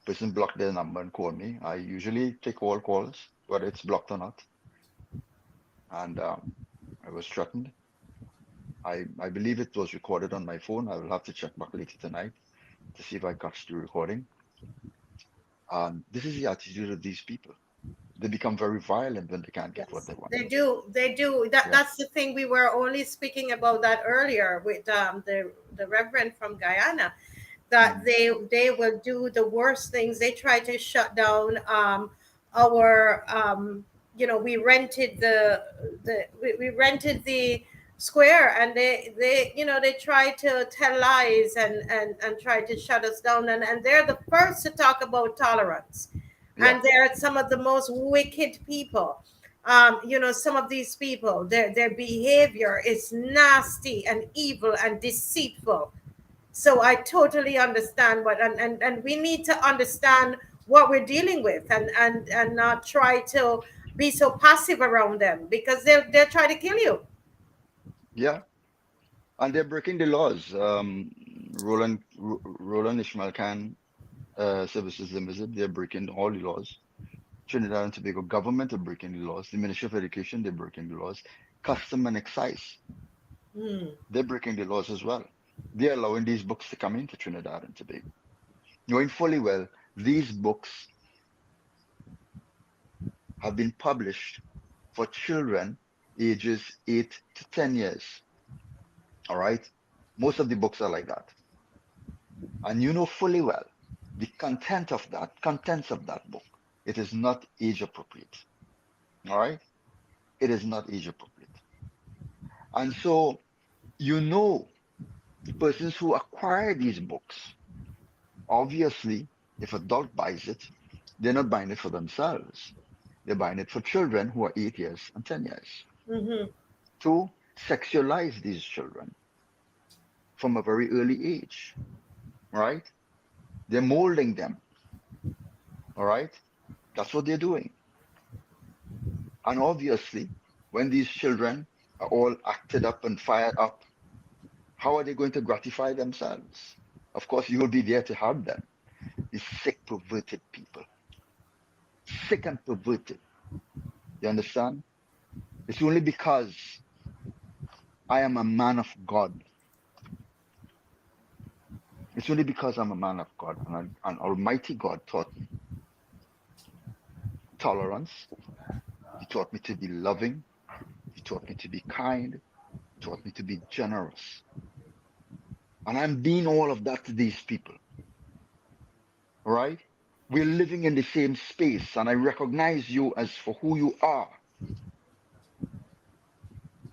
Person blocked their number and called me. I usually take all calls, whether it's blocked or not. And I was threatened. I believe it was recorded on my phone. I will have to check back later tonight to see if I catch the recording. This is the attitude of these people. They become very violent when they can't get what Yes, they want. they do. They do. That Yeah. that's the thing. We were only speaking about that earlier with the Reverend from Guyana. That Mm. they will do the worst things. They try to shut down our we rented we rented the square, and they try to tell lies and try to shut us down, and they're the first to talk about tolerance, Yeah. and they're some of the most wicked people. Some of these people, their behavior is nasty and evil and deceitful. So I totally understand and we need to understand what we're dealing with, and not try to be so passive around them, because they'll try to kill you. Yeah. And they're breaking the laws. Roland Ishmael Khan Services Limited, they're breaking all the laws. Trinidad and Tobago government are breaking the laws. The Ministry of Education, they're breaking the laws. Custom and Excise, Hmm. they're breaking the laws as well. They're allowing these books to come into Trinidad and Tobago, knowing fully well these books have been published for children ages 8 to 10 years. All right. Most of the books are like that. And you know fully well the contents of that book. It is not age appropriate. All right. It is not age appropriate. And so, the persons who acquire these books, obviously, if adult buys it, they're not buying it for themselves. They're buying it for children who are 8 years and 10 years Mm-hmm. to sexualize these children from a very early age. Right. They're molding them. All right. That's what they're doing. And obviously, when these children are all acted up and fired up, how are they going to gratify themselves? Of course, you will be there to help them. These sick, perverted people. Sick and perverted. You understand? It's only because I am a man of God. It's only because I'm a man of God, and Almighty God taught me tolerance. He taught me to be loving. He taught me to be kind. He taught me to be generous. And I'm being all of that to these people. All right? We're living in the same space, and I recognize you as for who you are.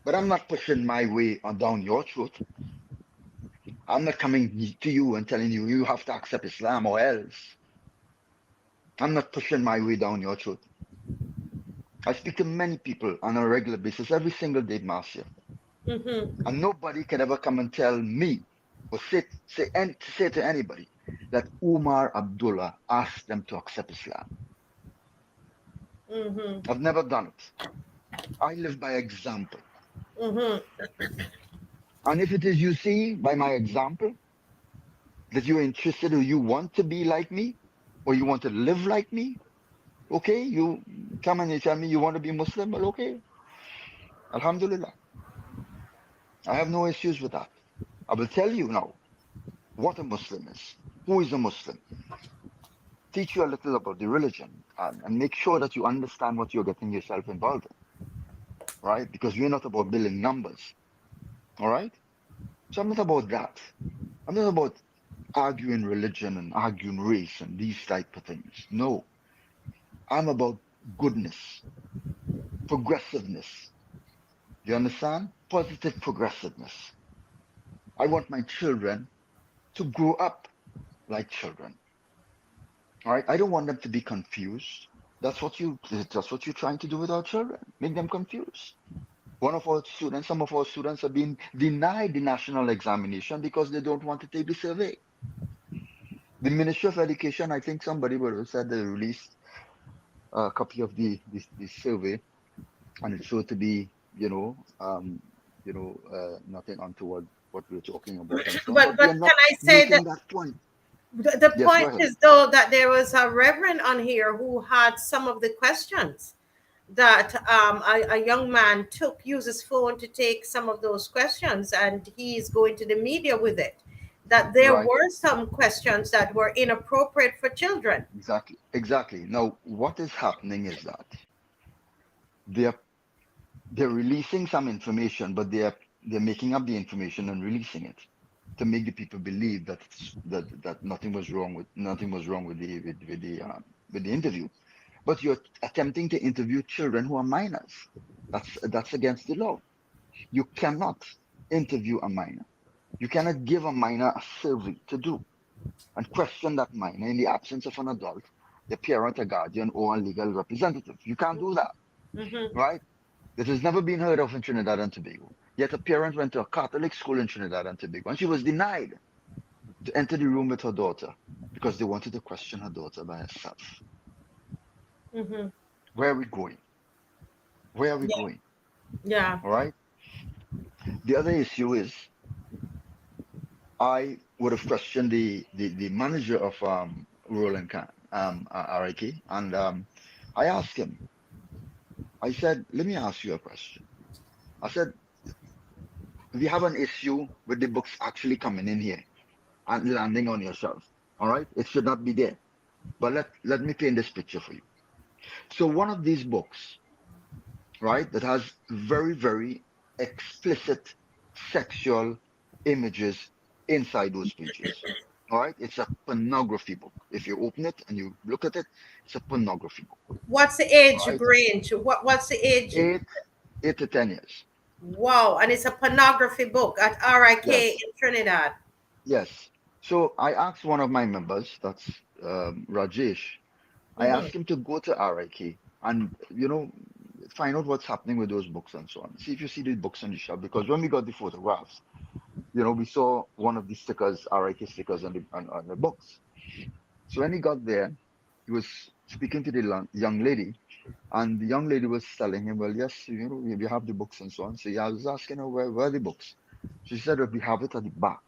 But I'm not pushing my way on down your throat. I'm not coming to you and telling you you have to accept Islam or else. I'm not pushing my way down your throat. I speak to many people on a regular basis, every single day, Marcia, Mm-hmm. and nobody can ever come and tell me or say to anybody that Umar Abdullah asked them to accept Islam. Mm-hmm. I've never done it. I live by example. Mm-hmm. And if it is you see by my example that you're interested or you want to be like me or you want to live like me, okay, you come and you tell me you want to be Muslim, well, okay, Alhamdulillah. I have no issues with that. I will tell you now what a Muslim is. Who is a Muslim? Teach you a little about the religion and make sure that you understand what you're getting yourself involved in, right? Because we're not about building numbers, all right? So I'm not about that. I'm not about arguing religion and arguing race and these type of things. No, I'm about goodness, progressiveness. You understand? Positive progressiveness. I want my children to grow up like children. All right. I don't want them to be confused. That's what you're trying to do with our children. Make them confused. Some of our students are being denied the national examination because they don't want to take the survey. The Ministry of Education, I think somebody would have said they released a copy of the survey, and it showed to be, nothing untoward what we're talking about and so on. but But we but are can not I say that making that point. the Yes, go point ahead. is, though, that there was a reverend on here who had some of the questions, that a young man used his phone to take some of those questions, and he is going to the media with it. That there Right. were some questions that were inappropriate for children. Exactly. Exactly. Now, what is happening is that they're they're releasing some information, but they're making up the information and releasing it to make the people believe that that nothing was wrong with with the interview. But you're attempting to interview children who are minors. That's against the law. You cannot interview a minor. You cannot give a minor a survey to do and question that minor in the absence of an adult, the parent, a guardian, or a legal representative. You can't do that, Hmm. right? This has never been heard of in Trinidad and Tobago. Yet a parent went to a Catholic school in Trinidad and Tobago, and she was denied to enter the room with her daughter because they wanted to question her daughter by herself. Hmm. Where are we going? Where are we Yeah. going? Yeah. All right. The other issue is I would have questioned the manager of Roland RIK, and I asked him. I said, "Let me ask you a question." I said, "We have an issue with the books actually coming in here and landing on your shelf. All right, it should not be there. But let me paint this picture for you. So one of these books, right, that has very explicit sexual images inside those pages. All right, it's a pornography book. If you open it and you look at it, it's a pornography book. What's the All age right, range? What's the age? eight, 8 to 10 years. Wow, and it's a pornography book at RIK Yes, in Trinidad. yes. So I asked one of my members, that's Rajesh. I Hmm. asked him to go to RIK and, find out what's happening with those books and so on. See if you see the books on the shelf. Because when we got the photographs, we saw one of the stickers, RIK stickers on the books. So when he got there, he was speaking to the young lady, and the young lady was telling him, well, yes, we have the books and so on. So yeah, I was asking her, where are the books? She said, we have it at the back.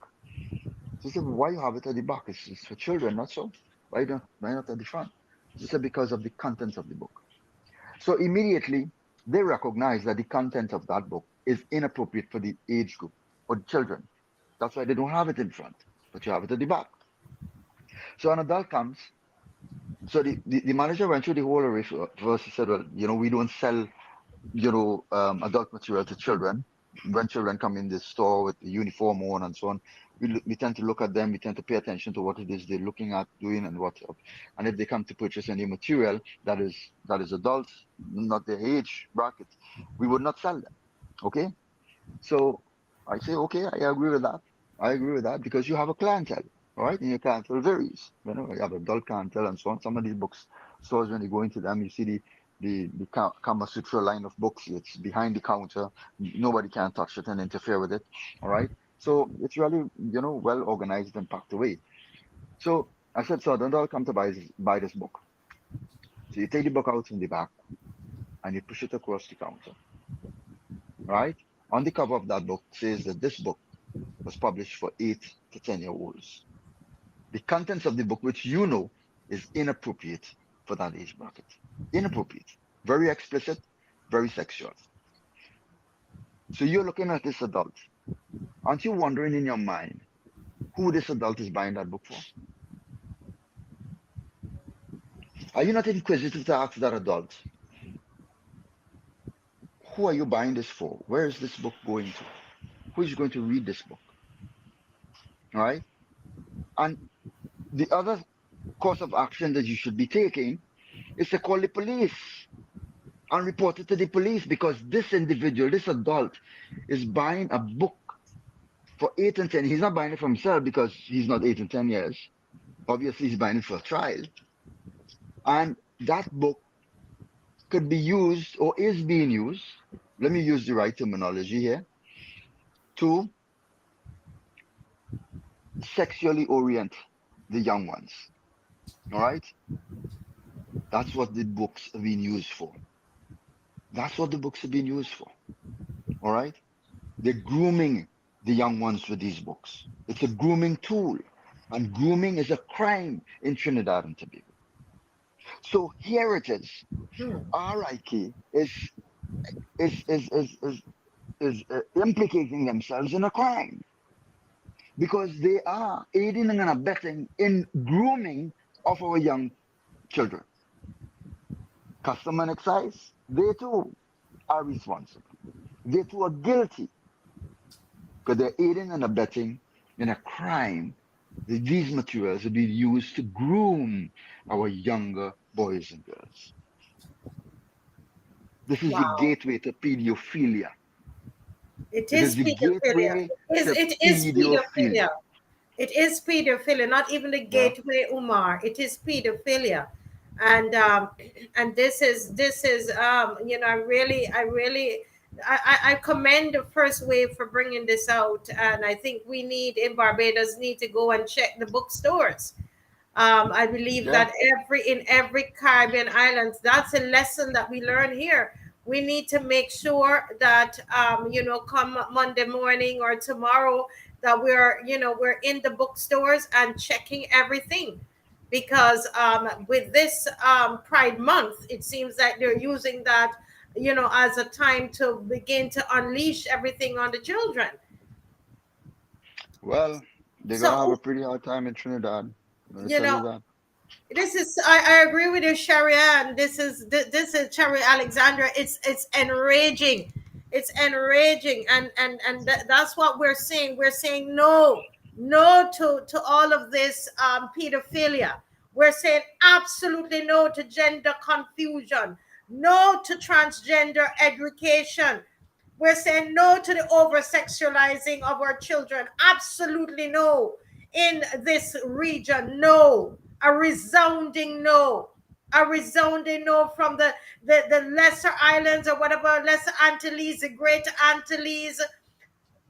She said, well, why you have it at the back? It's for children, not so. Why not at the front? She said, because of the contents of the book. So immediately they recognize that the content of that book is inappropriate for the age group, for the children. That's why they don't have it in front, but you have it at the back. So an adult comes. So the manager went through the whole array first. He said, well, we don't sell, adult material to children. When children come in the store with the uniform on and so on, we tend to look at them. We tend to pay attention to what it is they're looking at, doing, and what. And if they come to purchase any material that is adults, not their age bracket, we would not sell them. Okay. So I say, okay, I agree with that. I agree with that because you have a clientele, all right? And your clientele varies. You have adult clientele and so on. Some of these books stores, when you go into them, you see the Kama Sutra line of books. It's behind the counter. Nobody can touch it and interfere with it. All right. So it's really, well organized and packed away. So I said, so don't all come to buy this book. So you take the book out from the back and you push it across the counter, right? On the cover of that book says that this book was published for 8 to 10-year-olds. The contents of the book, which is inappropriate for that age bracket. Inappropriate. Very explicit, very sexual. So you're looking at this adult. Aren't you wondering in your mind who this adult is buying that book for? Are you not inquisitive to ask that adult, who are you buying this for? Where is this book going to? Who is going to read this book? All right. And the other course of action that you should be taking is to call the police and report it to the police because this individual, this adult, is buying a book for 8 and 10. He's not buying it for himself because he's not 8 and 10 years. Obviously, he's buying it for a child. And that book could be used or is being used. Let me use the right terminology here to sexually orient the young ones. All right. That's what the books are being used for. That's what the books are being used for. All right. They're grooming the young ones with these books. It's a grooming tool, and grooming is a crime in Trinidad and Tobago. So here it is. Hmm. RIK is is is is, is implicating themselves in a crime because they are aiding and abetting in grooming of our young children. Custom and excise, they too are responsible. They too are guilty because they're aiding and abetting in a crime that these materials are being used to groom our younger boys and girls. This is the Wow. gateway to pedophilia. It It is is the pedophilia. gateway It is, to it is pedophilia. pedophilia. It is pedophilia, not even the Yeah. gateway, Umar. It is pedophilia, and and this is I commend the first wave for bringing this out, and I think we need in Barbados need to go and check the bookstores. I believe Yeah. that in every Caribbean islands, that's a lesson that we learn here. We need to make sure that come Monday morning or tomorrow, that we're in the bookstores and checking everything, because with this Pride Month, it seems like they're using that as a time to begin to unleash everything on the children. Well, they're gonna have a So pretty hard time in Trinidad. I'm gonna you tell know you that. this is I agree with you, Sharia, and this is Sharia Alexandra. It's enraging. It's enraging, and that's what we're saying. We're saying no to all of this pedophilia. We're saying absolutely no to gender confusion, no to transgender education. We're saying no to the over sexualizing of our children. Absolutely no. In this region, no. A resounding no. A resounding no from the lesser islands, or whatever, lesser Antilles, the greater Antilles,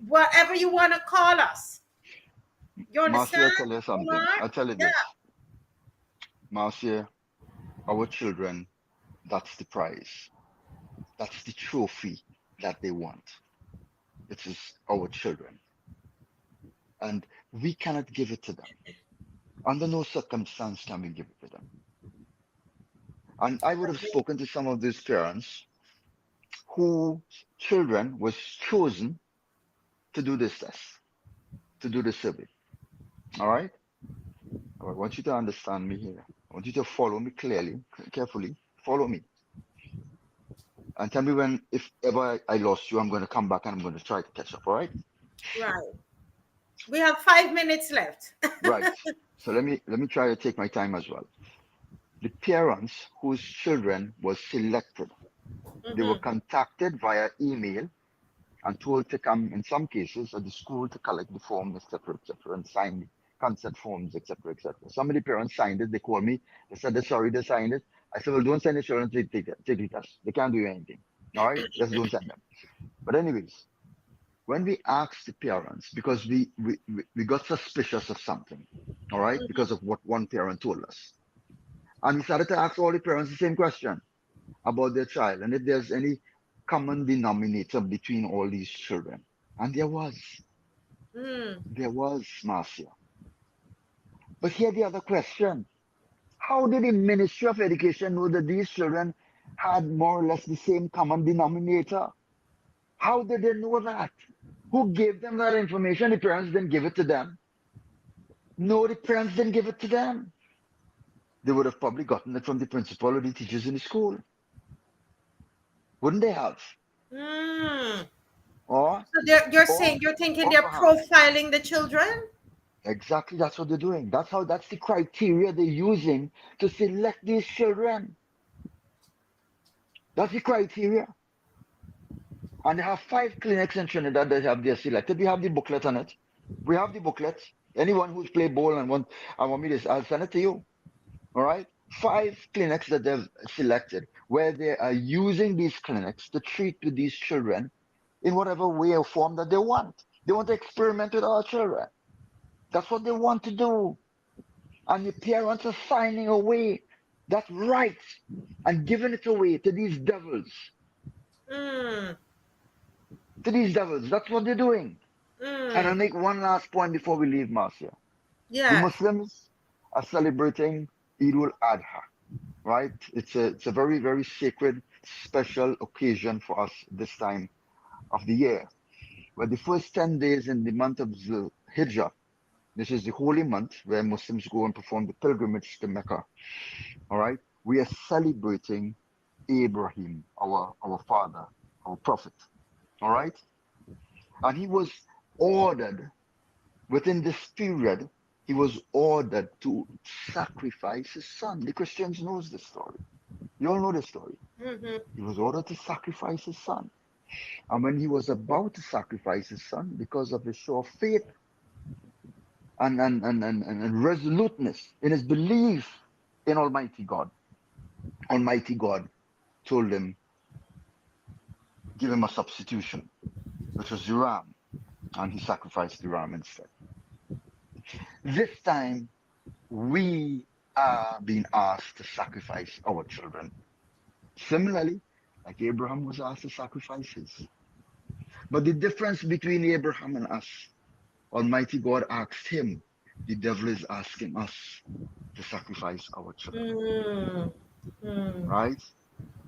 whatever you want to call us. You Marcia, understand, I tell you something. Umar? I tell you Yeah. this. Marcia, our children, that's the prize. That's the trophy that they want. It is our children. And we cannot give it to them. Under no circumstance can we give it to them. And I would have spoken to some of these parents whose children was chosen to do this test, to do the survey. All right? I want you to understand me here. I want you to follow me clearly, carefully. Follow me. And tell me when, if ever I lost you, I'm going to come back and I'm going to try to catch up. All right? Right. We have 5 minutes left. Right. So let me try to take my time as well. The parents whose children was selected, they were Mhm. contacted via email and told to come, in some cases, at the school to collect the form, etc., and sign the consent forms, etc., etc. Some of the parents signed it. They called me. They said they're sorry they signed it. I said, well, don't send the children to take the test. They can't do anything. All right? Just don't send them. But anyways, when we asked the parents, because we got suspicious of something, all right, because of what one parent told us. And we started to ask all the parents the same question about their child and if there's any common denominator between all these children. And Mm. there was, Marcia. But here the other question. How did the Ministry of Education know that these children had more or less the same common denominator? How did they know that? Who gave them that information? The parents didn't give it to them. No, the parents didn't give it to them. They would have probably gotten it from the principal or the teachers in the school. Wouldn't they have? Mm. Or, So you're or, saying you're thinking or they're perhaps profiling the children? exactly that's what they're doing. That's the criteria they're using to select these children. That's the criteria. And they have 5 clinics in Trinidad that have their selected. We have the booklet on it. We have the booklet. Anyone who's played ball and want me to, I'll send it to you. All right. 5 clinics that they've selected where they are using these clinics to treat with these children in whatever way or form that they want. They want to experiment with our children. That's what they want to do. And the parents are signing away that right and giving it away to these devils. Mm. To these devils. That's what they're doing. And I'll Mm. make one last point before we leave, Marcia. The Yes. Muslims are celebrating Eid ul-Adha, right? It's a very, very sacred, special occasion for us this time of the year, where the first 10 days in the month of the Hijrah, this is the holy month where Muslims go and perform the pilgrimage to Mecca. All right. We are celebrating Abraham, our father, our prophet. All right. And he was ordered within this period, he was ordered to sacrifice his son. The Christians knows this story. You all know the story. Mm-hmm. He was ordered to sacrifice his son. And when he was about to sacrifice his son, because of his show of faith and resoluteness in his belief in Almighty God told him, give him a substitution, which was the ram, and he sacrificed the ram instead. This time, we are being asked to sacrifice our children. Similarly, like Abraham was asked to sacrifice his. But the difference between Abraham and us, Almighty God asked him, the devil is asking us to sacrifice our children. Mm. Mm. Right?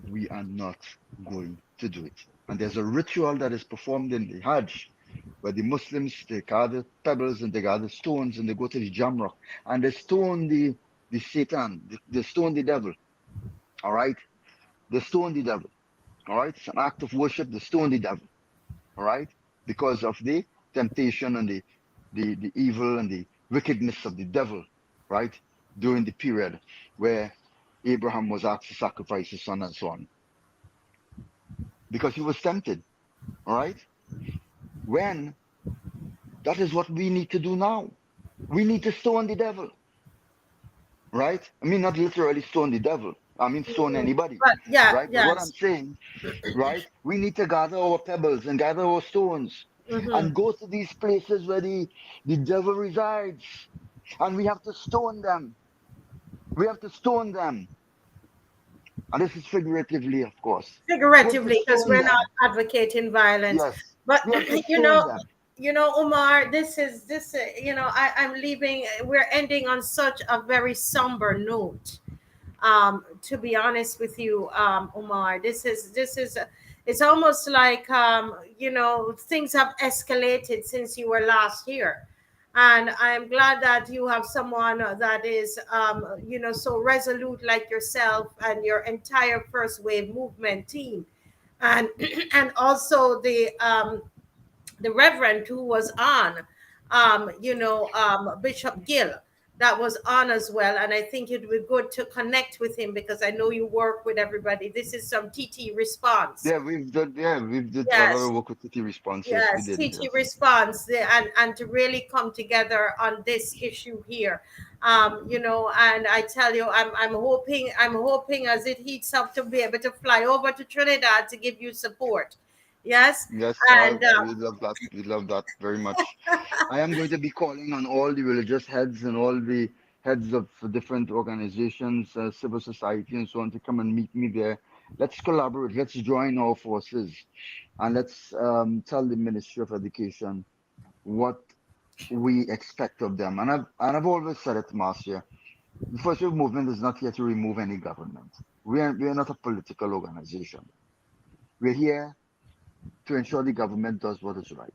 We are not going to do it. And there's a ritual that is performed in the Hajj where the Muslims, they gather pebbles and they gather stones and they go to the Jamrock and they stone the Satan, they stone the devil. All right? They stone the devil. All right? It's an act of worship. They stone the devil. All right? Because of the temptation and the evil and the wickedness of the devil, right? During the period where Abraham was asked to sacrifice his son and so on. Because he was tempted. All right? When that is what we need to do now. We need to stone the devil. Right? I mean, not literally stone the devil. I mean, stone anybody. But yeah, Right? But what I'm yes. saying, right? We need to gather our pebbles and gather our stones and Mm-hmm. go to these places where the devil resides. And we have to stone them. We have to stone them. And this is figuratively, of course. We have to Figuratively, because stone we're not them. advocating violence. Yes. But We have to you stone know, them. Umar, I'm leaving. We're ending on such a very somber note. To be honest with you, Umar, this is it's almost like things have escalated since you were last here, and I'm glad that you have someone that is so resolute like yourself and your entire first wave movement team, and and also the reverend who was on, Bishop Gill, that was on as well. And I think it would be good to connect with him because I know you work with everybody. This is some TT response. We've did a lot Yes, of work with city response. Yes, we yes, did. TT Yes. response, and to really come together on this issue here. And I tell you, I'm hoping as it heats up to be able to fly over to Trinidad to give you support. Yes, Yes, and we love that. We love that very much. I am going to be calling on all the religious heads and all the heads of different organizations, civil society, and so on to come and meet me there. Let's collaborate. Let's join our forces, and let's tell the Ministry of Education what we expect of them. And I've always said it, Marcia. The First Wave Movement is not here to remove any government. We are not a political organization. We're here to ensure the government does what is right.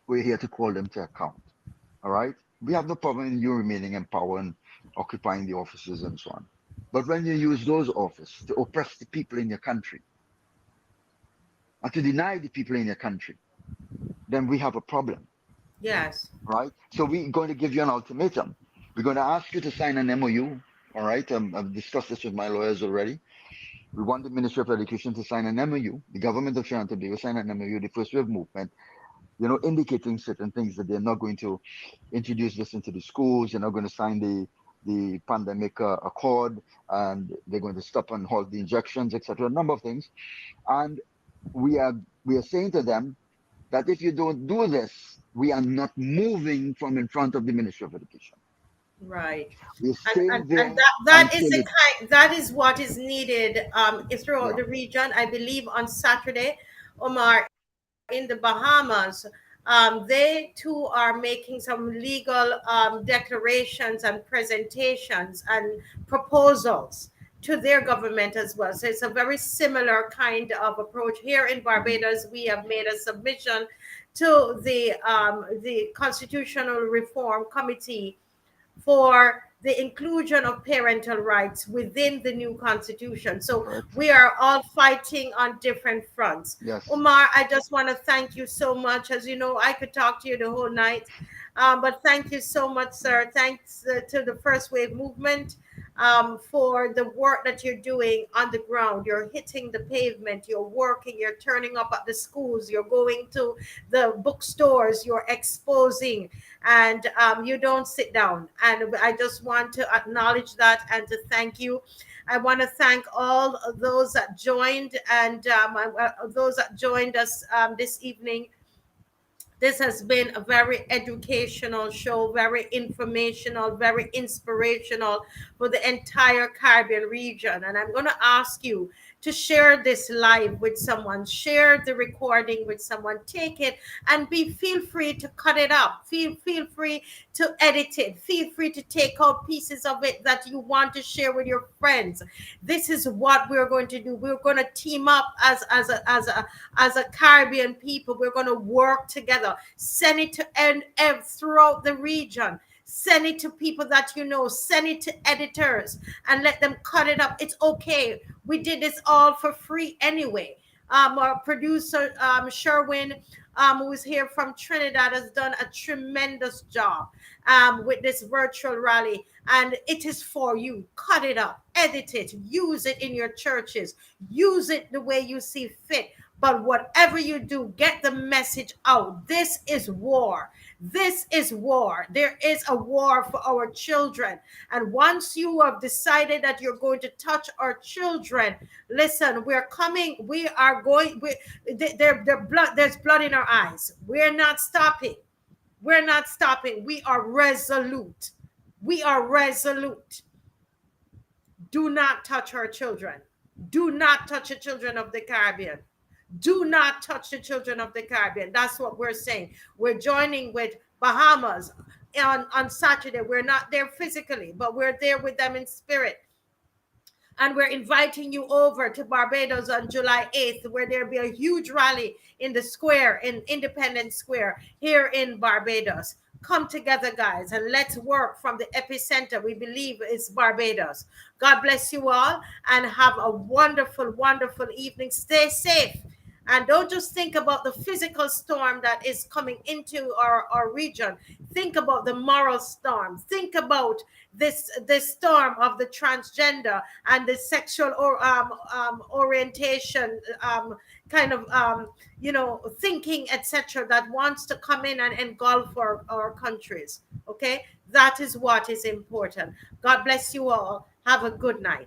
We're here to call them to account. All right? We have no problem in you remaining in power and occupying the offices and so on. But when you use those offices to oppress the people in your country and to deny the people in your country, then we have a problem. yes. Right? So we're going to give you an ultimatum. We're going to ask you to sign an MOU. All right? I've discussed this with my lawyers already. We want the Ministry of Education to sign an MOU. The government of Trinidad will sign an MOU, the First Wave Movement, indicating certain things that they're not going to introduce this into the schools. They're not going to sign the pandemic accord, and they're going to stop and halt the injections, etc. A number of things. And we are saying to them that if you don't do this, we are not moving from in front of the Ministry of Education. Right. We're And staying there that is until the it. that is what is needed throughout Yeah. the region. I believe on Saturday, Omar, in the Bahamas, they too are making some legal declarations and presentations and proposals to their government as well. So it's a very similar kind of approach. Here in Barbados, we have made a submission to the Constitutional Reform Committee for the inclusion of parental rights within the new constitution. So Right. we are all fighting on different fronts. Yes. Umar, I just want to thank you so much. As you know, I could talk to you the whole night, but thank you so much, sir. Thanks to the First Wave Movement for the work that you're doing on the ground. You're hitting the pavement, you're working, you're turning up at the schools, you're going to the bookstores, you're exposing, and you don't sit down. And I just want to acknowledge that and to thank you. I want to thank all of those that joined and those that joined us this evening. This has been a very educational show, very informational, very inspirational for the entire Caribbean region. And I'm going to ask you to share this live with someone, share the recording with someone, take it and feel free to cut it up. Feel free to edit it. Feel free to take out pieces of it that you want to share with your friends. This is what we're going to do. We're going to team up as a Caribbean people. We're going to work together. Send it to and throughout the region. Send it to people that you know. Send it to editors and let them cut it up. It's okay. We did this all for free anyway. Our producer, Sherwin, who is here from Trinidad, has done a tremendous job with this virtual rally. And it is for you. Cut it up, edit it, use it in your churches, use it the way you see fit. But whatever you do, get the message out. This is war. This is war. There is a war for our children. And once you have decided that you're going to touch our children, listen, we're coming. We are going. There's blood in our eyes. We're not stopping. We're not stopping. We are resolute. We are resolute. Do not touch our children. Do not touch the children of the Caribbean. Do not touch the children of the Caribbean. That's what we're saying. We're joining with Bahamas on Saturday. We're not there physically, but we're there with them in spirit. And we're inviting you over to Barbados on July 8th, where there'll be a huge rally in the square, in Independence Square, here in Barbados. Come together, guys, and let's work from the epicenter. We believe it's Barbados. God bless you all and have a wonderful, wonderful evening. Stay safe. And don't just think about the physical storm that is coming into our region. Think about the moral storm. Think about this storm of the transgender and the sexual orientation thinking, etc., that wants to come in and engulf our countries. Okay, that is what is important. God bless you all. Have a good night.